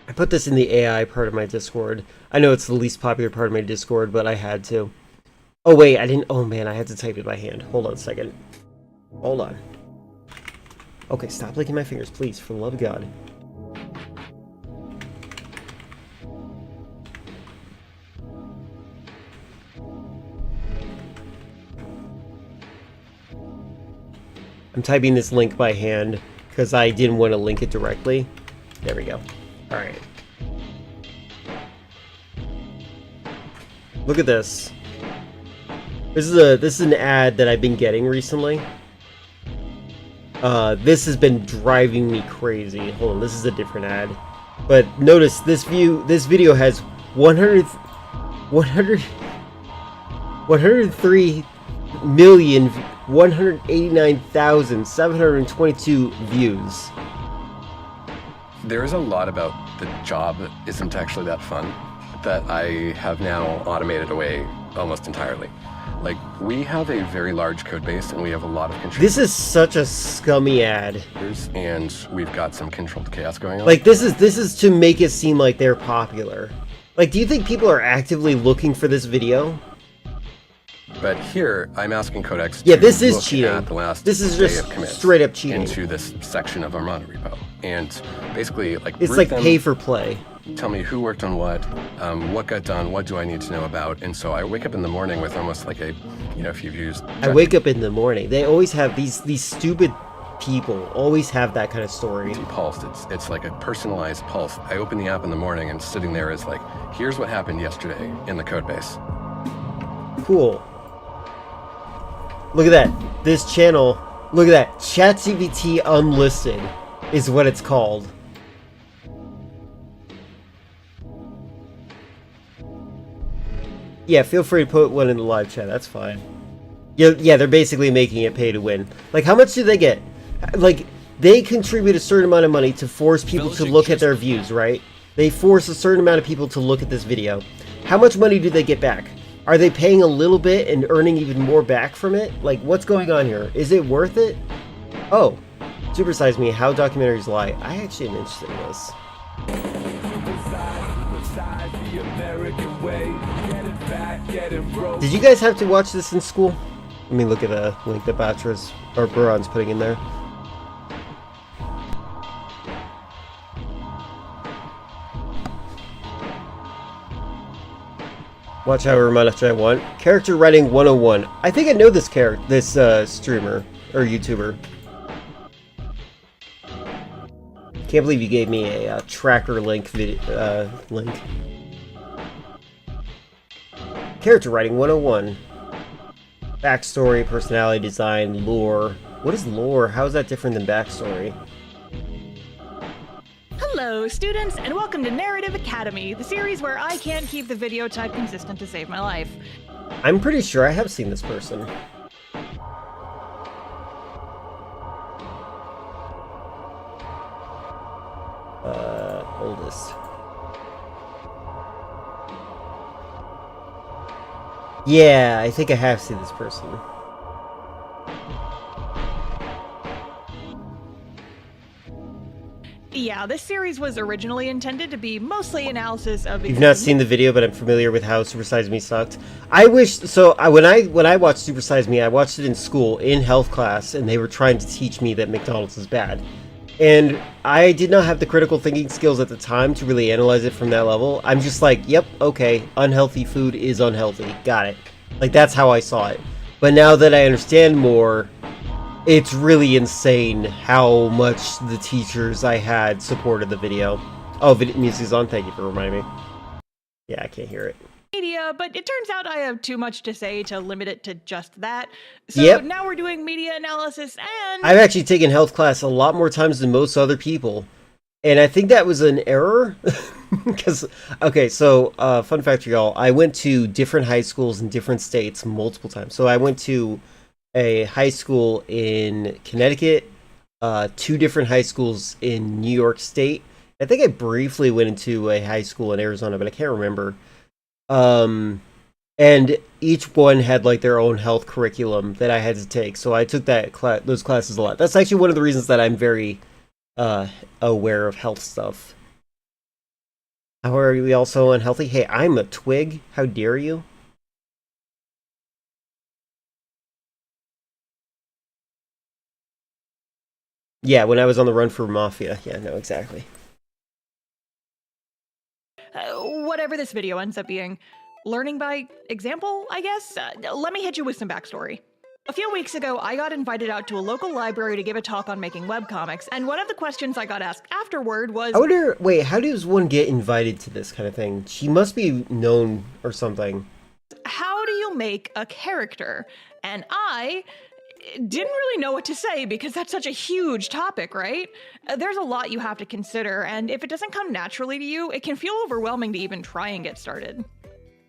I put this in the AI part of my Discord. I know it's the least popular part of my Discord, but I had to. Oh, wait, I didn't... Oh, man, I had to type it by hand. Hold on a second. Hold on. Okay, stop licking my fingers, please, for the love of God. I'm typing this link by hand because I didn't want to link it directly. There we go. Alright. Look at this. This is an ad that I've been getting recently. This has been driving me crazy. Hold on, this is a different ad. But notice this video has 103,189,722 views. There is a lot about the job that isn't actually that fun that I have now automated away almost entirely. Like, we have a very large code base and we have a lot of contributors. This is such a scummy ad. And we've got some controlled chaos going on. Like, this is to make it seem like they're popular. Like, do you think people are actively looking for this video? But here, I'm asking Codex Yeah, to this is look cheating. at the last This is day just of commits straight up cheating. into this section of our mono repo. And basically, like, It's group like them, pay for play. tell me who worked on what got done, what do I need to know about. And so I wake up in the morning with almost like a, if you've used... I wake up in the morning. They always have these stupid people always have that kind of story. Pulse. It's like a personalized pulse. I open the app in the morning and sitting there is like, here's what happened yesterday in the code base. Cool. Look at that. This channel, look at that. ChatGPT Unlisted is what it's called. Yeah, feel free to put one in the live chat. That's fine. Yeah, they're basically making it pay to win. Like, how much do they get? Like, they contribute a certain amount of money to force people to look at their views, right? They force a certain amount of people to look at this video. How much money do they get back? Are they paying a little bit and earning even more back from it? Like, what's going on here? Is it worth it? Oh, Supersize Me, How Documentaries Lie. I actually am interested in this. Did you guys have to watch this in school? Let me look at the link that Batras or Buron's putting in there. Watch however much I want. Character Writing 101. I think I know this streamer or YouTuber. Can't believe you gave me a tracker link link. Character Writing 101. Backstory, personality design, lore. What is lore? How is that different than backstory? Hello, students, and welcome to Narrative Academy, the series where I can't keep the video type consistent to save my life. I'm pretty sure I have seen this person. Oldest. Yeah, I think I have seen this person. Yeah, this series was originally intended to be mostly analysis of. You've not seen the video, but I'm familiar with how Super Size Me sucked. I wish so. When I watched Super Size Me, I watched it in school in health class, and they were trying to teach me that McDonald's is bad. And I did not have the critical thinking skills at the time to really analyze it from that level. I'm just like, yep, okay, unhealthy food is unhealthy. Got it. Like, that's how I saw it. But now that I understand more, it's really insane how much the teachers I had supported the video. Oh, music's on. Thank you for reminding me. Yeah, I can't hear it. Media, but it turns out I have too much to say to limit it to just that. So now we're doing media analysis, and I've actually taken health class a lot more times than most other people, and I think that was an error. Because, okay, so fun fact for y'all, I went to different high schools in different states multiple times. So I went to a high school in Connecticut, 2 different high schools in New York State. I think I briefly went into a high school in Arizona, but I can't remember. And each one had like their own health curriculum that I had to take. So I took those classes a lot. That's actually one of the reasons that I'm very aware of health stuff. How are we also unhealthy? Hey, I'm a twig. How dare you? Yeah, when I was on the run for Mafia. Yeah, no, exactly. Whatever this video ends up being, learning by example, I guess? Let me hit you with some backstory. A few weeks ago, I got invited out to a local library to give a talk on making webcomics, and one of the questions I got asked afterward was... I wonder, wait, how does one get invited to this kind of thing? She must be known or something. How do you make a character? And I didn't really know what to say because that's such a huge topic, right? There's a lot you have to consider, and if it doesn't come naturally to you, it can feel overwhelming to even try and get started.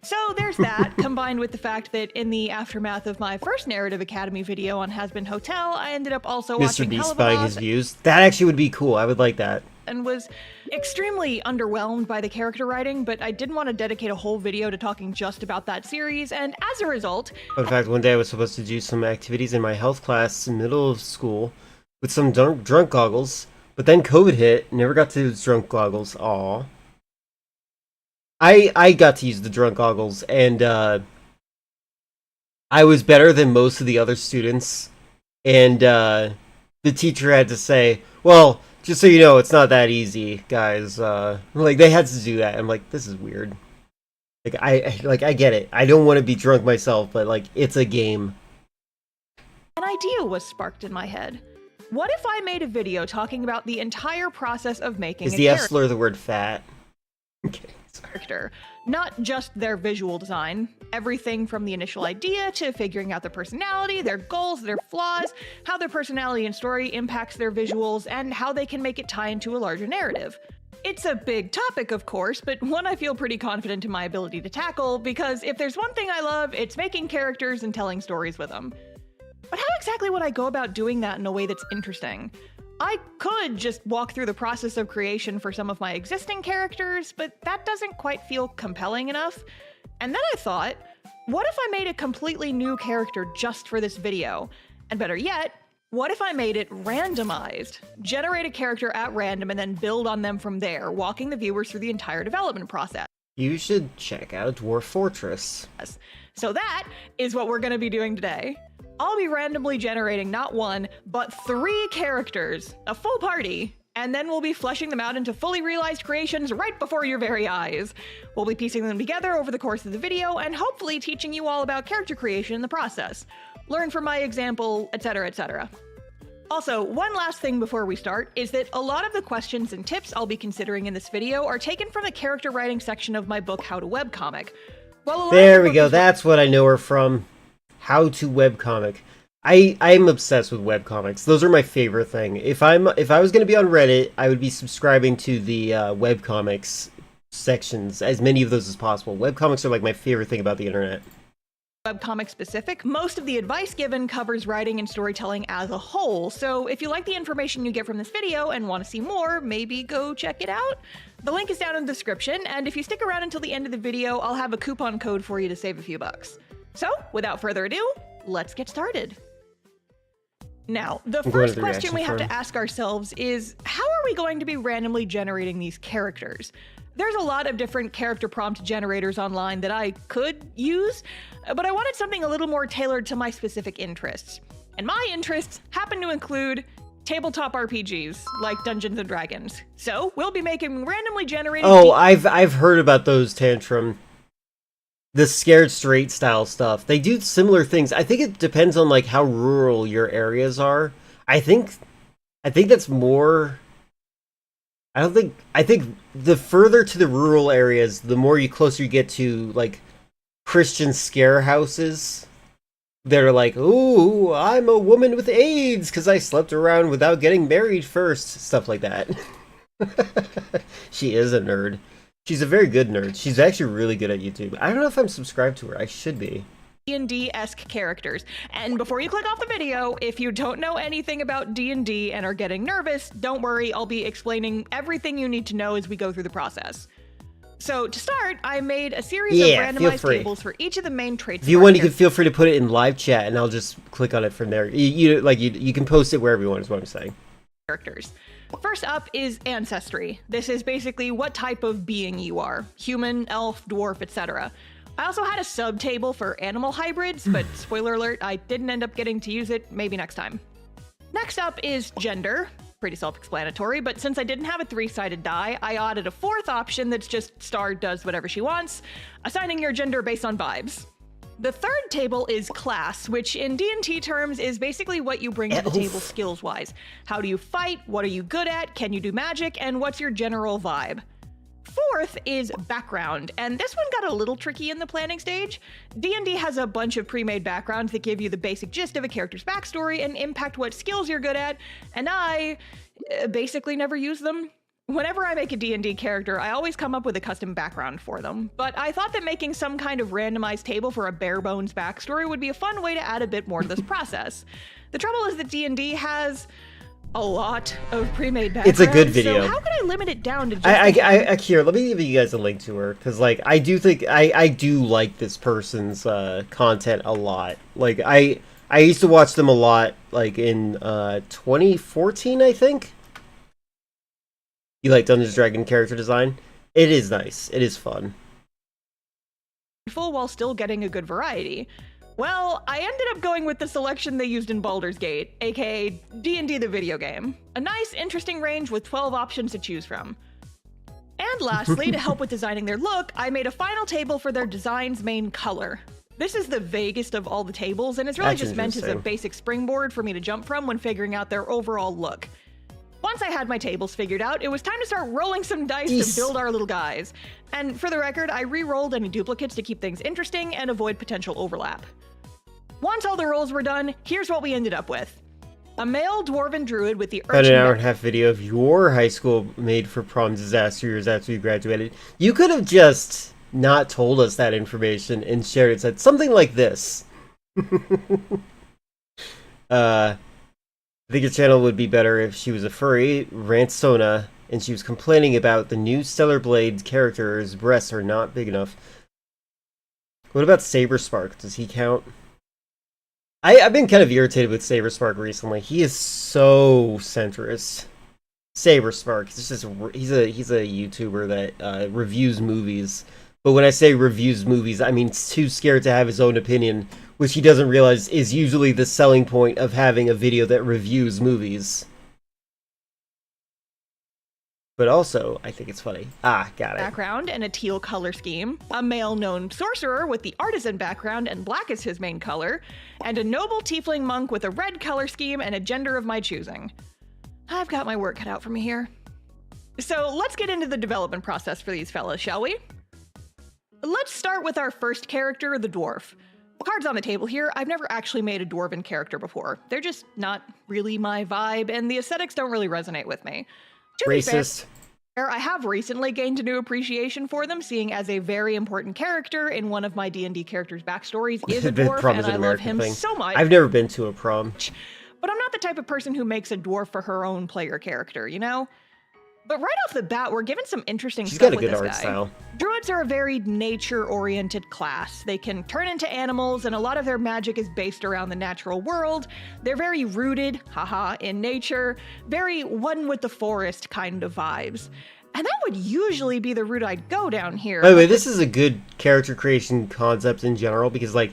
So there's that, combined with the fact that in the aftermath of my first Narrative Academy video on Hazbin Hotel, I ended up also watching Mr. Beast buying his views. That actually would be cool. I would like that. And was extremely underwhelmed by the character writing, but I didn't want to dedicate a whole video to talking just about that series, and as a result... In fact, one day I was supposed to do some activities in my health class in the middle of school with some drunk goggles, but then COVID hit, never got to use drunk goggles. Aww. I got to use the drunk goggles, and I was better than most of the other students, and the teacher had to say, well, just so you know, it's not that easy, guys. Like, they had to do that. I'm like, this is weird. Like, I get it. I don't want to be drunk myself, but, like, it's a game. An idea was sparked in my head. What if I made a video talking about the entire process of making Is the F slur the word fat? Okay. Character, not just their visual design, everything from the initial idea to figuring out their personality, their goals, their flaws, how their personality and story impacts their visuals, and how they can make it tie into a larger narrative. It's a big topic, of course, but one I feel pretty confident in my ability to tackle, because if there's one thing I love, it's making characters and telling stories with them. But how exactly would I go about doing that in a way that's interesting? I could just walk through the process of creation for some of my existing characters, but that doesn't quite feel compelling enough. And then I thought, what if I made a completely new character just for this video? And better yet, what if I made it randomized? Generate a character at random and then build on them from there, walking the viewers through the entire development process. You should check out Dwarf Fortress. So that is what we're going to be doing today. I'll be randomly generating not 1, but 3 characters, a full party, and then we'll be fleshing them out into fully realized creations right before your very eyes. We'll be piecing them together over the course of the video and hopefully teaching you all about character creation in the process. Learn from my example, etc., etc. Also, one last thing before we start is that a lot of the questions and tips I'll be considering in this video are taken from the character writing section of my book, How to Webcomic. There we go, that's what I know her from. How to Webcomic. I'm obsessed with webcomics. Those are my favorite thing. If I was going to be on Reddit, I would be subscribing to the webcomics sections, as many of those as possible. Webcomics are like my favorite thing about the internet. Webcomic specific, most of the advice given covers writing and storytelling as a whole, so if you like the information you get from this video and want to see more, maybe go check it out. The link is down in the description, and if you stick around until the end of the video, I'll have a coupon code for you to save a few bucks. So, without further ado, let's get started. Now, the going to first the question we reaction have to forum. ask ourselves is, how are we going to be randomly generating these characters? There's a lot of different character prompt generators online that I could use, but I wanted something a little more tailored to my specific interests. And my interests happen to include tabletop RPGs, like Dungeons and Dragons. So, we'll be making randomly generated... Oh, I've heard about those, Tantrum. The Scared Straight style stuff. They do similar things. I think it depends on like how rural your areas are. I think that's more... I think the further to the rural areas, the more closer you get to like Christian scare houses that are like, ooh, I'm a woman with AIDS because I slept around without getting married first. Stuff like that. She is a nerd. She's a very good nerd. She's actually really good at YouTube. I don't know if I'm subscribed to her. I should be. D&D-esque characters. And before you click off the video, if you don't know anything about D&D and are getting nervous, don't worry, I'll be explaining everything you need to know as we go through the process. So to start, I made a series of randomized tables for each of the main traits. If you want, you can feel free to put it in live chat, and I'll just click on it from there. You can post it wherever you want, is what I'm saying. Characters. First up is ancestry. This is basically what type of being you are. Human, elf, dwarf, etc. I also had a sub-table for animal hybrids, but spoiler alert, I didn't end up getting to use it. Maybe next time. Next up is gender. Pretty self-explanatory, but since I didn't have a 3-sided die, I added a 4th option that's just Star does whatever she wants, assigning your gender based on vibes. The third table is class, which in D&T terms is basically what you bring to the table skills-wise. How do you fight? What are you good at? Can you do magic? And what's your general vibe? Fourth is background, and this one got a little tricky in the planning stage. D&D has a bunch of pre-made backgrounds that give you the basic gist of a character's backstory and impact what skills you're good at, and I basically never use them. Whenever I make a D&D character, I always come up with a custom background for them, but I thought that making some kind of randomized table for a bare-bones backstory would be a fun way to add a bit more to this process. The trouble is that D&D has a lot of pre-made backgrounds. It's a good video. So how could I limit it down to just... Here, let me give you guys a link to her, because, like, I do think... I do like this person's content a lot. Like, I used to watch them a lot, like, in 2014, I think? You like Dungeons & Dragons character design? It is nice. It is fun. Full while still getting a good variety. Well, I ended up going with the selection they used in Baldur's Gate, aka D&D the video game. A nice, interesting range with 12 options to choose from. And lastly, to help with designing their look, I made a final table for their design's main color. This is the vaguest of all the tables, and it's really just meant as a basic springboard for me to jump from when figuring out their overall look. Once I had my tables figured out, it was time to start rolling some dice to build our little guys. And for the record, I re-rolled any duplicates to keep things interesting and avoid potential overlap. Once all the rolls were done, here's what we ended up with. A male dwarven druid with the About an hour-and-a-half video of your high school made for prom disaster years after you graduated. You could have just not told us that information and shared it. Said something like this. I think your channel would be better if she was a furry Rantsona and she was complaining about the new Stellar Blade character's breasts are not big enough. What about Saberspark? Does he count? I've been kind of irritated with Saberspark recently. He is so centrist. Saberspark, he's a YouTuber that reviews movies. But when I say reviews movies, I mean too scared to have his own opinion, which he doesn't realize is usually the selling point of having a video that reviews movies. But also, I think it's funny. Got it. Background and a teal color scheme, a male known sorcerer with the artisan background and black is his main color, and a noble tiefling monk with a red color scheme and a gender of my choosing. I've got my work cut out for me here. So let's get into the development process for these fellas, shall we? Let's start with our first character, the dwarf. Cards on the table here, I've never actually made a dwarven character before. They're just not really my vibe, and the aesthetics don't really resonate with me. Racist. I have recently gained a new appreciation for them, seeing as a very important character in one of my D&D characters' backstories is a dwarf, and I love him so much. I've never been to a prom. But I'm not the type of person who makes a dwarf for her own player character, you know? But right off the bat, we're given some interesting She's stuff got a with good this art guy. style. Druids are a very nature-oriented class. They can turn into animals, and a lot of their magic is based around the natural world. They're very rooted, haha, in nature, very one with the forest kind of vibes. And that would usually be the route I'd go down here. By the way, this is a good character creation concept in general because, like,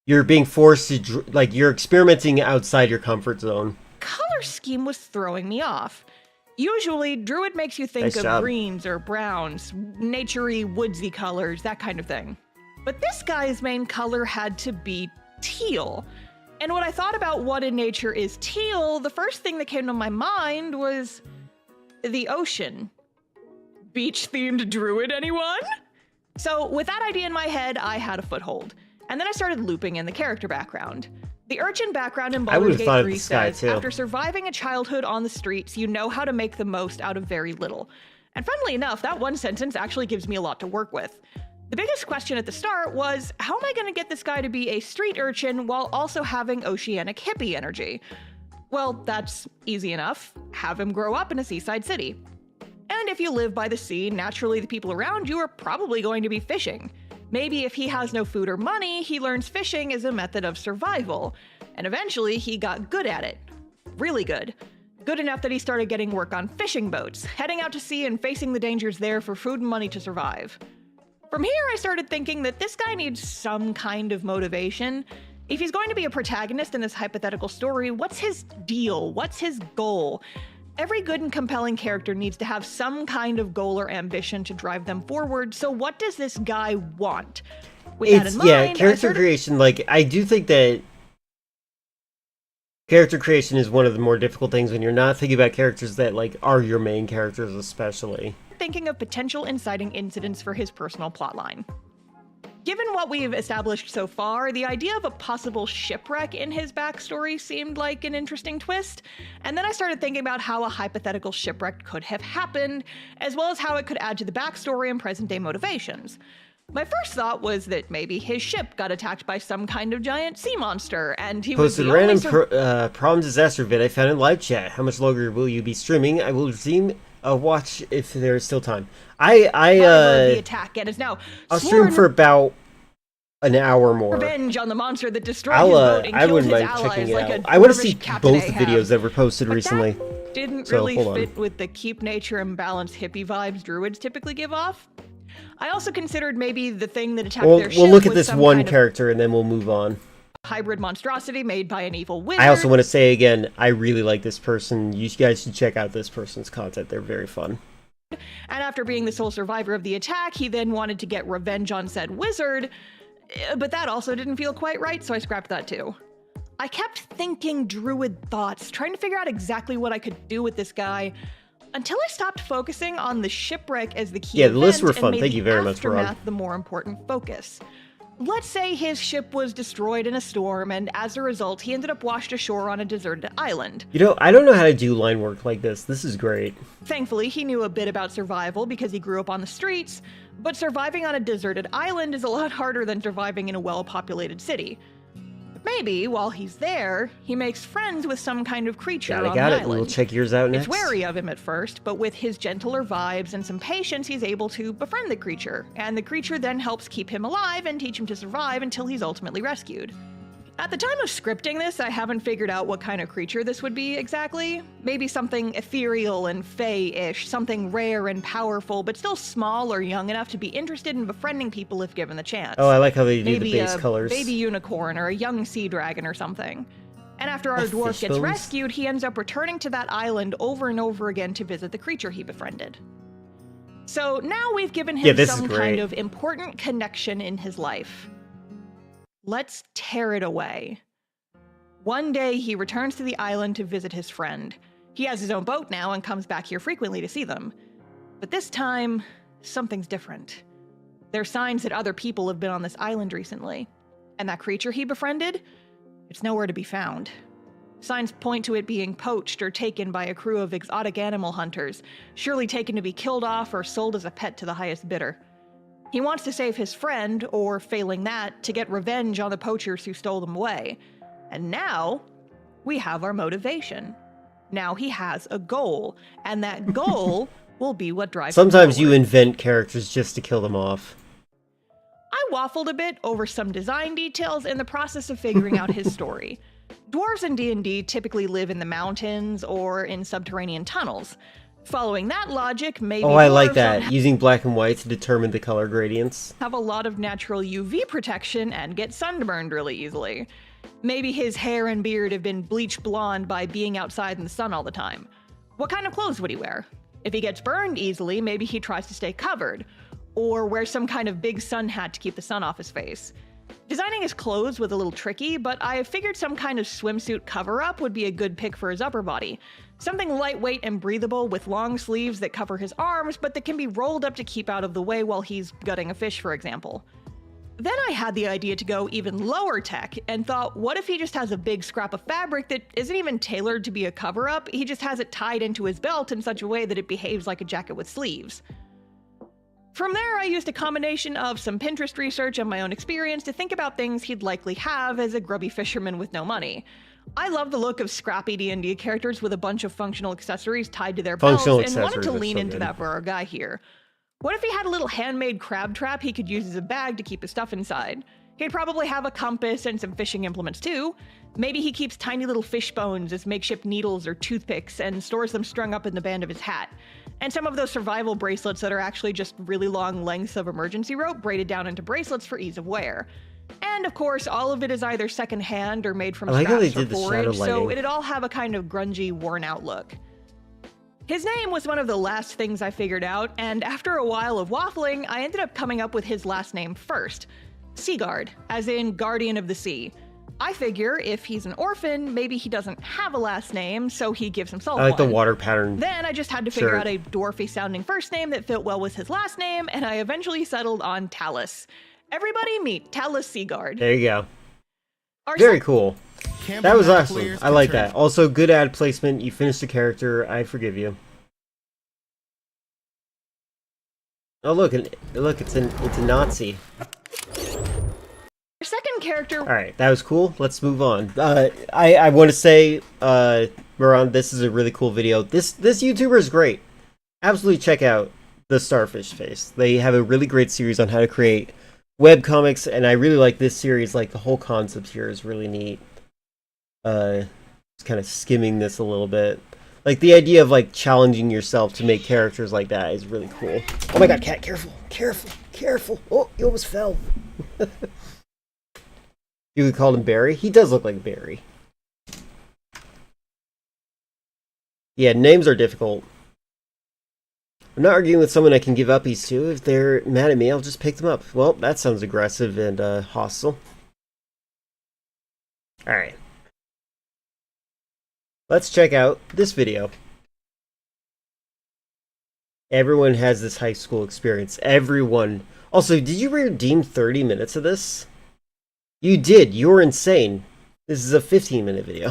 you're being forced to, like, you're experimenting outside your comfort zone. Color scheme was throwing me off. Usually, Druid makes you think Nice of job. greens or browns, naturey, woodsy colors, that kind of thing. But this guy's main color had to be teal. And when I thought about what in nature is teal, the first thing that came to my mind was the ocean. Beach-themed Druid, anyone? So with that idea in my head, I had a foothold. And then I started looping in the character background. The urchin background in I Baldur's would've Gate thought of 3 this guy, says, too. after surviving a childhood on the streets, you know how to make the most out of very little. And funnily enough, that one sentence actually gives me a lot to work with. The biggest question at the start was, how am I going to get this guy to be a street urchin while also having oceanic hippie energy? Well, that's easy enough. Have him grow up in a seaside city. And if you live by the sea, naturally the people around you are probably going to be fishing. Maybe if he has no food or money, he learns fishing as a method of survival. And eventually he got good at it. Really good. Good enough that he started getting work on fishing boats, heading out to sea and facing the dangers there for food and money to survive. From here, I started thinking that this guy needs some kind of motivation. If he's going to be a protagonist in this hypothetical story, what's his deal? What's his goal? Every good and compelling character needs to have some kind of goal or ambition to drive them forward, so what does this guy want? With that in mind, I character started- creation, like, I do think that character creation is one of the more difficult things when you're not thinking about characters that, like, are your main characters especially. thinking of potential inciting incidents for his personal plotline. Given what we've established so far, the idea of a possible shipwreck in his backstory seemed like an interesting twist, and then I started thinking about how a hypothetical shipwreck could have happened, as well as how it could add to the backstory and present-day motivations. My first thought was that maybe his ship got attacked by some kind of giant sea monster, and he was Posted the a only random problem disaster vid I found in live chat. How much longer will you be streaming? I will resume a watch if there is still time. survivor of the attack, and is now I'll sworn stream for about an hour more. revenge on the monster that destroyed his boat and I killed wouldn't his mind allies checking it like out. a I want to dwarvish see Captain both Ahab. videos that were posted But recently. that didn't So, really hold on. fit with the keep nature and balance hippie vibes druids typically give off. I also considered maybe the thing that attacked their ship We'll look at was this some one kind of character and then we'll move on. hybrid monstrosity made by an evil wizard. I also want to say again, I really like this person. You guys should check out this person's content. They're very fun. And after being the sole survivor of the attack, he then wanted to get revenge on said wizard, but that also didn't feel quite right, so I scrapped that too. I kept thinking druid thoughts, trying to figure out exactly what I could do with this guy, until I stopped focusing on the shipwreck as the key Yeah, the lists event were fun. and made Thank the you very much, Ron. aftermath the more important focus. Let's say his ship was destroyed in a storm, and as a result, he ended up washed ashore on a deserted island. You know, I don't know how to do line work like this. This is great. Thankfully, he knew a bit about survival because he grew up on the streets, but surviving on a deserted island is a lot harder than surviving in a well-populated city. Maybe, while he's there, he makes friends with some kind of creature on the Got it. island. We'll check yours out next. It's wary of him at first, but with his gentler vibes and some patience, he's able to befriend the creature, and the creature then helps keep him alive and teach him to survive until he's ultimately rescued. At the time of scripting this, I haven't figured out what kind of creature this would be exactly. Maybe something ethereal and fey-ish, something rare and powerful, but still small or young enough to be interested in befriending people if given the chance. Oh, I like how they do Maybe the base a colors. baby unicorn or a young sea dragon or something. And after our Oh, dwarf fish gets bones. rescued, he ends up returning to that island over and over again to visit the creature he befriended. So now we've given him Yeah, this is some great. kind of important connection in his life. Let's tear it away. One day, he returns to the island to visit his friend. He has his own boat now and comes back here frequently to see them. But this time, something's different. There are signs that other people have been on this island recently. And that creature he befriended? It's nowhere to be found. Signs point to it being poached or taken by a crew of exotic animal hunters, surely taken to be killed off or sold as a pet to the highest bidder. He wants to save his friend, or failing that, to get revenge on the poachers who stole them away. And now, we have our motivation. Now he has a goal, and that goal will be what drives him Sometimes you forward. invent characters just to kill them off. I waffled a bit over some design details in the process of figuring out his story. Dwarves in D&D typically live in the mountains or in subterranean tunnels. Following that logic, maybe Oh, I like dwarves that. don't Using black and white to determine the color gradients. have a lot of natural UV protection and get sunburned really easily. Maybe his hair and beard have been bleached blonde by being outside in the sun all the time. What kind of clothes would he wear? If he gets burned easily, maybe he tries to stay covered, or wear some kind of big sun hat to keep the sun off his face. Designing his clothes was a little tricky, but I figured some kind of swimsuit cover-up would be a good pick for his upper body. Something lightweight and breathable with long sleeves that cover his arms, but that can be rolled up to keep out of the way while he's gutting a fish, for example. Then I had the idea to go even lower tech and thought, what if he just has a big scrap of fabric that isn't even tailored to be a cover-up, he just has it tied into his belt in such a way that it behaves like a jacket with sleeves. From there, I used a combination of some Pinterest research and my own experience to think about things he'd likely have as a grubby fisherman with no money. I love the look of scrappy D&D characters with a bunch of functional accessories tied to their belts and wanted to accessories are lean so into good. that for our guy here. What if he had a little handmade crab trap he could use as a bag to keep his stuff inside? He'd probably have a compass and some fishing implements too. Maybe he keeps tiny little fish bones as makeshift needles or toothpicks and stores them strung up in the band of his hat. And some of those survival bracelets that are actually just really long lengths of emergency rope braided down into bracelets for ease of wear. And of course, all of it is either secondhand or made from I like how they scraps or did the shadow forage, so lighting. it'd all have a kind of grungy, worn-out look. His name was one of the last things I figured out, and after a while of waffling, I ended up coming up with his last name first. Seaguard, as in Guardian of the Sea. I figure if he's an orphan, maybe he doesn't have a last name, so he gives himself I like the one. water pattern. Then I just had to figure Sure. out a dwarfy sounding first name that fit well with his last name, and I eventually settled on Talus. Everybody meet Talus Seaguard. There you go. Our Very cool. That was awesome. Clears I like control. that. Also, good ad placement. You finished the character. I forgive you. Oh look! It's a Nazi. Our second character All right, that was cool. Let's move on. I want to say, Moran, this is a really cool video. This YouTuber is great. Absolutely check out the Starfish Face. They have a really great series on how to create webcomics, and I really like this series. Like the whole concept here is really neat. Just kind of skimming this a little bit. Like the idea of like challenging yourself to make characters like that is really cool. Oh my god, cat, careful, careful, careful. Oh, you almost fell. You would call him Barry? He does look like Barry. Yeah, names are difficult. I'm not arguing with someone I can give uppies to. If they're mad at me, I'll just pick them up. Well, that sounds aggressive and hostile. Alright. Let's check out this video. Everyone has this high school experience. Everyone. Also, did you redeem 30 minutes of this? You did. You're insane. This is a 15-minute video.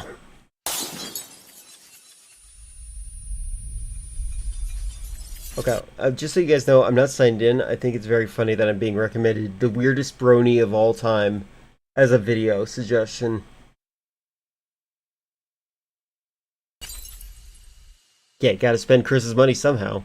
Okay, just so you guys know, I'm not signed in. I think it's very funny that I'm being recommended the weirdest brony of all time as a video suggestion. Yeah, gotta spend Chris's money somehow.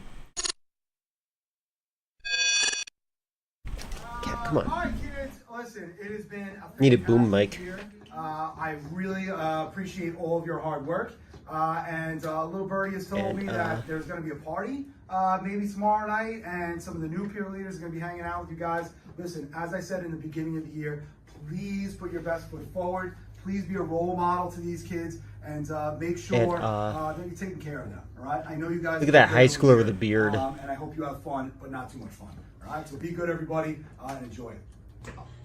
Cat, come on. Alright kids, listen, it has been a Need a boom fantastic mic. year. I really appreciate all of your hard work. And little birdie has told And, me that there's going to be a party maybe tomorrow night, and some of the new peer leaders are going to be hanging out with you guys. Listen, as I said in the beginning of the year, please put your best foot forward. Please be a role model to these kids, and make sure that you're taking care of them. All right? I know you guys. Look at that are high good schooler over with the here, beard. and I hope you have fun, but not too much fun. All right? So be good, everybody, and enjoy it.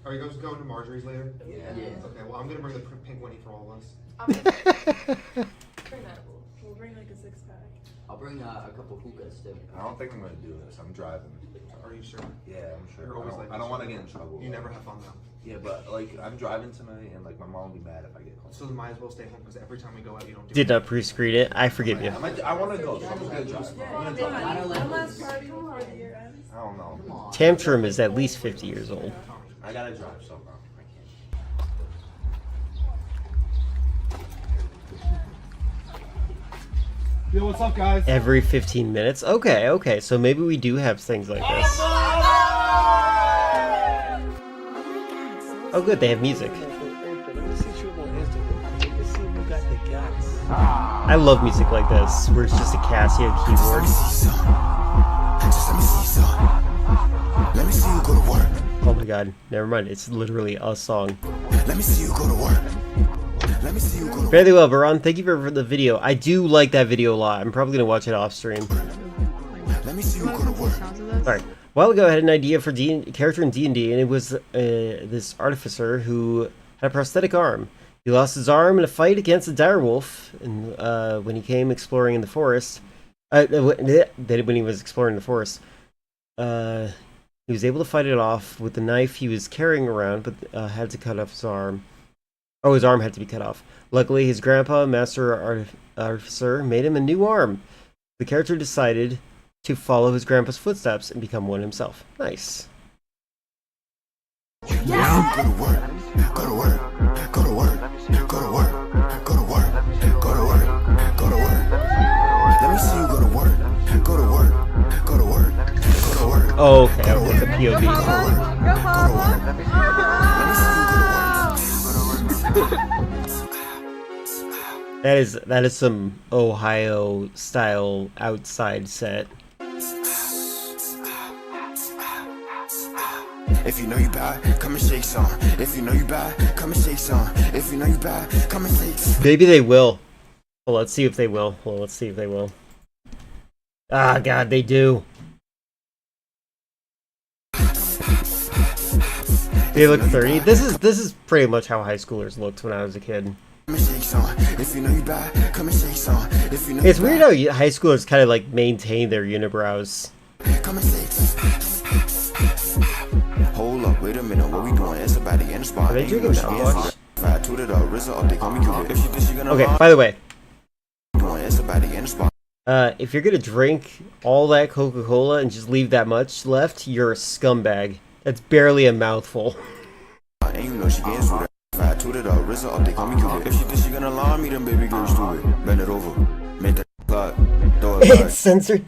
Are you guys going to Marjorie's later? Yeah. Okay, well, I'm gonna bring the pink Winnie for all of us. Bring that. We'll bring like a 6-pack. I'll bring a couple hookahs too. I don't think I'm gonna do this. I'm driving. Are you sure? Yeah, I'm sure. You're always like I don't this. want to get in trouble. You never have fun though. Yeah, but like I'm driving tonight, and like my mom will be mad if I get home. So then might as well stay home because every time we go out, you don't do Did it. not pre-screen it. I forgive you. I want to go, so I'm just gonna drive. One last party before the year ends. I don't know. Tantrum is at least 50 years old. I gotta drive, so I can't. Yo, what's up, guys? Every 15 minutes? Okay, okay, so maybe we do have things like this. Oh good, they have music. I love music like this, where it's just a Casio keyboard. Let me see you go to work. Oh my god, never mind, it's literally a song. Let me see you go to work. Let me see you go to work. Very well, Baron, thank you for the video. I do like that video a lot. I'm probably gonna watch it off stream. Let me see you go to work. Alright, a while ago I had an idea for character in D&D, and it was this artificer who had a prosthetic arm. He lost his arm in a fight against a direwolf and, when he came exploring in the forest. When he was exploring the forest. He was able to fight it off with the knife he was carrying around, but had to cut off his arm. Oh, his arm had to be cut off. Luckily, his grandpa, Master Artificer, made him a new arm. The character decided to follow his grandpa's footsteps and become one himself. Nice. Yeah. Go to work. Go to work. Go to work. Go to work. Go to work. Go to work. Go to work. Let me see you go to work. Go to work. Go to work. Go to work. Oh, okay, okay, the POV. Go to work. Go to work. Let me see you go to work. That is some Ohio style outside set. If you know you bad, come and shake some. If you know you bad, come and shake some. If you know you bad, come and shake some. Maybe they will. Well, let's see if they will. Well, let's see if they will. Ah, God, they do. They look 30. This is pretty much how high schoolers looked when I was a kid. If you know you bad, come and shake some. If you know It's weird how high schoolers kind of like maintain their unibrows. come and shake some. Hold up, wait a minute, what we doing? It's about to end the spot. Are they drinking mouthwash? Okay, by the way, if you're gonna drink all that Coca-Cola and just leave that much left, you're a scumbag. That's barely a mouthful. And you know she getting through that. If I toot it up, RZA up, they call me Cupid. If she thinks she gonna lie on me, then baby girl stupid. Bend it over, make that clap, throw it back. It's censored.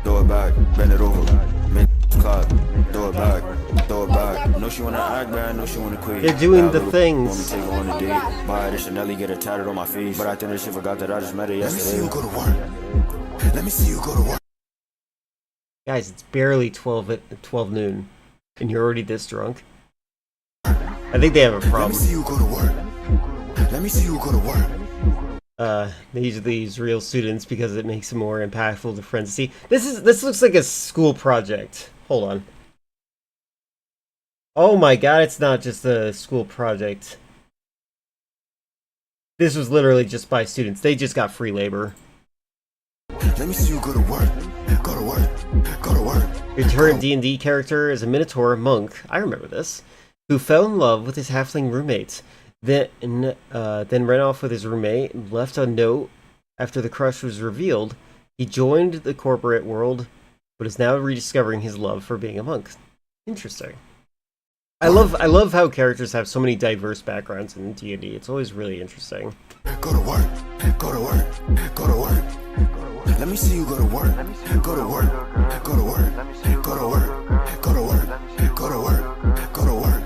Throw it back, bend it over, make that clap, throw it back, throw it back. No, she wanna act bad, no, she wanna quit. They're doing the Want me things. take her on a date, buy her the Chanel, get her tatted on my face. But I think that she forgot that I just met her yesterday. Let me see you go to work. Let me see you go to work. Guys, it's barely 12 noon, and you're already this drunk. I think they have a Let me problem. see you go to work. Let me see you go to work. They usually use real students because it makes it more impactful to friends to see. This looks like a school project. Hold on. Oh my god, it's not just a school project. This was literally just by students. They just got free labor. Let me see you go to work. Go to work. Go to work. Your current D&D character is a Minotaur monk, I remember this, who fell in love with his halfling roommate. Then ran off with his roommate and left a note after the crush was revealed. He joined the corporate world, but is now rediscovering his love for being a monk. Interesting. I love how characters have so many diverse backgrounds in D&D. It's always really interesting. Go to work. Go to work. Go to work. Let me see you go to work. Go to work. Go to work. Go to work. Go to work. Go to work. Go to work.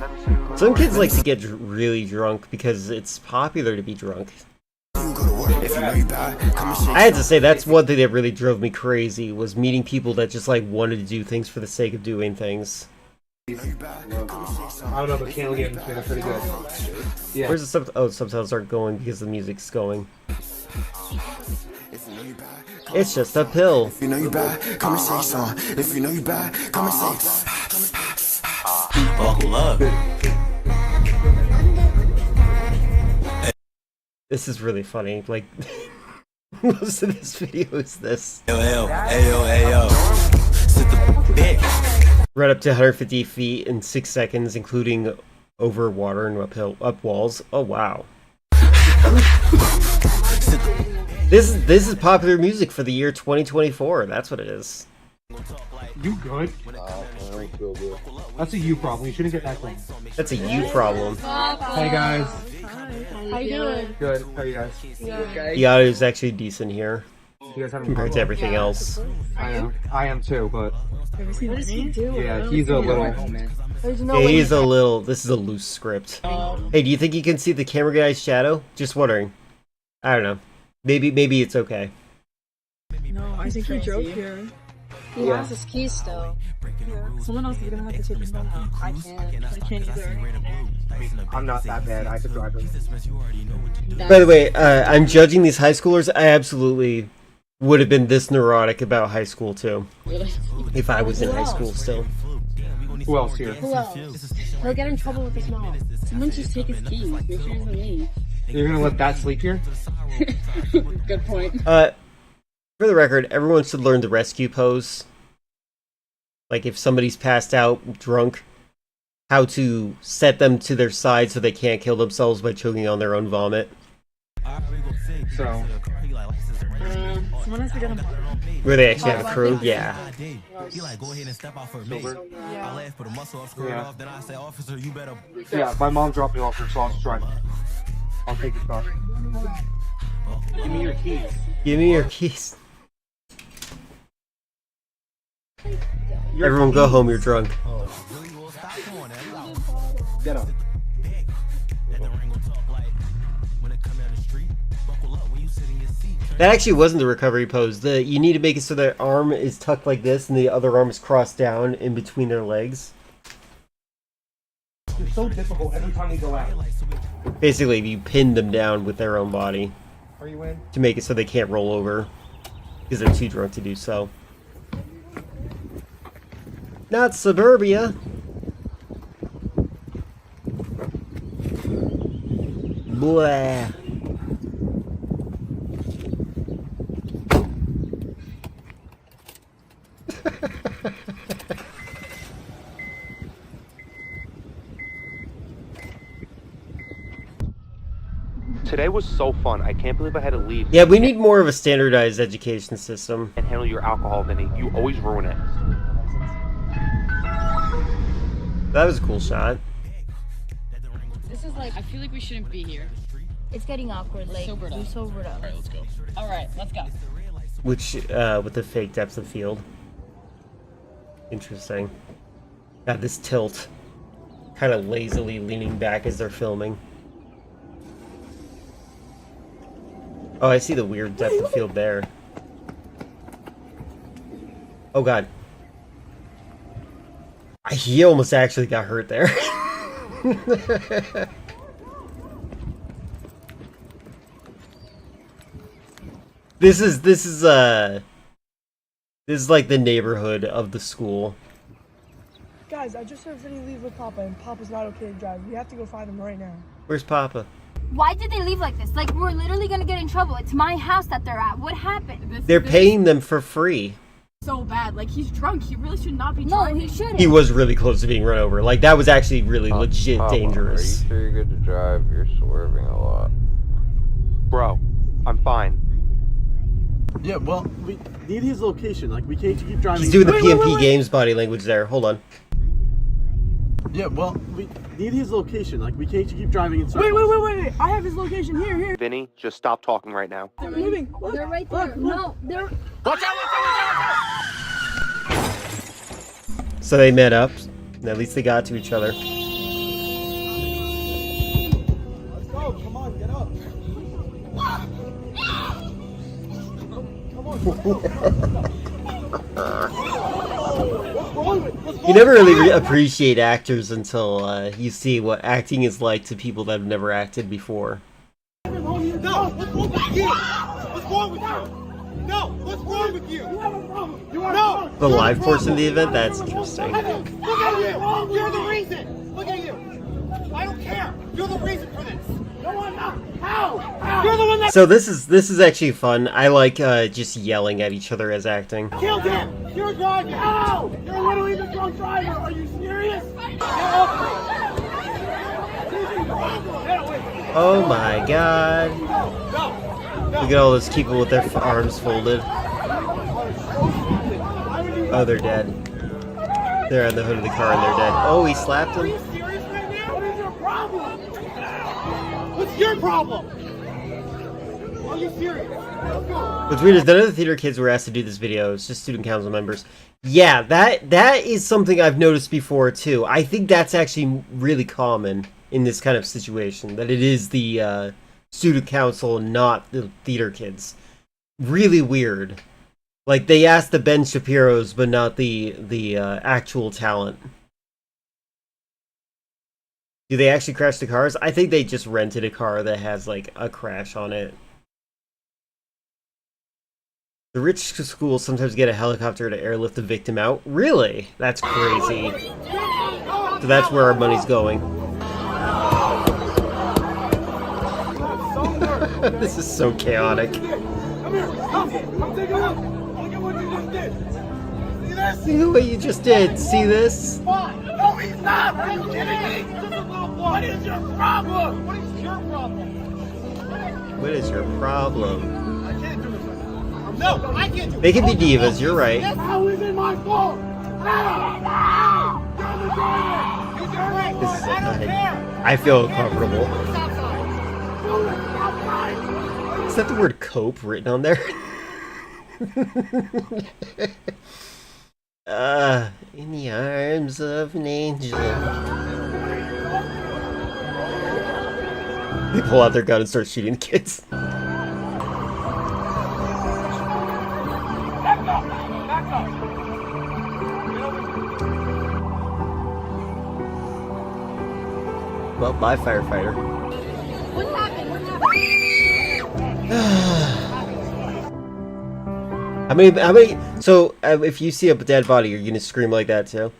Some kids like to get really drunk because it's popular to be drunk. I had to say that's one thing that really drove me crazy was meeting people that just like wanted to do things for the sake of doing things. I don't know, but Kale Game's been pretty good. Yeah. Where's the subtitles aren't going because the music's going. It's just a pill. If you know you bad, come and say some. If you know you bad, come and say some. Buckle up. This is really funny. Like most of this video is this. Ayo. Sit the bitch. Right up to 150 feet in 6 seconds, including over water and up walls. Oh wow. This is popular music for the year 2024. That's what it is. You good? That's a you problem. You shouldn't get that thing. That's a you problem. Hey guys. How you doing? Good. How are you guys? The audio is actually decent here You guys having compared to everything else. I am. I am too, but What is he doing? yeah, he's a little. There's no Yeah, way he's a little. This is a loose script. Hey, do you think you can see the camera guy's shadow? Just wondering. I don't know. Maybe it's okay. No, I think he drove here. He has his keys still. Yeah. Someone else is gonna have to take him home. I can't either. I'm not that bad. I could drive him. By the way, I'm judging these high schoolers. I absolutely would have been this neurotic about high school too, if I was in high school still. Who else here? Who else? He'll get in trouble with his mom. Someone just take his keys. Make sure he doesn't leave. You're gonna let that sleep here? Good point. For the record, everyone should learn the rescue pose. Like if somebody's passed out, drunk, how to set them to their side so they can't kill themselves by choking on their own vomit. So, Someone has to get him. Where they actually have a crew? Yeah. yeah, my mom dropped me off here, so I'll just drive. I'll take your car. Give me your keys. Give me your keys. Everyone go home, you're drunk. Get up. That actually wasn't the recovery pose. You need to make it so their arm is tucked like this and the other arm is crossed down in between their legs. It's so difficult every time we go out. Basically, you pin them down with their own body Are you in? to make it so they can't roll over because they're too drunk to do so. Not suburbia. Blah. Today was so fun. I can't believe I had to leave. Yeah, we need more of a standardized education system. And handle your alcohol, Vinny. You always ruin it. That was a cool shot. This is like, I feel like we shouldn't be here. It's getting awkward. Like, we sobered up. Alright, let's go. Alright, let's go. Which, with the fake depth of field. Interesting. God, this tilt. Kind of lazily leaning back as they're filming. Oh, I see the weird depth of field there. Oh god. He almost actually got hurt there. This is like the neighborhood of the school. Guys, I just heard Vinny leave with Papa, and Papa's not okay to drive. We have to go find him right now. Where's Papa? Why did they leave like this? Like, we're literally gonna get in trouble. It's my house that they're at. What happened? They're paying them for free. So bad. Like, he's drunk. He really should not be No, driving. he shouldn't. He was really close to being run over. Like, that was actually really legit dangerous. Are you sure you're good to drive? You're swerving a lot. Bro, I'm fine. Yeah, well, we need his location. Like, we can't keep driving. He's doing the PMP Games body language there. Hold on. Yeah, well, we need his location. Like, we can't keep driving in circles. Wait. I have his location. Here. Vinny, just stop talking right now. They're moving. Look. They're right there. No, they're... Watch out! So they met up. And at least they got to each other. Let's go. Come on, get up. You never really appreciate actors until you see what acting is like to people that have never acted before. No, what's wrong with you? What's wrong with you? No, what's wrong with you? You have a problem. No. The live portion of the event? That's interesting. Look at you. You're the reason. Look at you. I don't care. You're the reason for this. No, I'm not. How? You're the one that So this is actually fun. I like just yelling at each other as acting. killed him. You're driving. How? You're literally the drunk driver. Are you serious? Oh my god. Look at all those people with their arms folded. Oh, they're dead. They're on the hood of the car and they're dead. Oh, he slapped him. What is your problem? What's It's your problem. Are you serious? Let's go. What's weird is none of the theater kids were asked to do this video. It's just student council members. Yeah, that is something I've noticed before too. I think that's actually really common in this kind of situation. That it is the student council, not the theater kids. Really weird. Like they asked the Ben Shapiro's, but not the actual talent. Do they actually crash the cars? I think they just rented a car that has like a crash on it. The rich schools sometimes get a helicopter to airlift the victim out. Really? That's crazy. So that's where our money's going. This is so chaotic. Come here. Come take a look. Look at what you just did. See this? See what you just did. See this? No, he's not. Are you kidding me? What is your problem? What is your problem? What is your problem? I can't do this right now. No, I can't do it. They can be divas, you're right. How is it my fault? This is I feel uncomfortable. Is that the word cope written on there? In the arms of an angel. They pull out their gun and start shooting kids. Well, bye, firefighter. What happened? What happened? How many, so, if you see a dead body, you're gonna scream like that, too?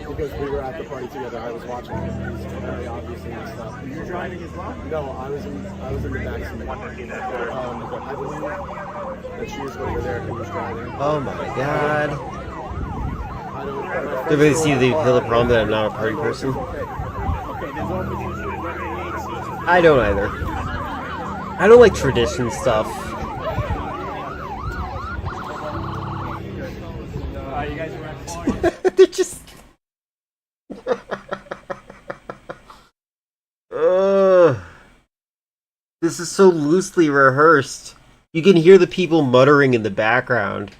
Because we were at the party together, I was watching it. He's very obviously messed up. Were you driving as well? No, I was in the backseat. I believe that she was over there who was driving. Oh my god. Do they see the problem that I'm not a party person? I don't either. I don't like tradition stuff. They're just... This is so loosely rehearsed. You can hear the people muttering in the background.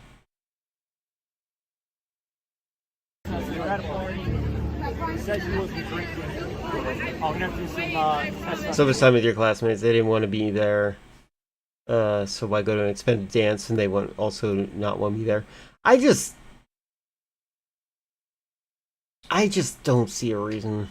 So this time with your classmates, they didn't want to be there. So why go to an expensive dance and they want also not want me there? I just don't see a reason.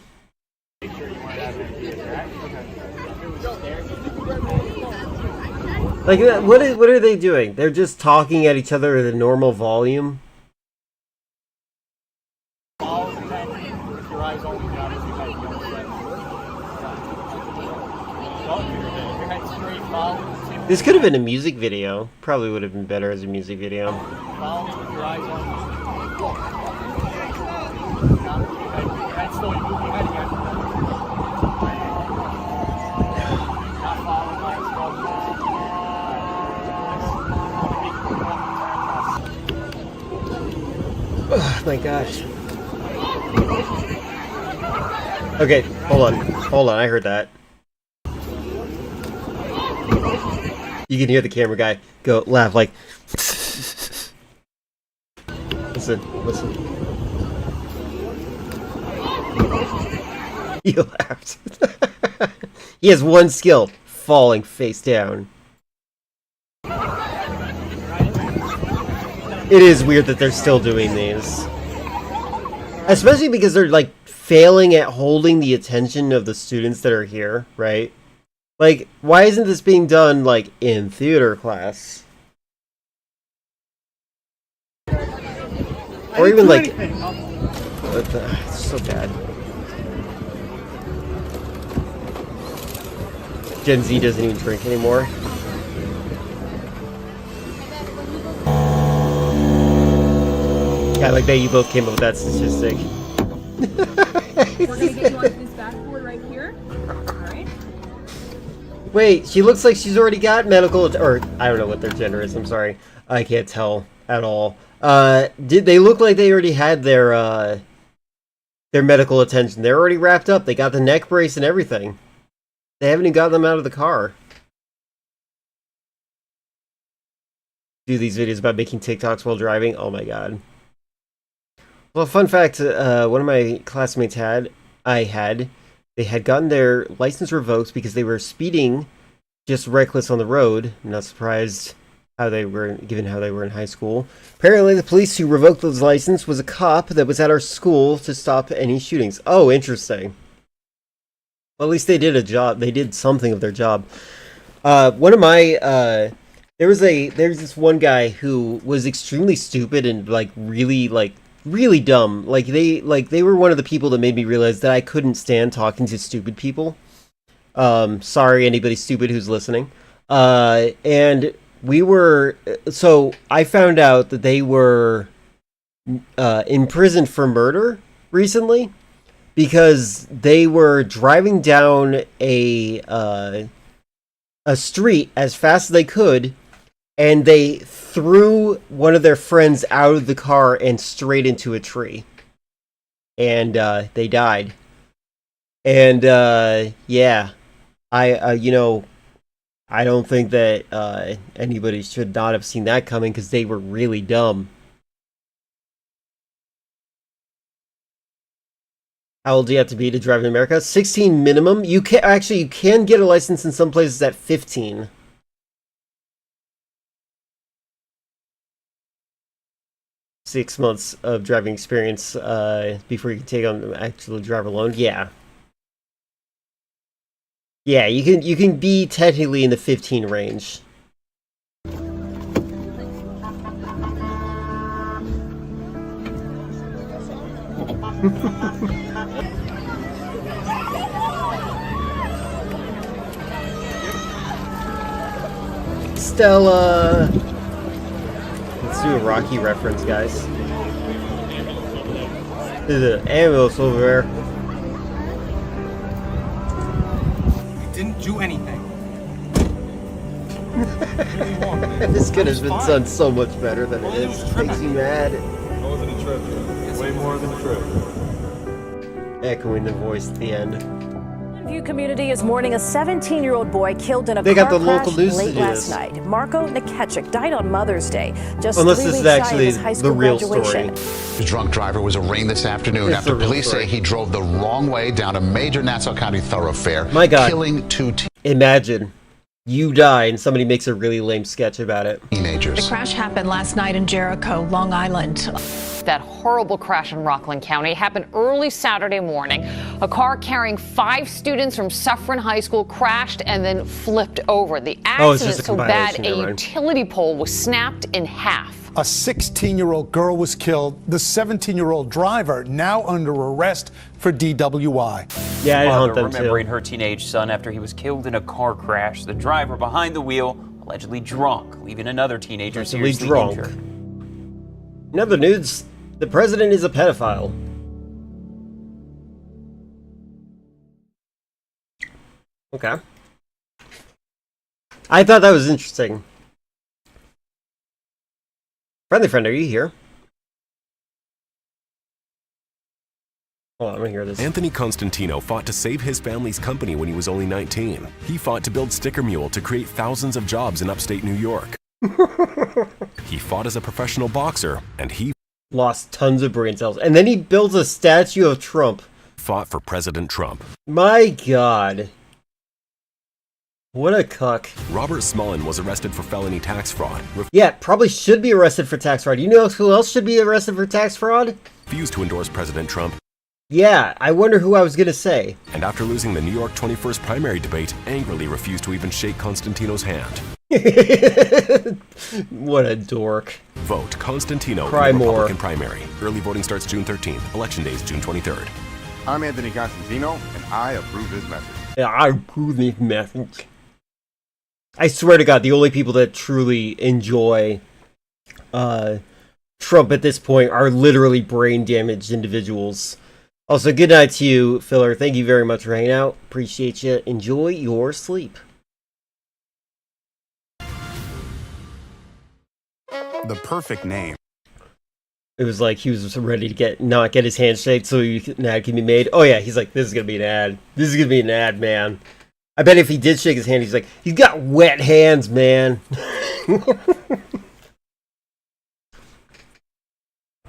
Like, what are they doing? They're just talking at each other at a normal volume. This could have been a music video. Probably would have been better as a music video. Oh my gosh. Okay, hold on, I heard that. You can hear the camera guy go laugh like listen. He laughed. He has one skill, falling face down. It is weird that they're still doing these. Especially because they're like failing at holding the attention of the students that are here, right? Like, why isn't this being done, like, in theater class? Or even, like... It's so bad. Gen Z doesn't even drink anymore. Yeah, like that you both came up with that statistic. We're gonna get you onto this backboard right here. Alright. Wait, she looks like she's already got medical, or I don't know what their gender is, I'm sorry. I can't tell at all. Did they look like they already had their their medical attention. They're already wrapped up. They got the neck brace and everything. They haven't even got them out of the car. Do these videos about making TikToks while driving. Oh my god. Well, fun fact, one of my classmates they had gotten their license revoked because they were speeding just reckless on the road. I'm not surprised given how they were in high school. Apparently the police who revoked those license was a cop that was at our school to stop any shootings. Oh, interesting. Well, at least they did a job. They did something of their job. One of my, there's this one guy who was extremely stupid and really dumb. They were one of the people that made me realize that I couldn't stand talking to stupid people. Sorry, anybody stupid who's listening. And I found out that they were imprisoned for murder recently because they were driving down a street as fast as they could, and they threw one of their friends out of the car and straight into a tree. And they died. And yeah, I don't think that anybody should not have seen that coming because they were really dumb. How old do you have to be to drive in America? 16 minimum. You can get a license in some places at 15. Six months of driving experience before you can take on actually drive alone. Yeah. Yeah, you can be technically in the 15 range. Stella. Let's do a Rocky reference, guys. There's an ambulance over there. Didn't do anything. This could have been done so much better than it is. It makes you mad. It wasn't a trip. Way more than a trip. Echoing the voice at the end. View community is mourning a 17-year-old boy killed in a They car got the crash local news to late do last this. night. Marco Nikechik died on Mother's Day, just Unless 3 this weeks is shy of actually his high the school real graduation. story. The drunk driver was arraigned this afternoon It's after the real police story. say he drove the wrong way down a major Nassau County thoroughfare, My God. killing two Imagine you die and somebody makes a really lame sketch about it. teenagers. The crash happened last night in Jericho, Long Island. That horrible crash in Rockland County happened early Saturday morning. A car carrying 5 students from Suffern High School crashed and then flipped over. The Oh, it's accident just a so bad compilation, a never mind. utility pole was snapped in half. A 16-year-old girl was killed. The 17-year-old driver now under arrest for DWI. Yeah, I Mother hunt them remembering too. her teenage son after he was killed in a car crash. The driver behind the wheel allegedly drunk, leaving another teenager Allegedly seriously drunk. injured. In other news, the president is a pedophile. Okay. I thought that was interesting. Friendly friend, are you here? Hold on, I'm gonna hear this. Anthony Constantino fought to save his family's company when he was only 19. He fought to build Sticker Mule to create thousands of jobs in upstate New York. He fought as a professional boxer, and he Lost tons of brain cells. And then he builds a statue of Trump. fought for President Trump. My God. What a cuck. Robert Smullen was arrested for felony tax fraud. Yeah, probably should be arrested for tax fraud. You know who else should be arrested for tax fraud? Refused to endorse President Trump. Yeah, I wonder who I was gonna say. And after losing the New York 21st primary debate, angrily refused to even shake Constantino's hand. What a dork. Vote Constantino Cry in the more. Republican primary. Early voting starts June 13th. Election day is June 23rd. I'm Anthony Constantino, and I approve this message. Yeah, I approve this message. I swear to God, the only people that truly enjoy Trump at this point are literally brain-damaged individuals. Also, good night to you, Filler. Thank you very much for hanging out. Appreciate you. Enjoy your sleep. The perfect name. It was like he was ready to not get his handshake so an ad can be made. Oh yeah, he's like, this is gonna be an ad. This is gonna be an ad, man. I bet if he did shake his hand, he's like, he's got wet hands, man.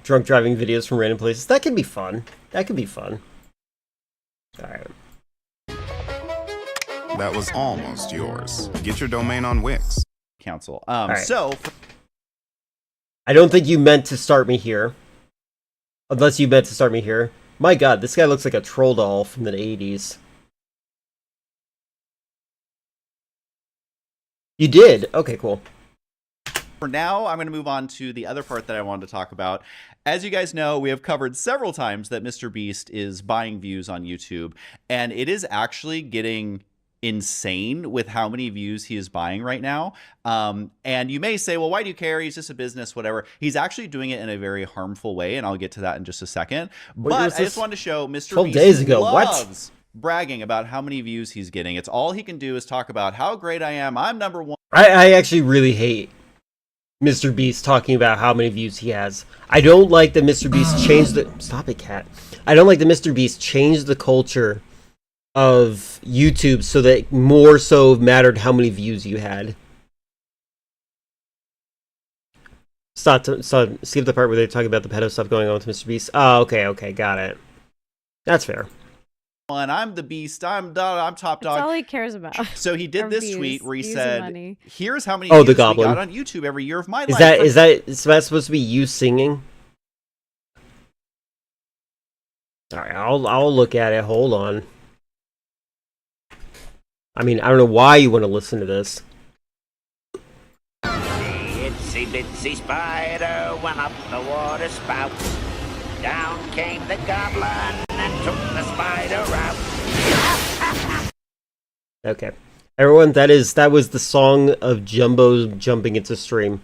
Drunk driving videos from random places. That could be fun. That could be fun. Alright. That was almost yours. Get your domain on Wix. Council. Alright. So I don't think you meant to start me here. Unless you meant to start me here. My god, this guy looks like a troll doll from the 80s. You did? Okay, cool. For now, I'm going to move on to the other part that I wanted to talk about. As you guys know, we have covered several times that Mr. Beast is buying views on YouTube, and it is actually getting insane with how many views he is buying right now. And you may say, well, why do you care? He's just a business, whatever. He's actually doing it in a very harmful way, and I'll get to that in just a second. But I just wanted to show Mr. 12 Beast days ago. loves bragging about how many views he's getting. It's all he can do is talk about how great I am. I'm number one. I actually really hate Mr. Beast talking about how many views he has. I don't like that Mr. Beast changed the... Stop it, cat. I don't like that Mr. Beast changed the culture of YouTube so that more so mattered how many views you had. Skip the part where they talk about the pedo stuff going on with Mr. Beast. Oh, okay, got it. That's fair. And I'm the beast. I'm top dog. That's all he cares about. So he did this views, tweet where he views said, and money. "Here's how many Oh, views the we goblin. got on YouTube every year of my life." Is that supposed to be you singing? Alright, I'll look at it. Hold on. I mean, I don't know why you want to listen to this. Itsy bitsy spider went up the water spout. Down came the goblin and took the spider out. Okay. Everyone, that was the song of Jumbo jumping into stream.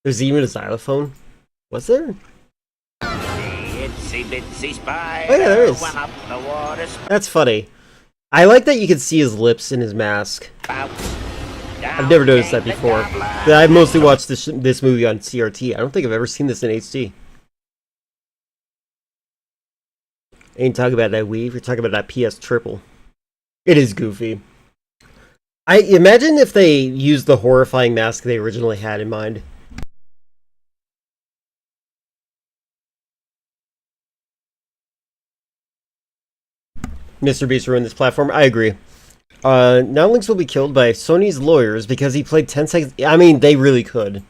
There's even a xylophone? Was there? Itsy bitsy spider Oh yeah, there is. went up the water spout. That's funny. I like that you can see his lips in his mask. I've never noticed that before. But I mostly watched this movie on CRT. I don't think I've ever seen this in HD. Ain't talking about that weave, you're talking about that PS triple. It is goofy. I imagine if they used the horrifying mask they originally had in mind. Mr. Beast ruined this platform. I agree. Now Lynx will be killed by Sony's lawyers because he played 10 seconds. I mean, they really could.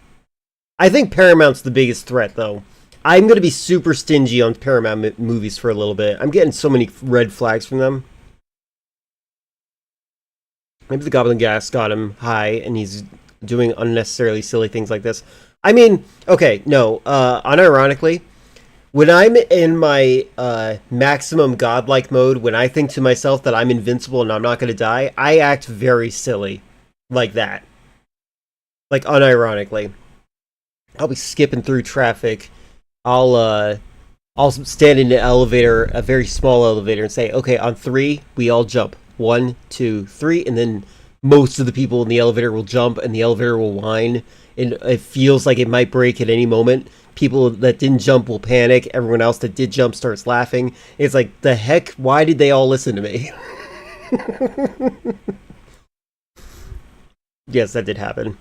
I think Paramount's the biggest threat, though. I'm going to be super stingy on Paramount movies for a little bit. I'm getting so many red flags from them. Maybe the Goblin Gas got him high, and he's doing unnecessarily silly things like this. I mean, okay, no. Unironically, when I'm in my maximum godlike mode, when I think to myself that I'm invincible and I'm not going to die, I act very silly. Like that. Like, unironically. I'll be skipping through traffic. I'll stand in an elevator, a very small elevator, and say, okay, on 3, we all jump. 1, 2, 3, and then most of the people in the elevator will jump, and the elevator will whine, and it feels like it might break at any moment. People that didn't jump will panic. Everyone else that did jump starts laughing. It's like, the heck? Why did they all listen to me? Yes, that did happen.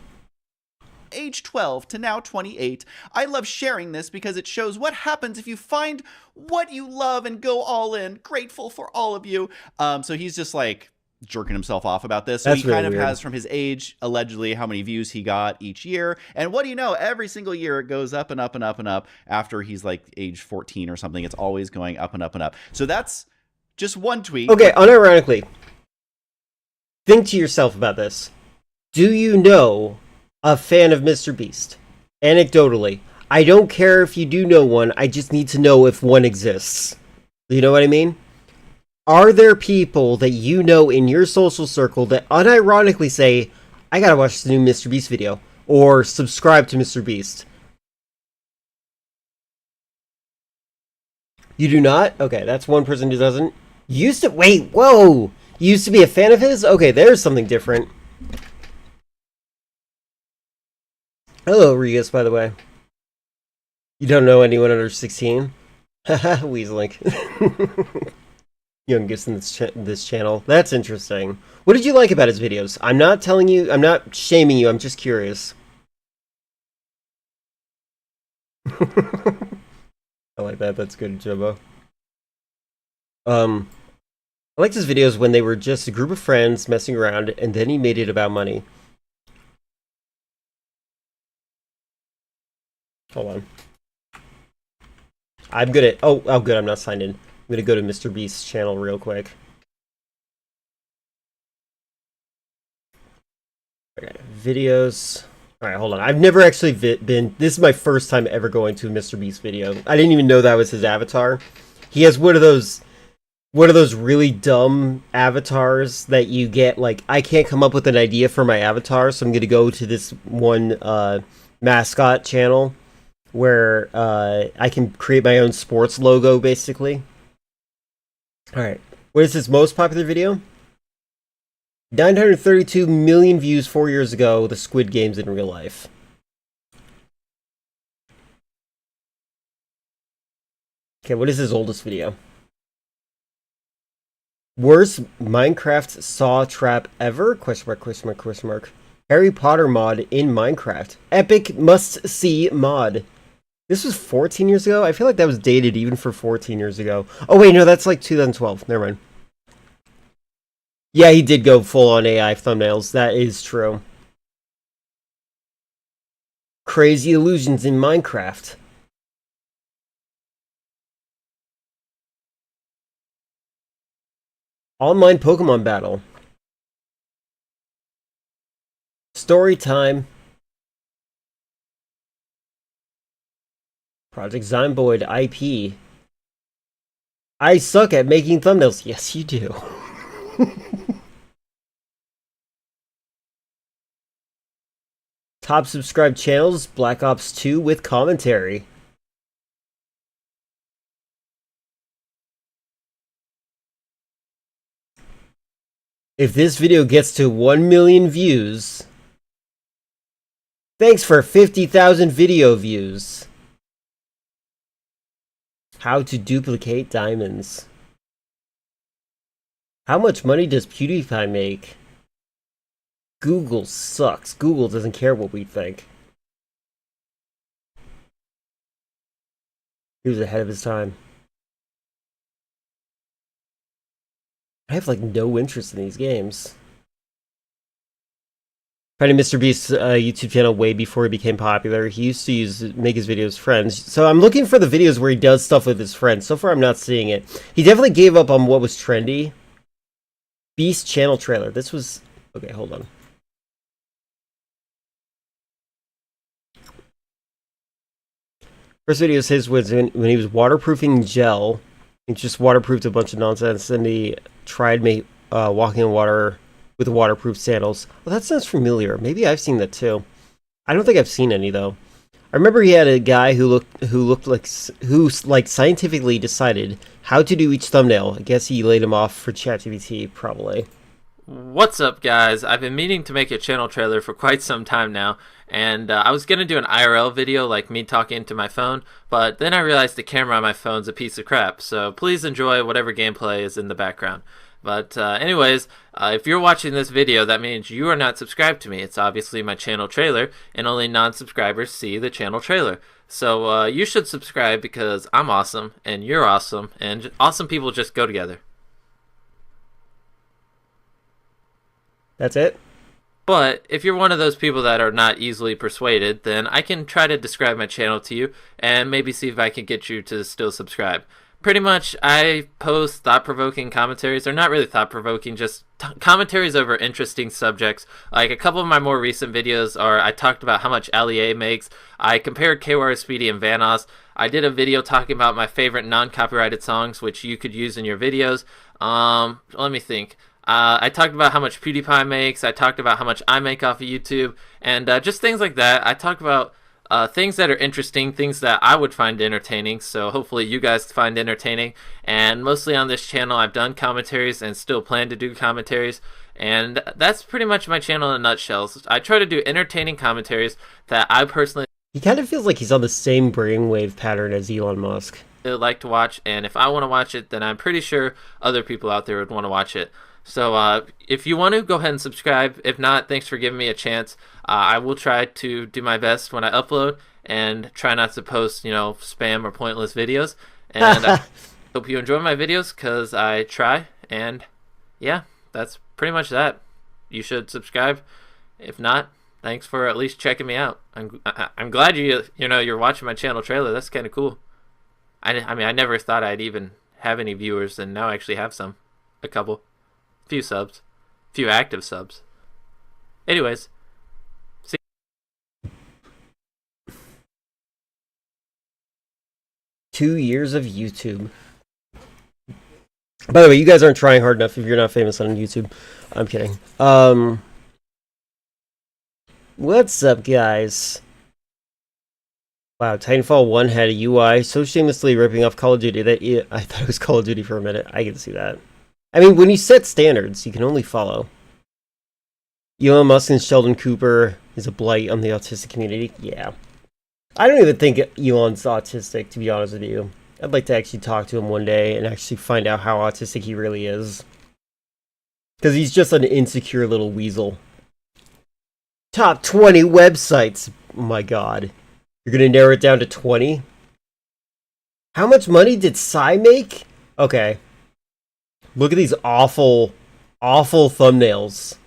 Age 12 to now 28. I love sharing this because it shows what happens if you find what you love and go all in. Grateful for all of you. So he's just like jerking himself off about this. So That's he kind really of weird. has from his age, allegedly, how many views he got each year. And what do you know? Every single year it goes up and up and up and up. After he's like age 14 or something, it's always going up and up and up. So that's just one tweet. Okay, unironically, think to yourself about this. Do you know a fan of Mr. Beast? Anecdotally. I don't care if you do know one, I just need to know if one exists. You know what I mean? Are there people that you know in your social circle that unironically say, I gotta watch the new Mr. Beast video, or subscribe to Mr. Beast? You do not? Okay, that's one person who doesn't. Used to, wait, whoa! You used to be a fan of his? Okay, there's something different. Hello, Regus, by the way. You don't know anyone under 16? Haha, Weaslink. Youngest in this channel. That's interesting. What did you like about his videos? I'm not telling you, I'm not shaming you, I'm just curious. I like that, that's good, Jumbo. I liked his videos when they were just a group of friends messing around, and then he made it about money. Hold on. I'm good at... Oh, good, I'm not signed in. I'm gonna go to Mr. Beast's channel real quick. Okay, videos. Alright, hold on. I've never actually been... This is my first time ever going to a Mr. Beast video. I didn't even know that was his avatar. He has one of those really dumb avatars that you get, like, I can't come up with an idea for my avatar, so I'm gonna go to this one mascot channel where I can create my own sports logo, basically. Alright, what is his most popular video? 932 million views 4 years ago, the Squid Games in real life. Okay, what is his oldest video? Worst Minecraft saw trap ever? Question mark, question mark, question mark. Harry Potter mod in Minecraft. Epic must-see mod. This was 14 years ago? I feel like that was dated even for 14 years ago. Oh wait, no, that's like 2012. Never mind. Yeah, he did go full on AI thumbnails. That is true. Crazy illusions in Minecraft. Online Pokemon battle. Story time. Project Zomboid IP. I suck at making thumbnails. Yes, you do. Top subscribed channels, Black Ops 2 with commentary. If this video gets to 1 million views, thanks for 50,000 video views. How to duplicate diamonds. How much money does PewDiePie make? Google sucks. Google doesn't care what we think. He was ahead of his time. I have like no interest in these games. Finding Mr. Beast's YouTube channel way before he became popular. He used to make his videos friends. So I'm looking for the videos where he does stuff with his friends. So far I'm not seeing it. He definitely gave up on what was trendy. Beast channel trailer. This was... Okay, hold on. First video of his was when he was waterproofing gel. He just waterproofed a bunch of nonsense, and he tried walking in water with waterproof sandals. Well, that sounds familiar. Maybe I've seen that too. I don't think I've seen any though. I remember he had a guy who scientifically decided how to do each thumbnail. I guess he laid him off for ChatGPT, probably. What's up, guys? I've been meaning to make a channel trailer for quite some time now, and I was going to do an IRL video like me talking to my phone, but then I realized the camera on my phone's a piece of crap, so please enjoy whatever gameplay is in the background. But anyways, if you're watching this video, that means you are not subscribed to me. It's obviously my channel trailer, and only non-subscribers see the channel trailer. So you should subscribe because I'm awesome, and you're awesome, and awesome people just go together. That's it? But if you're one of those people that are not easily persuaded, then I can try to describe my channel to you and maybe see if I can get you to still subscribe. Pretty much, I post thought-provoking commentaries. They're not really thought-provoking, just commentaries over interesting subjects. Like a couple of my more recent videos are I talked about how much Ali-A makes. I compared KWire Speedy and Vanoss. I did a video talking about my favorite non-copyrighted songs, which you could use in your videos. Let me think. I talked about how much PewDiePie makes. I talked about how much I make off of YouTube, and just things like that. I talk about things that are interesting, things that I would find entertaining, so hopefully you guys find entertaining. And mostly on this channel, I've done commentaries and still plan to do commentaries, and that's pretty much my channel in a nutshell. I try to do entertaining commentaries that I personally... He kind of feels like he's on the same brainwave pattern as Elon Musk. They would like to watch, and if I want to watch it, then I'm pretty sure other people out there would want to watch it. So if you want to, go ahead and subscribe. If not, thanks for giving me a chance. I will try to do my best when I upload and try not to post, spam or pointless videos. And I hope you enjoy my videos because I try. And yeah, that's pretty much that. You should subscribe. If not, thanks for at least checking me out. I'm glad you're watching my channel trailer. That's kind of cool. I mean, I never thought I'd even have any viewers, and now I actually have some. A couple. Few subs. Few active subs. Anyways. See. Two years of YouTube. By the way, you guys aren't trying hard enough if you're not famous on YouTube. I'm kidding. What's up, guys? Wow, Titanfall 1 had a UI so shamelessly ripping off Call of Duty that I thought it was Call of Duty for a minute. I can see that. I mean, when you set standards, you can only follow. Elon Musk and Sheldon Cooper is a blight on the autistic community. Yeah. I don't even think Elon's autistic, to be honest with you. I'd like to actually talk to him one day and actually find out how autistic he really is. Because he's just an insecure little weasel. Top 20 websites. Oh my god. You're going to narrow it down to 20? How much money did Psy make? Okay. Look at these awful, awful thumbnails.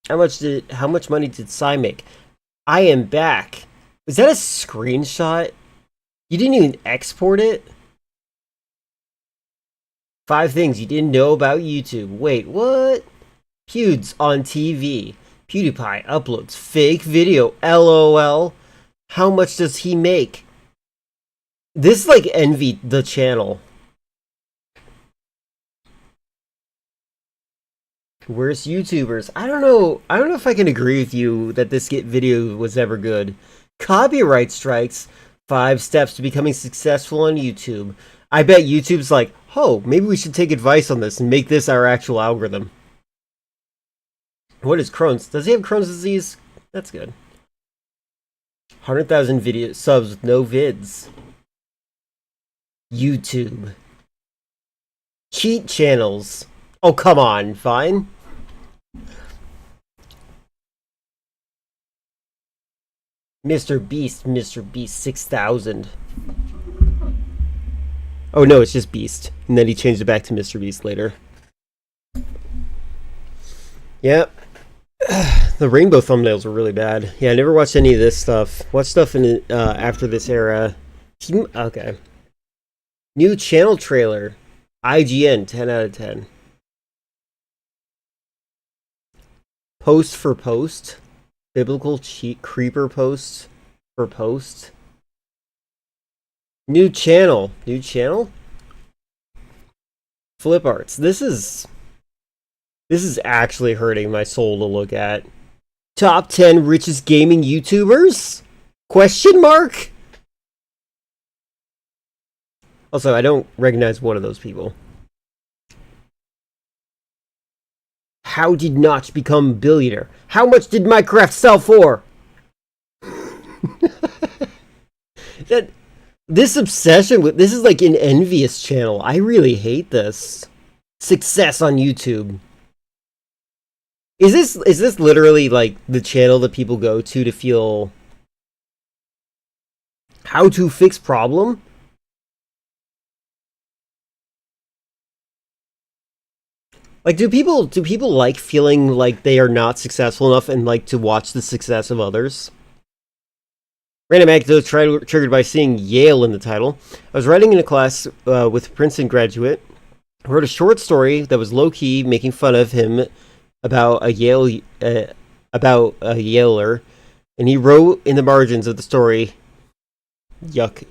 How much money did Psy make? I am back. Is that a screenshot? You didn't even export it? 5 things you didn't know about YouTube. Wait, what? Pewds on TV. PewDiePie uploads fake video. LOL. How much does he make? This like envy the channel. Worst YouTubers. I don't know if I can agree with you that this video was ever good. Copyright strikes. 5 steps to becoming successful on YouTube. I bet YouTube's like, oh, maybe we should take advice on this and make this our actual algorithm. What is Crohn's? Does he have Crohn's disease? That's good. 100,000 video subs with no vids. YouTube. Cheat channels. Oh, come on, fine. Mr. Beast 6,000. Oh no, it's just Beast. And then he changed it back to Mr. Beast later. Yep. The rainbow thumbnails were really bad. Yeah, I never watched any of this stuff. Watch stuff in after this era. Okay. New channel trailer. IGN, 10 out of 10. Post for post. Biblical cheat creeper post for post. New channel. New channel? Flip arts. This is actually hurting my soul to look at. Top 10 richest gaming YouTubers? Question mark? Also, I don't recognize one of those people. How did Notch become a billionaire? How much did Minecraft sell for? This obsession with this is like an envious channel. I really hate this. Success on YouTube. Is this literally like the channel that people go to feel how to fix problem? Like, do people like feeling like they are not successful enough and like to watch the success of others? Random anecdote triggered by seeing Yale in the title. I was writing in a class with a Princeton graduate. I wrote a short story that was low key, making fun of him about a Yaler, and he wrote in the margins of the story, "Yuck,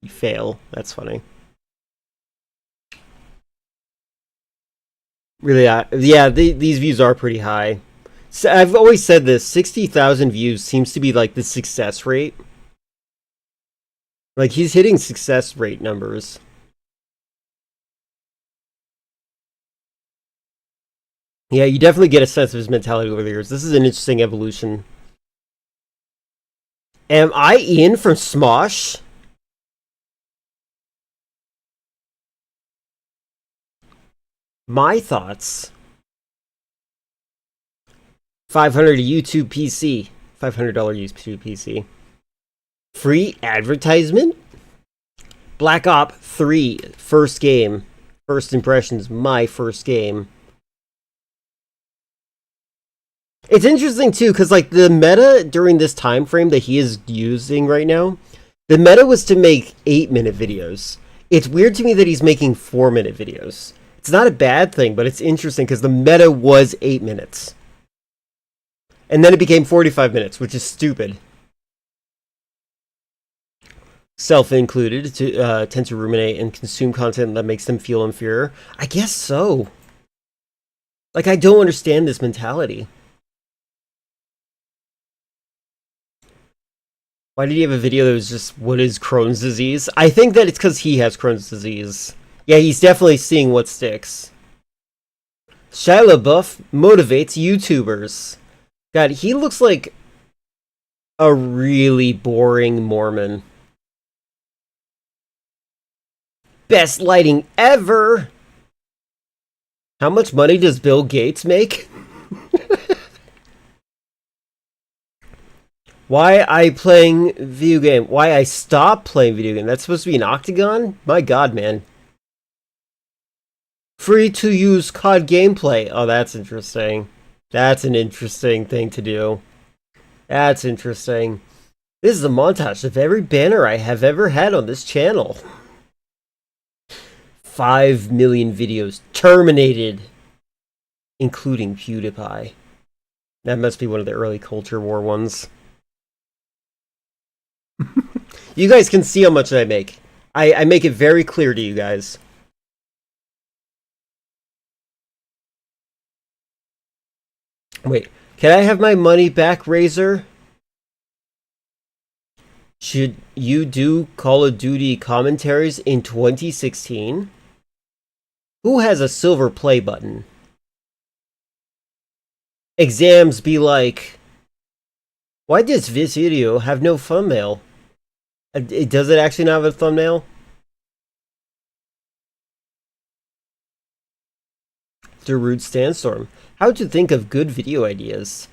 you fail." That's funny. Really, yeah, these views are pretty high. So I've always said this, 60,000 views seems to be like the success rate. Like, he's hitting success rate numbers. Yeah, you definitely get a sense of his mentality over the years. This is an interesting evolution. Am I Ian from Smosh? My thoughts. 500 YouTube PC. $500 YouTube PC. Free advertisement? Black Op 3, first game. First impressions, my first game. It's interesting too, because like the meta during this time frame that he is using right now, the meta was to make 8-minute videos. It's weird to me that he's making 4-minute videos. It's not a bad thing, but it's interesting because the meta was 8 minutes. And then it became 45 minutes, which is stupid. Self-included, tend to ruminate and consume content that makes them feel inferior. I guess so. Like, I don't understand this mentality. Why did he have a video that was just, what is Crohn's disease? I think that it's because he has Crohn's disease. Yeah, he's definitely seeing what sticks. Shia LaBeouf motivates YouTubers. God, he looks like a really boring Mormon. Best lighting ever! How much money does Bill Gates make? Why I playing video game? Why I stopped playing video game? That's supposed to be an Octagon? My god, man. Free to use COD gameplay. Oh, that's interesting. That's an interesting thing to do. That's interesting. This is a montage of every banner I have ever had on this channel. 5 million videos terminated, including PewDiePie. That must be one of the early Culture War ones. You guys can see how much I make. I make it very clear to you guys. Wait, can I have my money back, Razor? Should you do Call of Duty commentaries in 2016? Who has a silver play button? Exams be like, why does this video have no thumbnail? Does it actually not have a thumbnail? Darude Sandstorm. How to think of good video ideas.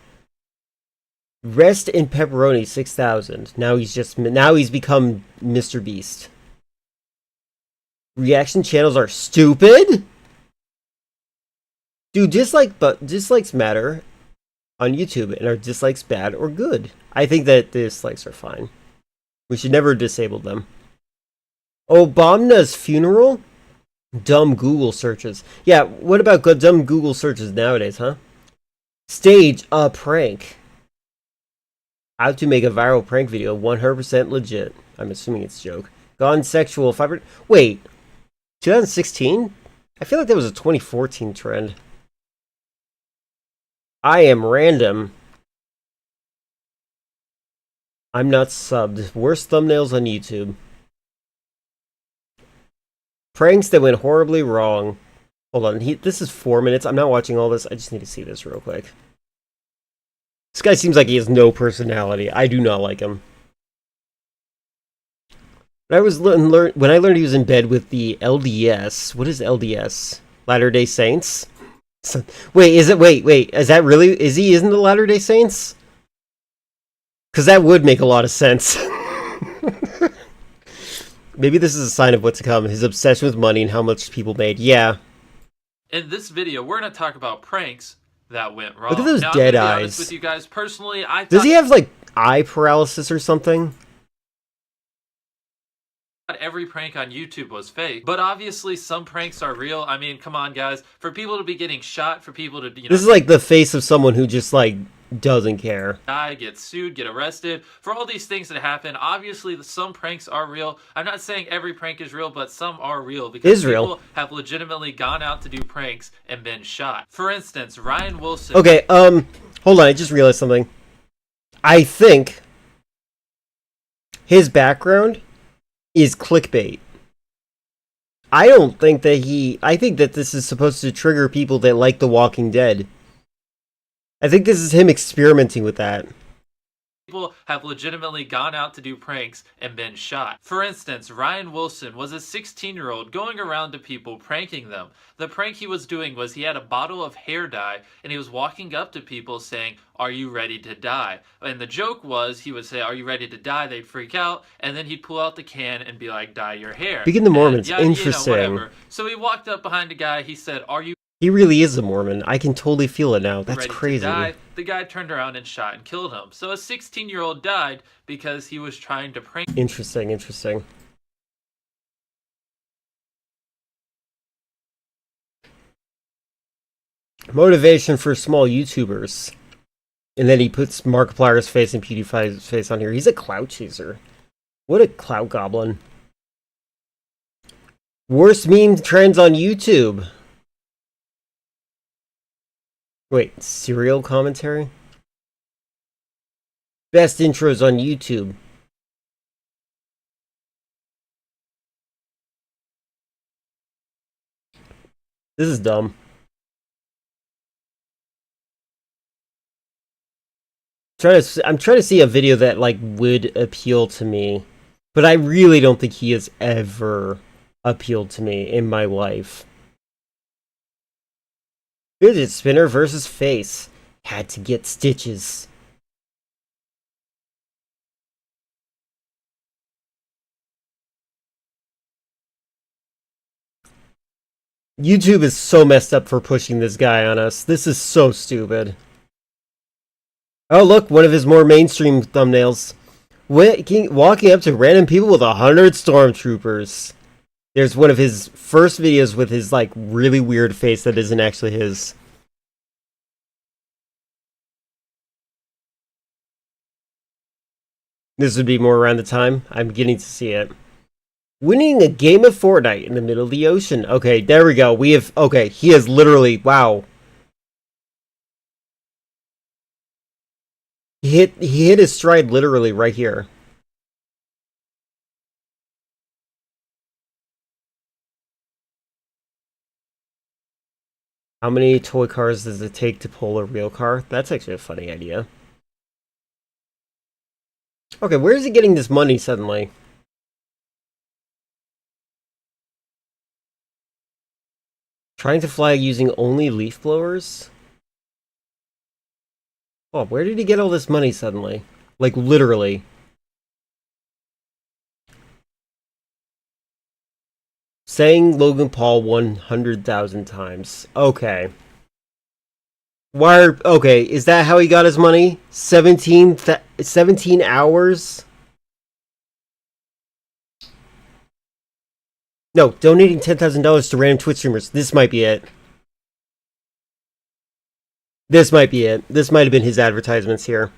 Rest in Pepperoni 6000. Now he's become Mr. Beast. Reaction channels are stupid? Dude, dislikes matter on YouTube, and are dislikes bad or good? I think that dislikes are fine. We should never disable them. Obama's funeral? Dumb Google searches. Yeah, what about dumb Google searches nowadays, huh? Stage a prank. How to make a viral prank video 100% legit. I'm assuming it's a joke. Gone sexual 500. Wait, 2016? I feel like that was a 2014 trend. I am random. I'm not subbed. Worst thumbnails on YouTube. Pranks that went horribly wrong. Hold on, this is 4 minutes. I'm not watching all this. I just need to see this real quick. This guy seems like he has no personality. I do not like him. When I learned he was in bed with the LDS. What is LDS? Latter-day Saints? Wait, is that really? Is he in the Latter-day Saints? Because that would make a lot of sense. Maybe this is a sign of what's to come. His obsession with money and how much people made. Yeah. In this video, we're going to talk about pranks that went wrong. Look at those now, dead I'm gonna be eyes. honest with you guys, personally, Does he have, like, eye paralysis or something? Every prank on YouTube was fake, but obviously some pranks are real. I mean, come on, guys. For people to be getting shot, for people to, This is like the face of someone who just, like, doesn't care. Die, get sued, get arrested, for all these things that happen. Obviously, some pranks are real. I'm not saying every prank is real, but some are real because people have legitimately gone out to do pranks and been shot. For instance, Ryan Wilson. Okay, hold on, I just realized something. I think his background is clickbait. I don't think that I think that this is supposed to trigger people that like The Walking Dead. I think this is him experimenting with that. People have legitimately gone out to do pranks and been shot. For instance, Ryan Wilson was a 16-year-old going around to people pranking them. The prank he was doing was he had a bottle of hair dye and he was walking up to people saying, "Are you ready to die?" And the joke was he would say, "Are you ready to die?" They'd freak out and then he'd pull out the can and be like, "Dye your hair." Begin the Mormons, and, interesting. whatever. So he walked up behind a guy, he said, "Are you He really is a Mormon. I can totally feel it now. That's ready crazy. to die?" The guy turned around and shot and killed him. So a 16-year-old died because he was trying to prank. Interesting, interesting. Motivation for small YouTubers. And then he puts Markiplier's face and PewDiePie's face on here. He's a clout chaser. What a clout goblin. Worst meme trends on YouTube. Wait, serial commentary? Best intros on YouTube. This is dumb. I'm trying to see a video that like would appeal to me, but I really don't think he has ever appealed to me in my life. Fidget spinner versus face. Had to get stitches. YouTube is so messed up for pushing this guy on us. This is so stupid. Oh look, one of his more mainstream thumbnails. Walking up to random people with 100 stormtroopers. There's one of his first videos with his like really weird face that isn't actually his. This would be more around the time I'm beginning to see it. Winning a game of Fortnite in the middle of the ocean. Okay, there we go. Okay, he is literally, wow. He hit his stride literally right here. How many toy cars does it take to pull a real car? That's actually a funny idea. Okay, where is he getting this money suddenly? Trying to fly using only leaf blowers? Oh, where did he get all this money suddenly? Like, literally. Saying Logan Paul 100,000 times. Okay. Okay, is that how he got his money? 17 hours? No, donating $10,000 to random Twitch streamers. This might be it. This might be it. This might have been his advertisements here.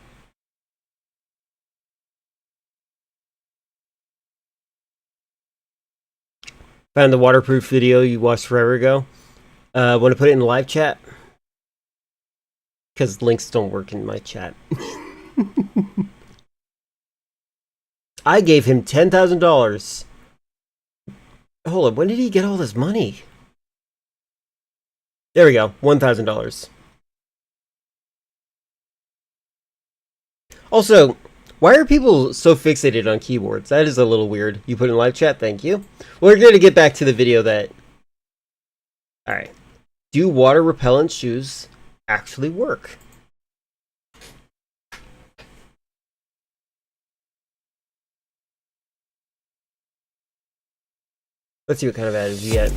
Found the waterproof video you watched forever ago. Want to put it in the live chat? Because links don't work in my chat. I gave him $10,000. Hold on, when did he get all this money? There we go, $1,000. Also, why are people so fixated on keyboards? That is a little weird. You put in live chat, thank you. We're going to get back to the video that... Alright. Do water repellent shoes actually work? Let's see what kind of ads you get.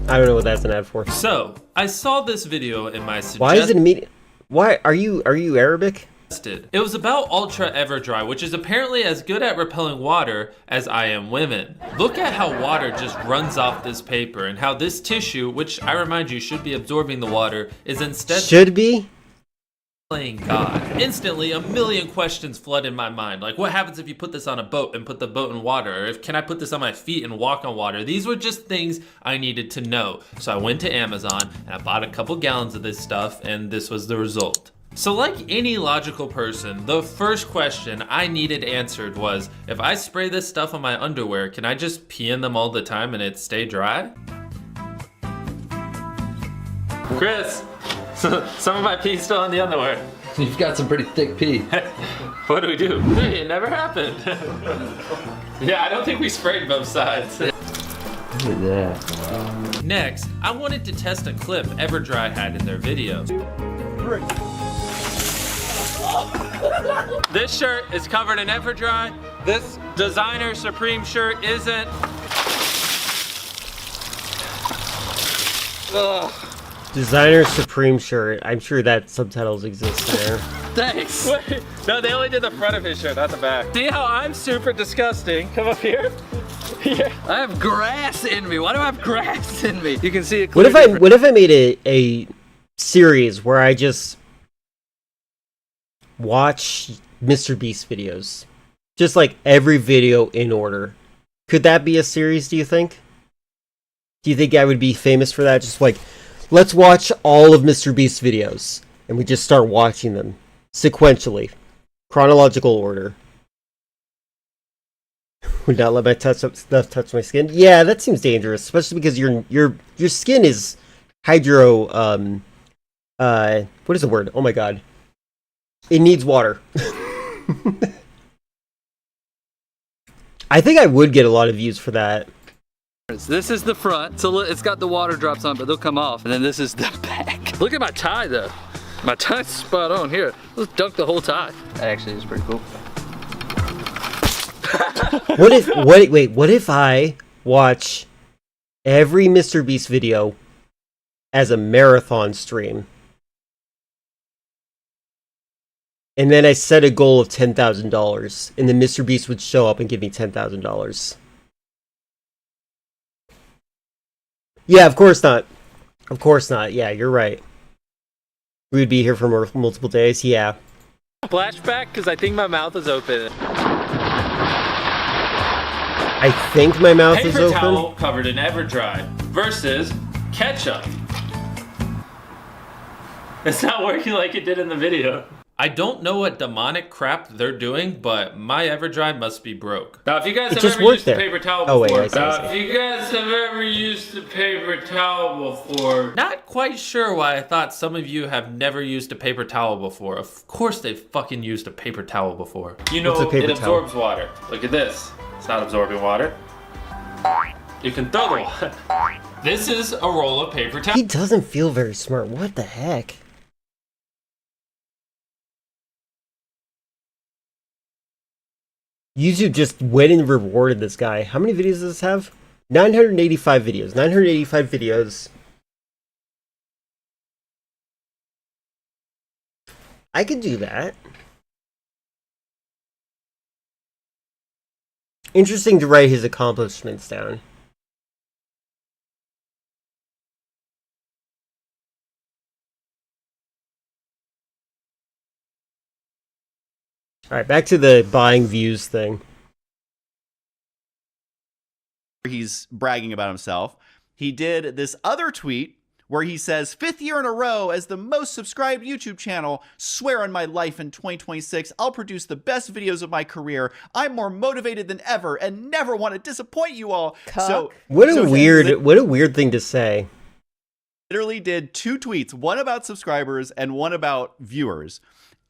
I don't know what that's an ad for. So, I saw this video in my suggestion. Why is it immediate? Why are you Arabic? It was about Ultra Everdry, which is apparently as good at repelling water as I Am Women. Look at how water just runs off this paper and how this tissue, which I remind you should be absorbing the water, is instead playing God. Instantly, a million questions flood in my mind. Like, what happens if you put this on a boat and put the boat in water? Or can I put this on my feet and walk on water? These were just things I needed to know. So I went to Amazon and I bought a couple gallons of this stuff, and this was the result. So like any logical person, the first question I needed answered was, if I spray this stuff on my underwear, can I just pee in them all the time and it stay dry? Chris, some of my pee's still on the underwear. You've got some pretty thick pee. What do we do? Hey, it never happened. Yeah, I don't think we sprayed both sides. Look at that. Next, I wanted to test a clip EverDry had in their video. This shirt is covered in EverDry. This designer Supreme shirt isn't. Ugh. Designer Supreme shirt. I'm sure that subtitles exist there. Thanks. Wait, no, they only did the front of his shirt, not the back. See how I'm super disgusting? Come up here. Here. I have grass in me. Why do I have grass in me? You can see it What clearly. if I made a series where I just watch Mr. Beast videos? Just like every video in order. Could that be a series, do you think? Do you think I would be famous for that? Just like, let's watch all of Mr. Beast's videos. And we just start watching them sequentially. Chronological order. Would not let my stuff touch my skin. Yeah, that seems dangerous, especially because your skin is hydro. What is the word? Oh my god, it needs water. I think I would get a lot of views for that. This is the front, so it's got the water drops on, but they'll come off. And then this is the back. Look at my tie, though. My tie's spot on here. Let's dunk the whole tie. That actually is pretty cool. What if I watch every Mr. Beast video as a marathon stream? And then I set a goal of $10,000, and then Mr. Beast would show up and give me $10,000. Yeah, of course not. Of course not. Yeah, you're right. We would be here for multiple days. Yeah. Flashback, because I think my mouth is open. I think my mouth is Paper open. towel covered in EverDry versus ketchup. It's not working like it did in the video. I don't know what demonic crap they're doing, but my EverDry must be broke. Now, if you guys have ever used a paper towel before, if you guys have ever used a paper towel before, not quite sure why I thought some of you have never used a paper towel before. Of course they've fucking used a paper towel before. You know, it absorbs water. Look at this. It's not absorbing water. You can throw the water. This is a roll of paper towel. He doesn't feel very smart. What the heck? YouTube just went and rewarded this guy. How many videos does this have? 985 videos. 985 videos. I could do that. Interesting to write his accomplishments down. Alright, back to the buying views thing. He's bragging about himself. He did this other tweet where he says, 5th year in a row as the most subscribed YouTube channel. Swear on my life in 2026, I'll produce the best videos of my career. I'm more motivated than ever and never want to disappoint you all. So What a weird thing to say. Literally did 2 tweets, one about subscribers and one about viewers.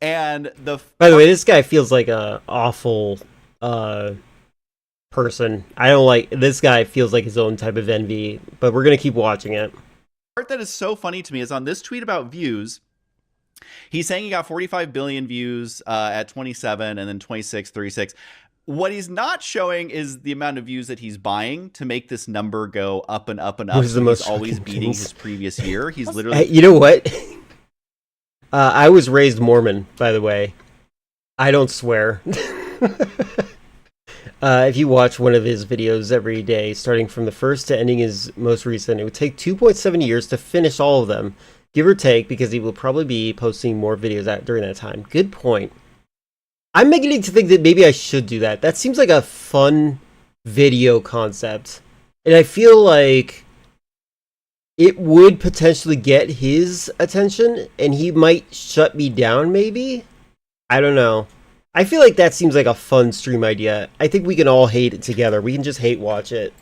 And by the way, this guy feels like a awful person. I don't like this guy. Feels like his own type of envy, but we're gonna keep watching it. Part that is so funny to me is on this tweet about views. He's saying he got 45 billion views at 27 and then 26, 36. What he's not showing is the amount of views that he's buying to make this number go up and up and up. He's always beating his previous year. He's literally. You know what? I was raised Mormon, by the way. I don't swear. If you watch one of his videos every day, starting from the first to ending his most recent, it would take 2.7 years to finish all of them, give or take, because he will probably be posting more videos during that time. Good point. I'm beginning to think that maybe I should do that. That seems like a fun video concept. And I feel like it would potentially get his attention, and he might shut me down, maybe? I don't know. I feel like that seems like a fun stream idea. I think we can all hate it together. We can just hate watch it.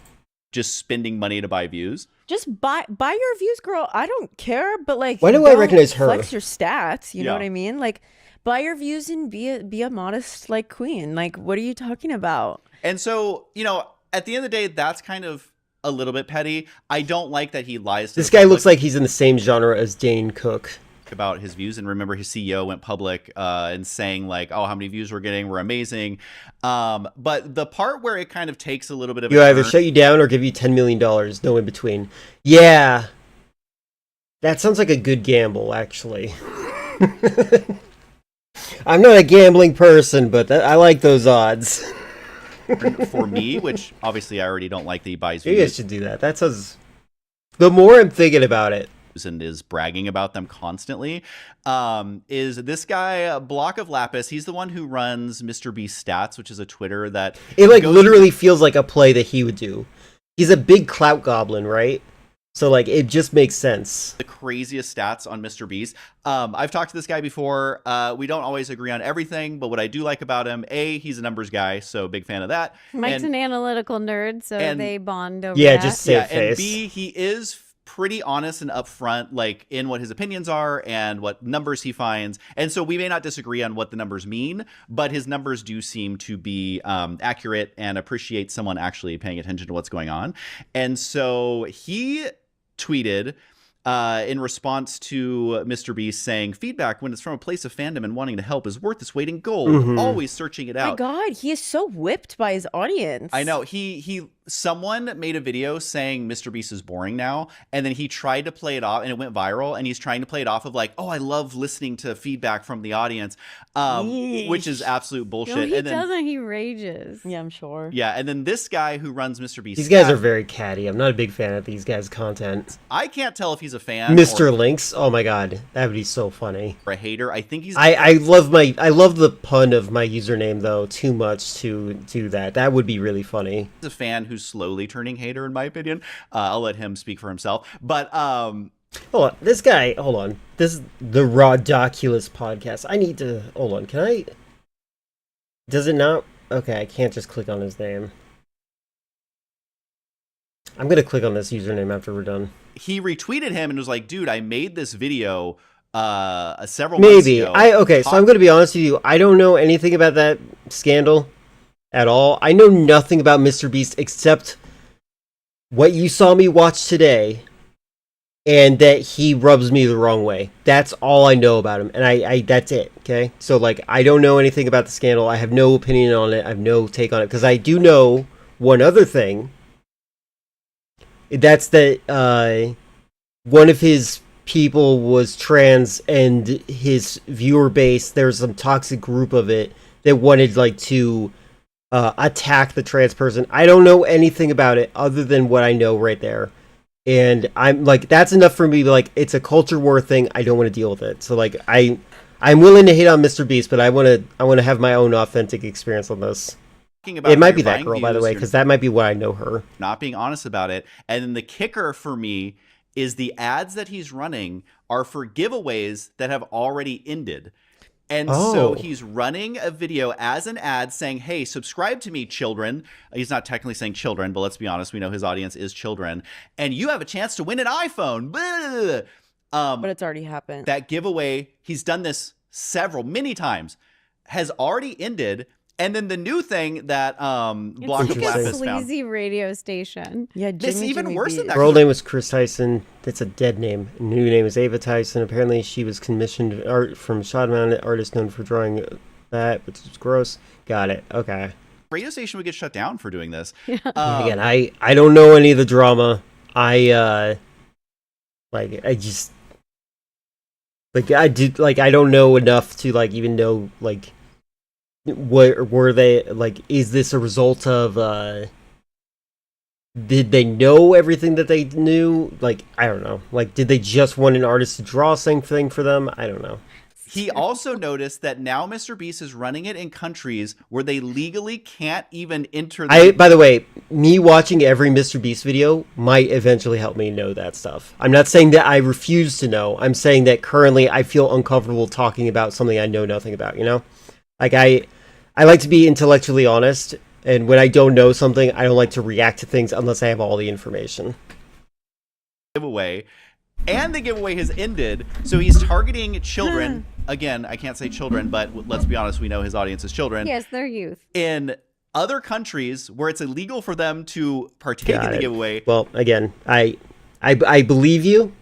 Just spending money to buy views. Just buy your views, girl. I don't care, but like, why do I recognize her? Flex your stats. You know what I mean? Like, buy your views and be a modest like queen. Like, what are you talking about? And so, you know, at the end of the day, that's kind of a little bit petty. I don't like that he lies to this guy. Looks like he's in the same genre as Dane Cook. About his views, and remember his CEO went public and saying like, oh, how many views we're getting, we're amazing. But the part where it kind of takes a little bit of you either shut you down or give you $10 million, no in between. Yeah, that sounds like a good gamble, actually. I'm not a gambling person, but I like those odds. For me, which obviously I already don't like that he buys views. You guys should do that. That sounds. The more I'm thinking about it. And is bragging about them constantly, is this guy Block of Lapis. He's the one who runs Mr. Beast Stats, which is a Twitter that it like literally feels like a play that he would do. He's a big clout goblin, right? So like it just makes sense. The craziest stats on Mr. Beast. I've talked to this guy before. We don't always agree on everything, but what I do like about him, A, he's a numbers guy, so big fan of that. Mike's an analytical nerd, so they bond over that. Just save face. And B, he is pretty honest and upfront, like in what his opinions are and what numbers he finds. And so we may not disagree on what the numbers mean, but his numbers do seem to be accurate and appreciate someone actually paying attention to what's going on. And so he tweeted in response to Mr. Beast saying, feedback when it's from a place of fandom and wanting to help is worth its weight in gold. Always searching it out. My God, he is so whipped by his audience. I know. Someone made a video saying Mr. Beast is boring now, and then he tried to play it off, and it went viral, and he's trying to play it off of like, oh, I love listening to feedback from the audience, which is absolute bullshit. No, he and then, doesn't. He rages. Yeah, I'm sure. Yeah, and then this guy who runs Mr. Beast. These guys are very catty. I'm not a big fan of these guys' content. I can't tell if he's a fan. Mr. Lynx. Oh my God, that would be so funny. Or a hater. I think he's. I love the pun of my username though too much to do that. That would be really funny. He's a fan who's slowly turning hater, in my opinion. I'll let him speak for himself. But hold on, this guy. Hold on, this is the Rawdoculus podcast. I need to hold on. Can I? Does it not? Okay, I can't just click on his name. I'm gonna click on this username after we're done. He retweeted him and was like, "Dude, I made this video several months ago." So I'm gonna be honest with you. I don't know anything about that scandal at all. I know nothing about Mr. Beast except what you saw me watch today, and that he rubs me the wrong way. That's all I know about him, and I that's it. Okay, so like I don't know anything about the scandal. I have no opinion on it. I have no take on it because I do know one other thing. That's that one of his people was trans, and his viewer base, there's some toxic group of it that wanted like to attack the trans person. I don't know anything about it other than what I know right there, and I'm like, that's enough for me. Like, it's a culture war thing. I don't want to deal with it. So like I'm willing to hate on Mr. Beast, but I want to have my own authentic experience on this. It might be that girl, by the way, because that might be what I know her. Not being honest about it. And then the kicker for me is the ads that he's running are for giveaways that have already ended. And so he's running a video as an ad saying, hey, subscribe to me, children. He's not technically saying children, but let's be honest. We know his audience is children. And you have a chance to win an iPhone. But it's already happened. That giveaway, he's done this many times, has already ended. And then the new thing that Block of Lapis found. Sleazy radio station. Yeah, it's even worse than that. Her old name was Chris Tyson. That's a dead name. Her new name is Ava Tyson. Apparently, she was commissioned art from Shadman, artist known for drawing that, which is gross. Got it. Okay. Radio station would get shut down for doing this. Yeah. Again, I don't know any of the drama. I don't know enough to like even know like. Were they like, is this a result of did they know everything that they knew? Like, I don't know. Like, did they just want an artist to draw something for them? I don't know. He also noticed that now Mr. Beast is running it in countries where they legally can't even enter By the way, me watching every Mr. Beast video might eventually help me know that stuff. I'm not saying that I refuse to know. I'm saying that currently I feel uncomfortable talking about something I know nothing about, you know? Like, I like to be intellectually honest, and when I don't know something, I don't like to react to things unless I have all the information. Giveaway, and the giveaway has ended, so he's targeting children. Again, I can't say children, but let's be honest, we know his audience is children. Yes, they're youth. In other countries where it's illegal for them to partake in the giveaway. Well, again, I believe you.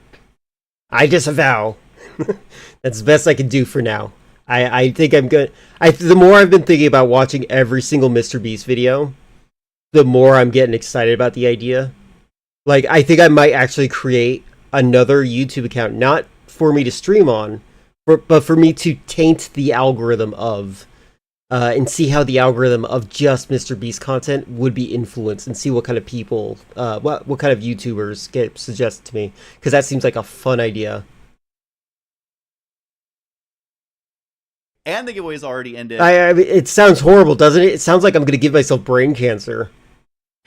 I disavow. That's the best I can do for now. I think I'm good. The more I've been thinking about watching every single Mr. Beast video, the more I'm getting excited about the idea. Like, I think I might actually create another YouTube account, not for me to stream on, but for me to taint the algorithm of, and see how the algorithm of just Mr. Beast content would be influenced, and see what kind of people, what kind of YouTubers get suggested to me, because that seems like a fun idea. And the giveaway's already ended. It sounds horrible, doesn't it? It sounds like I'm going to give myself brain cancer.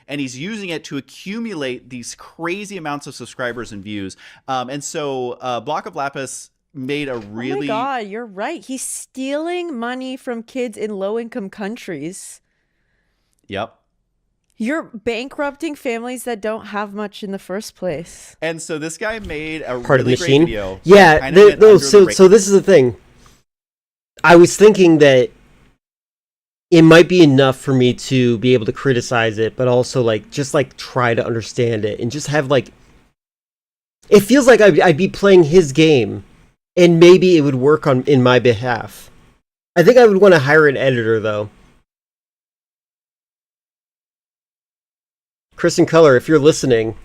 And he's using it to accumulate these crazy amounts of subscribers and views. And so Block of Lapis made a really... Oh my god, you're right. He's stealing money from kids in low-income countries. Yep. You're bankrupting families that don't have much in the first place. And so this guy made a Part really of the machine. great video. Yeah, so this is the thing. I was thinking that it might be enough for me to be able to criticize it, but also just try to understand it and just have it feels like I'd be playing his game, and maybe it would work in my behalf. I think I would want to hire an editor though. Kristen Color, if you're listening,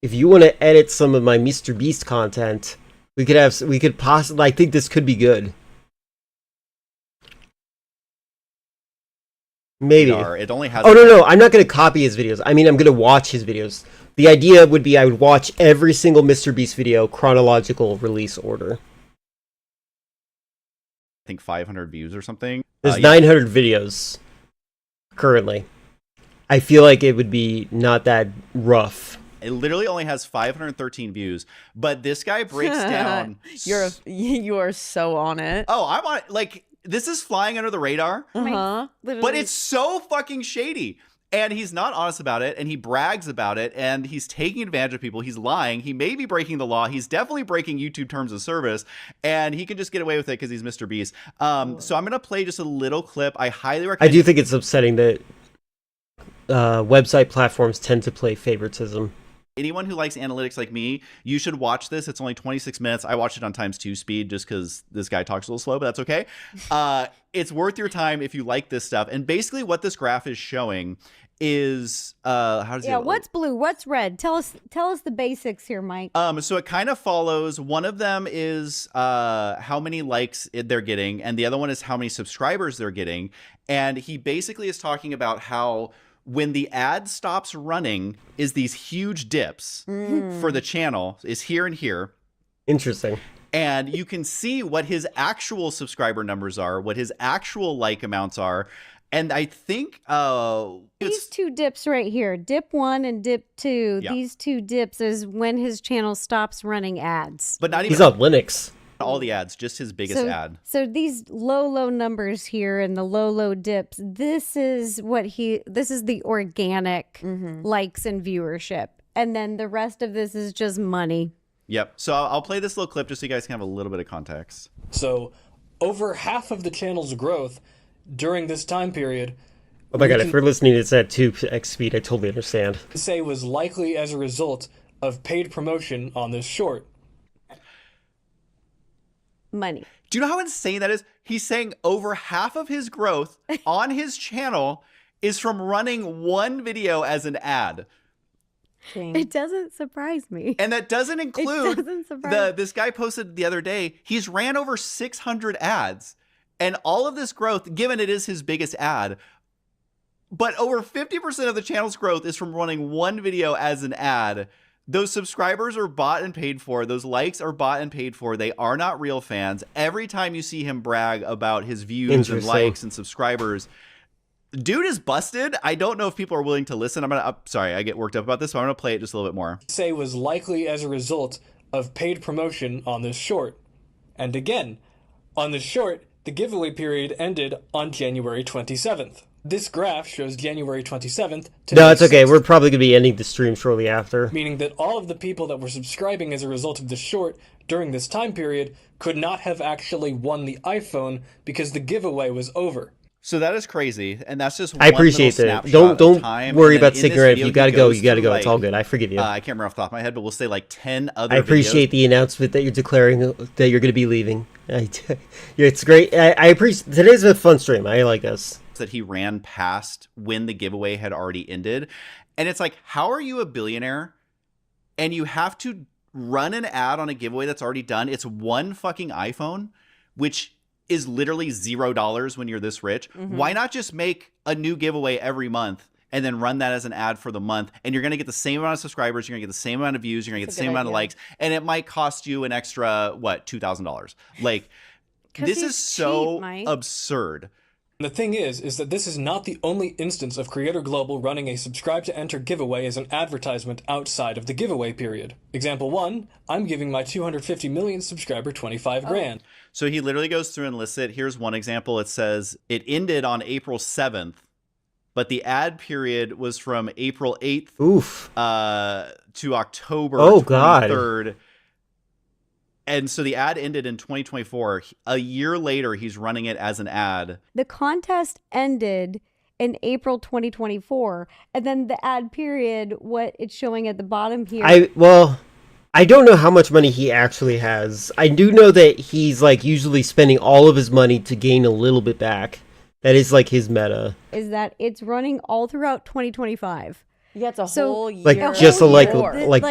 if you want to edit some of my Mr. Beast content, we could possibly. I think this could be good. Maybe. It only has... Oh, no, I'm not going to copy his videos. I mean, I'm going to watch his videos. The idea would be I would watch every single Mr. Beast video, chronological release order. I think 500 views or something. There's 900 videos currently. I feel like it would be not that rough. It literally only has 513 views, but this guy breaks down... You are so on it. Oh, I'm on it. This is flying under the radar, but it's so fucking shady. And he's not honest about it, and he brags about it, and he's taking advantage of people. He's lying. He may be breaking the law. He's definitely breaking YouTube terms of service, and he can just get away with it because he's Mr. Beast. So I'm going to play just a little clip. I highly recommend... I do think it's upsetting that website platforms tend to play favoritism. Anyone who likes analytics like me, you should watch this. It's only 26 minutes. I watched it on ×2 speed just because this guy talks a little slow, but that's okay. It's worth your time if you like this stuff. And basically what this graph is showing is what's blue, what's red? Tell us the basics here, Mike. So it kind of follows. One of them is how many likes they're getting, and the other one is how many subscribers they're getting. And he basically is talking about how when the ad stops running is these huge dips for the channel, is here and here. Interesting. And you can see what his actual subscriber numbers are, what his actual like amounts are. And I think these two dips right here, dip 1 and dip 2, Yeah. these two dips is when his channel stops running ads. But not even He's on Linux. All the ads, just his biggest ad. So these low numbers here and the low dips, this is the organic likes and viewership. And then the rest of this is just money. Yep. So I'll play this little clip just so you guys can have a little bit of context. So over half of the channel's growth during this time period, oh my god, if you're listening, it's at 2x speed. I totally understand. Say was likely as a result of paid promotion on this short. Money. Do you know how insane that is? He's saying over half of his growth on his channel is from running one video as an ad. It doesn't surprise me. And that doesn't include It doesn't surprise this guy posted the other day, he's ran over 600 ads. And all of this growth, given it is his biggest ad, but over 50% of the channel's growth is from running one video as an ad. Those subscribers are bought and paid for. Those likes are bought and paid for. They are not real fans. Every time you see him brag about his views and likes and subscribers, dude is busted. I don't know if people are willing to listen. Sorry, I get worked up about this, so I'm going to play it just a little bit more. Say was likely as a result of paid promotion on this short. And again, on this short, the giveaway period ended on January 27th. This graph shows January 27th to No, May it's okay. 6th, We're probably going to be ending the stream shortly after. meaning that all of the people that were subscribing as a result of this short during this time period could not have actually won the iPhone because the giveaway was over. So that is crazy, and that's just I appreciate that. Don't worry about sticking around. If you got to go, you got to go. It's all good. I forgive you. I can't remember off the top of my head, but we'll say like 10 other I appreciate videos. the announcement that you're declaring that you're going to be leaving. It's great. I appreciate. Today's a fun stream. I like this. That he ran past when the giveaway had already ended. And it's like, how are you a billionaire and you have to run an ad on a giveaway that's already done? It's one fucking iPhone, which is literally $0 when you're this rich. Why not just make a new giveaway every month and then run that as an ad for the month? And you're going to get the same amount of subscribers, you're going to get the same amount of views, you're going to get the same amount of likes, and it might cost you an extra, what, $2,000. Like, this is so absurd. The thing is that this is not the only instance of Creator Global running a subscribe to enter giveaway as an advertisement outside of the giveaway period. Example 1, I'm giving my 250 million subscriber 25 grand. So he literally goes through and lists it. Here's one example. It says it ended on April 7th, but the ad period was from April 8th to October 23rd. God. And so the ad ended in 2024. A year later, he's running it as an ad. The contest ended in April 2024, and then the ad period, what it's showing at the bottom here. I don't know how much money he actually has. I do know that he's like usually spending all of his money to gain a little bit back. That is like his meta. Is that it's running all throughout 2025. Yeah, it's a whole year. Like just a like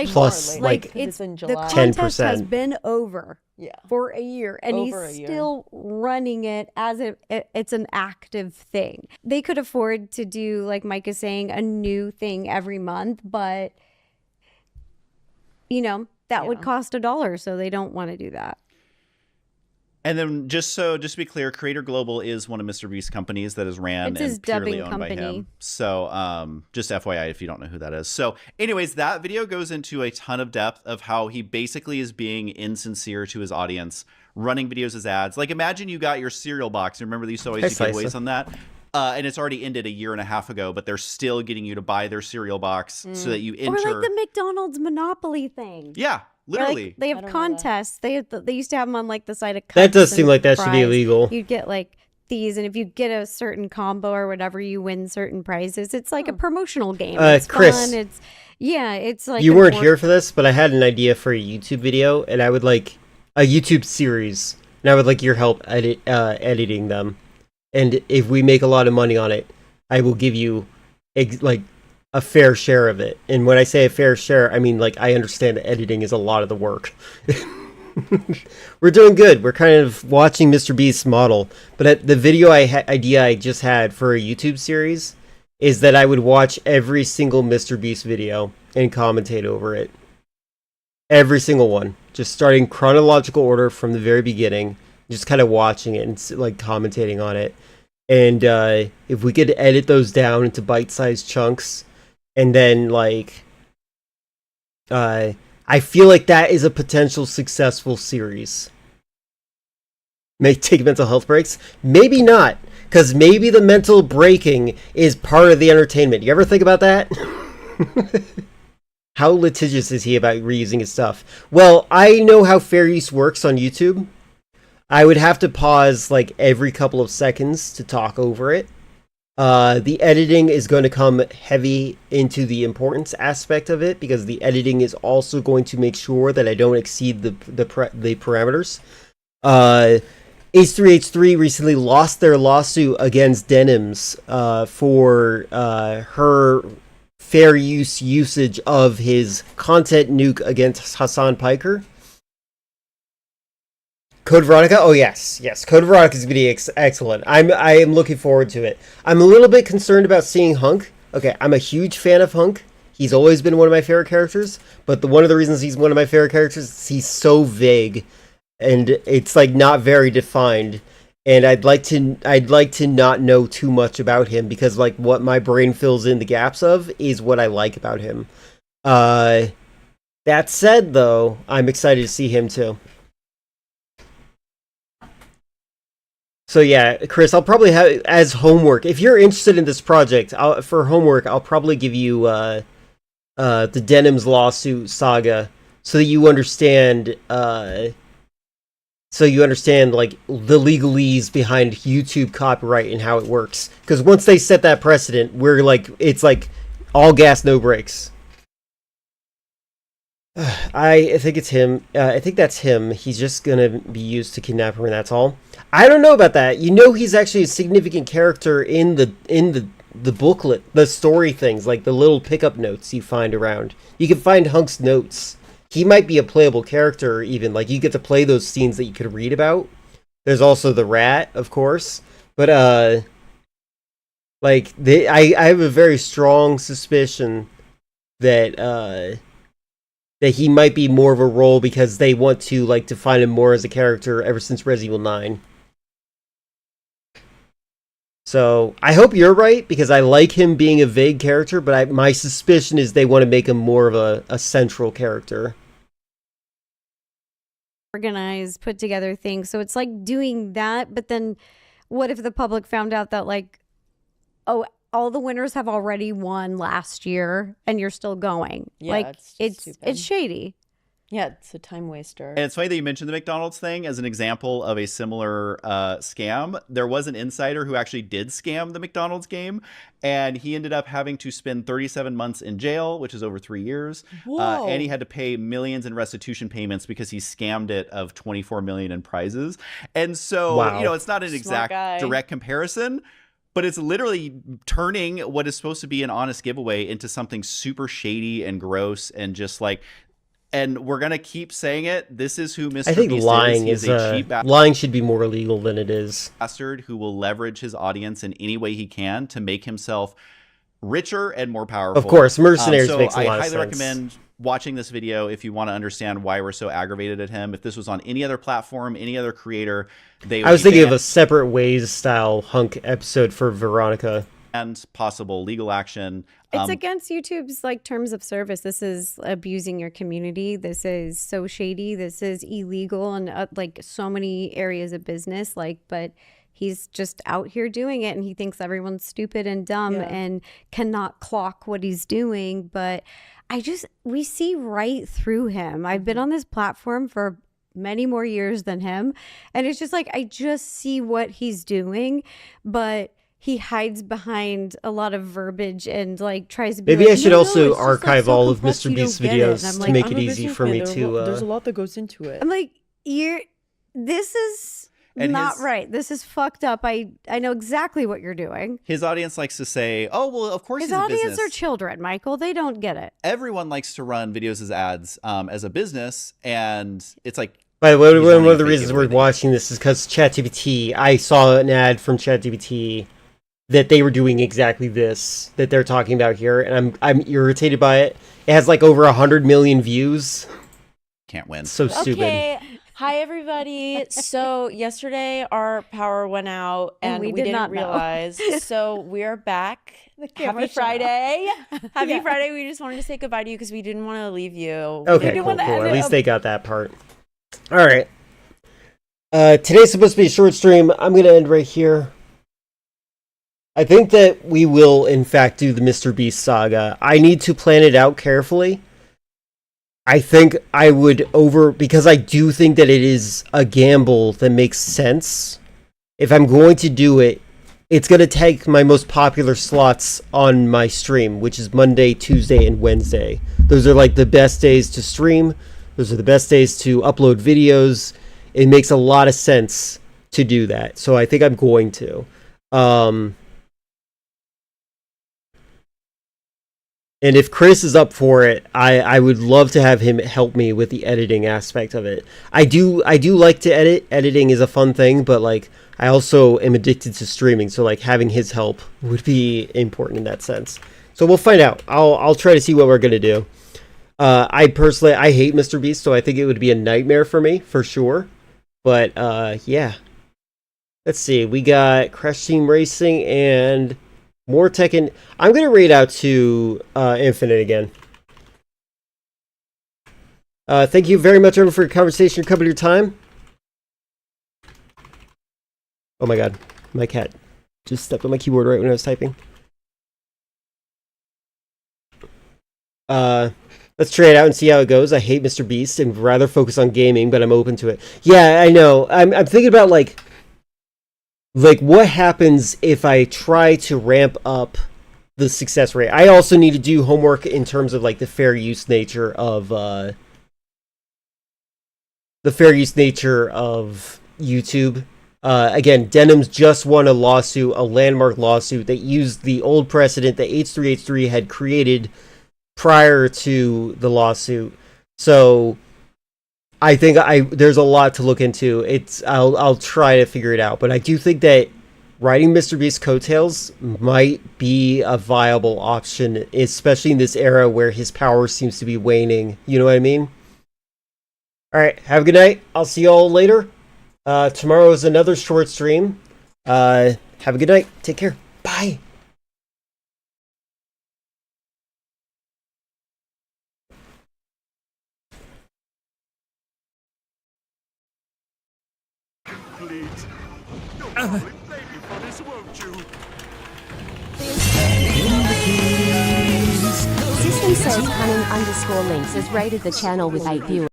plus like it's in July. The contest has been over for a year, and Over a he's year. still running it as if it's an active thing. They could afford to do, like Mike is saying, a new thing every month, but that would cost $1, so they don't want to do that. And then just to be clear, Creator Global is one of Mr. Beast's companies that is ran It's his and purely dubbing owned by company. him. So just FYI if you don't know who that is. So anyways, that video goes into a ton of depth of how he basically is being insincere to his audience, running videos as ads. Like imagine you got your cereal box. Remember they used to always do giveaways on that? And it's already ended a year and a half ago, but they're still getting you to buy their cereal box so that you enter. Or like the McDonald's Monopoly thing. Yeah, literally. Like, they have contests. They used to have them on like the side of cups. That does seem and like that should be fries. illegal. You'd get like these, and if you get a certain combo or whatever, you win certain prizes. It's like a promotional game. It's Chris, fun. It's like you weren't here for this, but I had an idea for a YouTube video, and I would like a YouTube series, and I would like your help editing them. And if we make a lot of money on it, I will give you like a fair share of it. And when I say a fair share, I mean like I understand that editing is a lot of the work. We're doing good. We're kind of watching Mr. Beast's model. But the video idea I just had for a YouTube series is that I would watch every single Mr. Beast video and commentate over it. Every single one. Just starting chronological order from the very beginning. Just kind of watching it and like commentating on it. And if we could edit those down into bite-sized chunks and then like I feel like that is a potential successful series. May take mental health breaks? Maybe not, because maybe the mental breaking is part of the entertainment. You ever think about that? How litigious is he about reusing his stuff? Well, I know how fair use works on YouTube. I would have to pause like every couple of seconds to talk over it. The editing is going to come heavy into the importance aspect of it because the editing is also going to make sure that I don't exceed the parameters. H3H3 recently lost their lawsuit against Denims for her fair usage of his content nuke against Hassan Piker. Code Veronica? Oh yes. Code Veronica is going to be excellent. I am looking forward to it. I'm a little bit concerned about seeing Hunk. Okay, I'm a huge fan of Hunk, He's always been one of my favorite characters, but one of the reasons he's one of my favorite characters is he's so vague, and it's like not very defined. And I'd like to not know too much about him, because like what my brain fills in the gaps of is what I like about him. That said, though, I'm excited to see him too. So yeah, Chris, I'll probably have as homework. If you're interested in this project, for homework, I'll probably give you the Denim's lawsuit saga, so that you understand. So you understand like the legalese behind YouTube copyright and how it works. Because once they set that precedent, it's like all gas, no brakes. I think it's him. I think that's him. He's just gonna be used to kidnap her, and that's all. I don't know about that. You know, he's actually a significant character in the booklet, the story things, like the little pickup notes you find around. You can find Hunk's notes. He might be a playable character, even. Like, you get to play those scenes that you could read about. There's also the rat, of course. But, I have a very strong suspicion that he might be more of a role, because they want to, like, define him more as a character ever since Resident Evil 9. So, I hope you're right, because I like him being a vague character, but my suspicion is they want to make him more of a central character. Organized, put together things. So it's like doing that, but then what if the public found out that, like, oh, all the winners have already won last year and you're still going? Yeah, like, it's stupid. shady. Yeah, it's a time waster. And it's funny that you mentioned the McDonald's thing as an example of a similar scam. There was an insider who actually did scam the McDonald's game, and he ended up having to spend 37 months in jail, which is over 3 years. Whoa. And he had to pay millions in restitution payments because he scammed it of $24 million in prizes. And so, Wow. you know, it's not an Smart exact guy. direct comparison, but it's literally turning what is supposed to be an honest giveaway into something super shady and gross, and just like, and we're gonna keep saying it. This is who Mr. I think Beast lying is. He's a cheap lying should be more illegal than it is. bastard who will leverage his audience in any way he can to make himself richer and more powerful. Of course, Mercenaries so makes a I lot of highly sense. recommend watching this video if you want to understand why we're so aggravated at him. If this was on any other platform, any other creator, they would I was be thinking of banned. a separate ways style Hunk episode for Veronica. And possible legal action. It's against YouTube's like terms of service. This is abusing your community. This is so shady. This is illegal in like so many areas of business. Like, but he's just out here doing it, and he thinks everyone's stupid and dumb and cannot clock what he's doing. But we see right through him. I've been on this platform for many more years than him, and it's just like I just see what he's doing, but he hides behind a lot of verbiage and like tries to be Maybe like, I should "No, also it's just, like, archive so all of complex, Mr. you don't Beast's get it." videos And I'm to like, make I'm it a easy for businessman. me to. There's a lot that goes into it. I'm like, this is And not his- right. This is fucked up. I know exactly what you're doing. His audience likes to say, oh, well, of course His he's a audience business. are children, Michael. They don't get it. Everyone likes to run videos as ads as a business, and it's like, By the way, he's one running of the a fake reasons we're giveaway. watching this is because ChatGPT. I saw an ad from ChatGPT that they were doing exactly this that they're talking about here, and I'm irritated by it. It has like over 100 million views. Can't win. So stupid. Okay. Hi, everybody. So yesterday our power went out and we did didn't not know. realize. So we're back. camera Happy shut off. Friday. Happy Yeah. Friday. We just wanted to say goodbye to you because we didn't want to leave you. Okay, We cool, didn't cool. wanna At end least it- they got that part. All right. Today's supposed to be a short stream. I'm going to end right here. I think that we will, in fact, do the Mr. Beast saga. I need to plan it out carefully. I think I would because I do think that it is a gamble that makes sense. If I'm going to do it, it's going to take my most popular slots on my stream, which is Monday, Tuesday, and Wednesday. Those are like the best days to stream. Those are the best days to upload videos. It makes a lot of sense to do that. So I think I'm going to. And if Chris is up for it, I would love to have him help me with the editing aspect of it. I do like to edit. Editing is a fun thing, but like I also am addicted to streaming, so like having his help would be important in that sense. So So we'll find out. I'll try to see what we're gonna do. I personally hate Mr. Beast, so I think it would be a nightmare for me for sure. But yeah. Let's see. We got Crash Team Racing and more Tekken. I'm gonna raid out to Infinite again. Thank you very much, everyone, for your conversation, your company, your time. Oh my god, my cat just stepped on my keyboard right when I was typing. Let's try it out and see how it goes. I hate Mr. Beast and rather focus on gaming, but I'm open to it. Yeah, I know. I'm thinking about like what happens if I try to ramp up the success rate. I also need to do homework in terms of like the fair use nature of YouTube. Again, Denim's just won a lawsuit, a landmark lawsuit that used the old precedent that H3H3 had created prior to the lawsuit. So I think there's a lot to look into. I'll try to figure it out, but I do think that riding Mr. Beast's coattails might be a viable option, especially in this era where his power seems to be waning. You know what I mean? All right, have a good night. I'll see you all later. Tomorrow is another short stream. Have a good night. Take care. Bye. System says Cunning_Links has rated the channel with 8 viewers.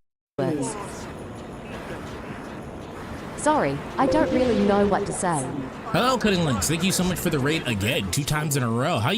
Sorry, I don't really know what to say. Hello, Cutting Links. Thank you so much for the raid again, 2 times in a row. How you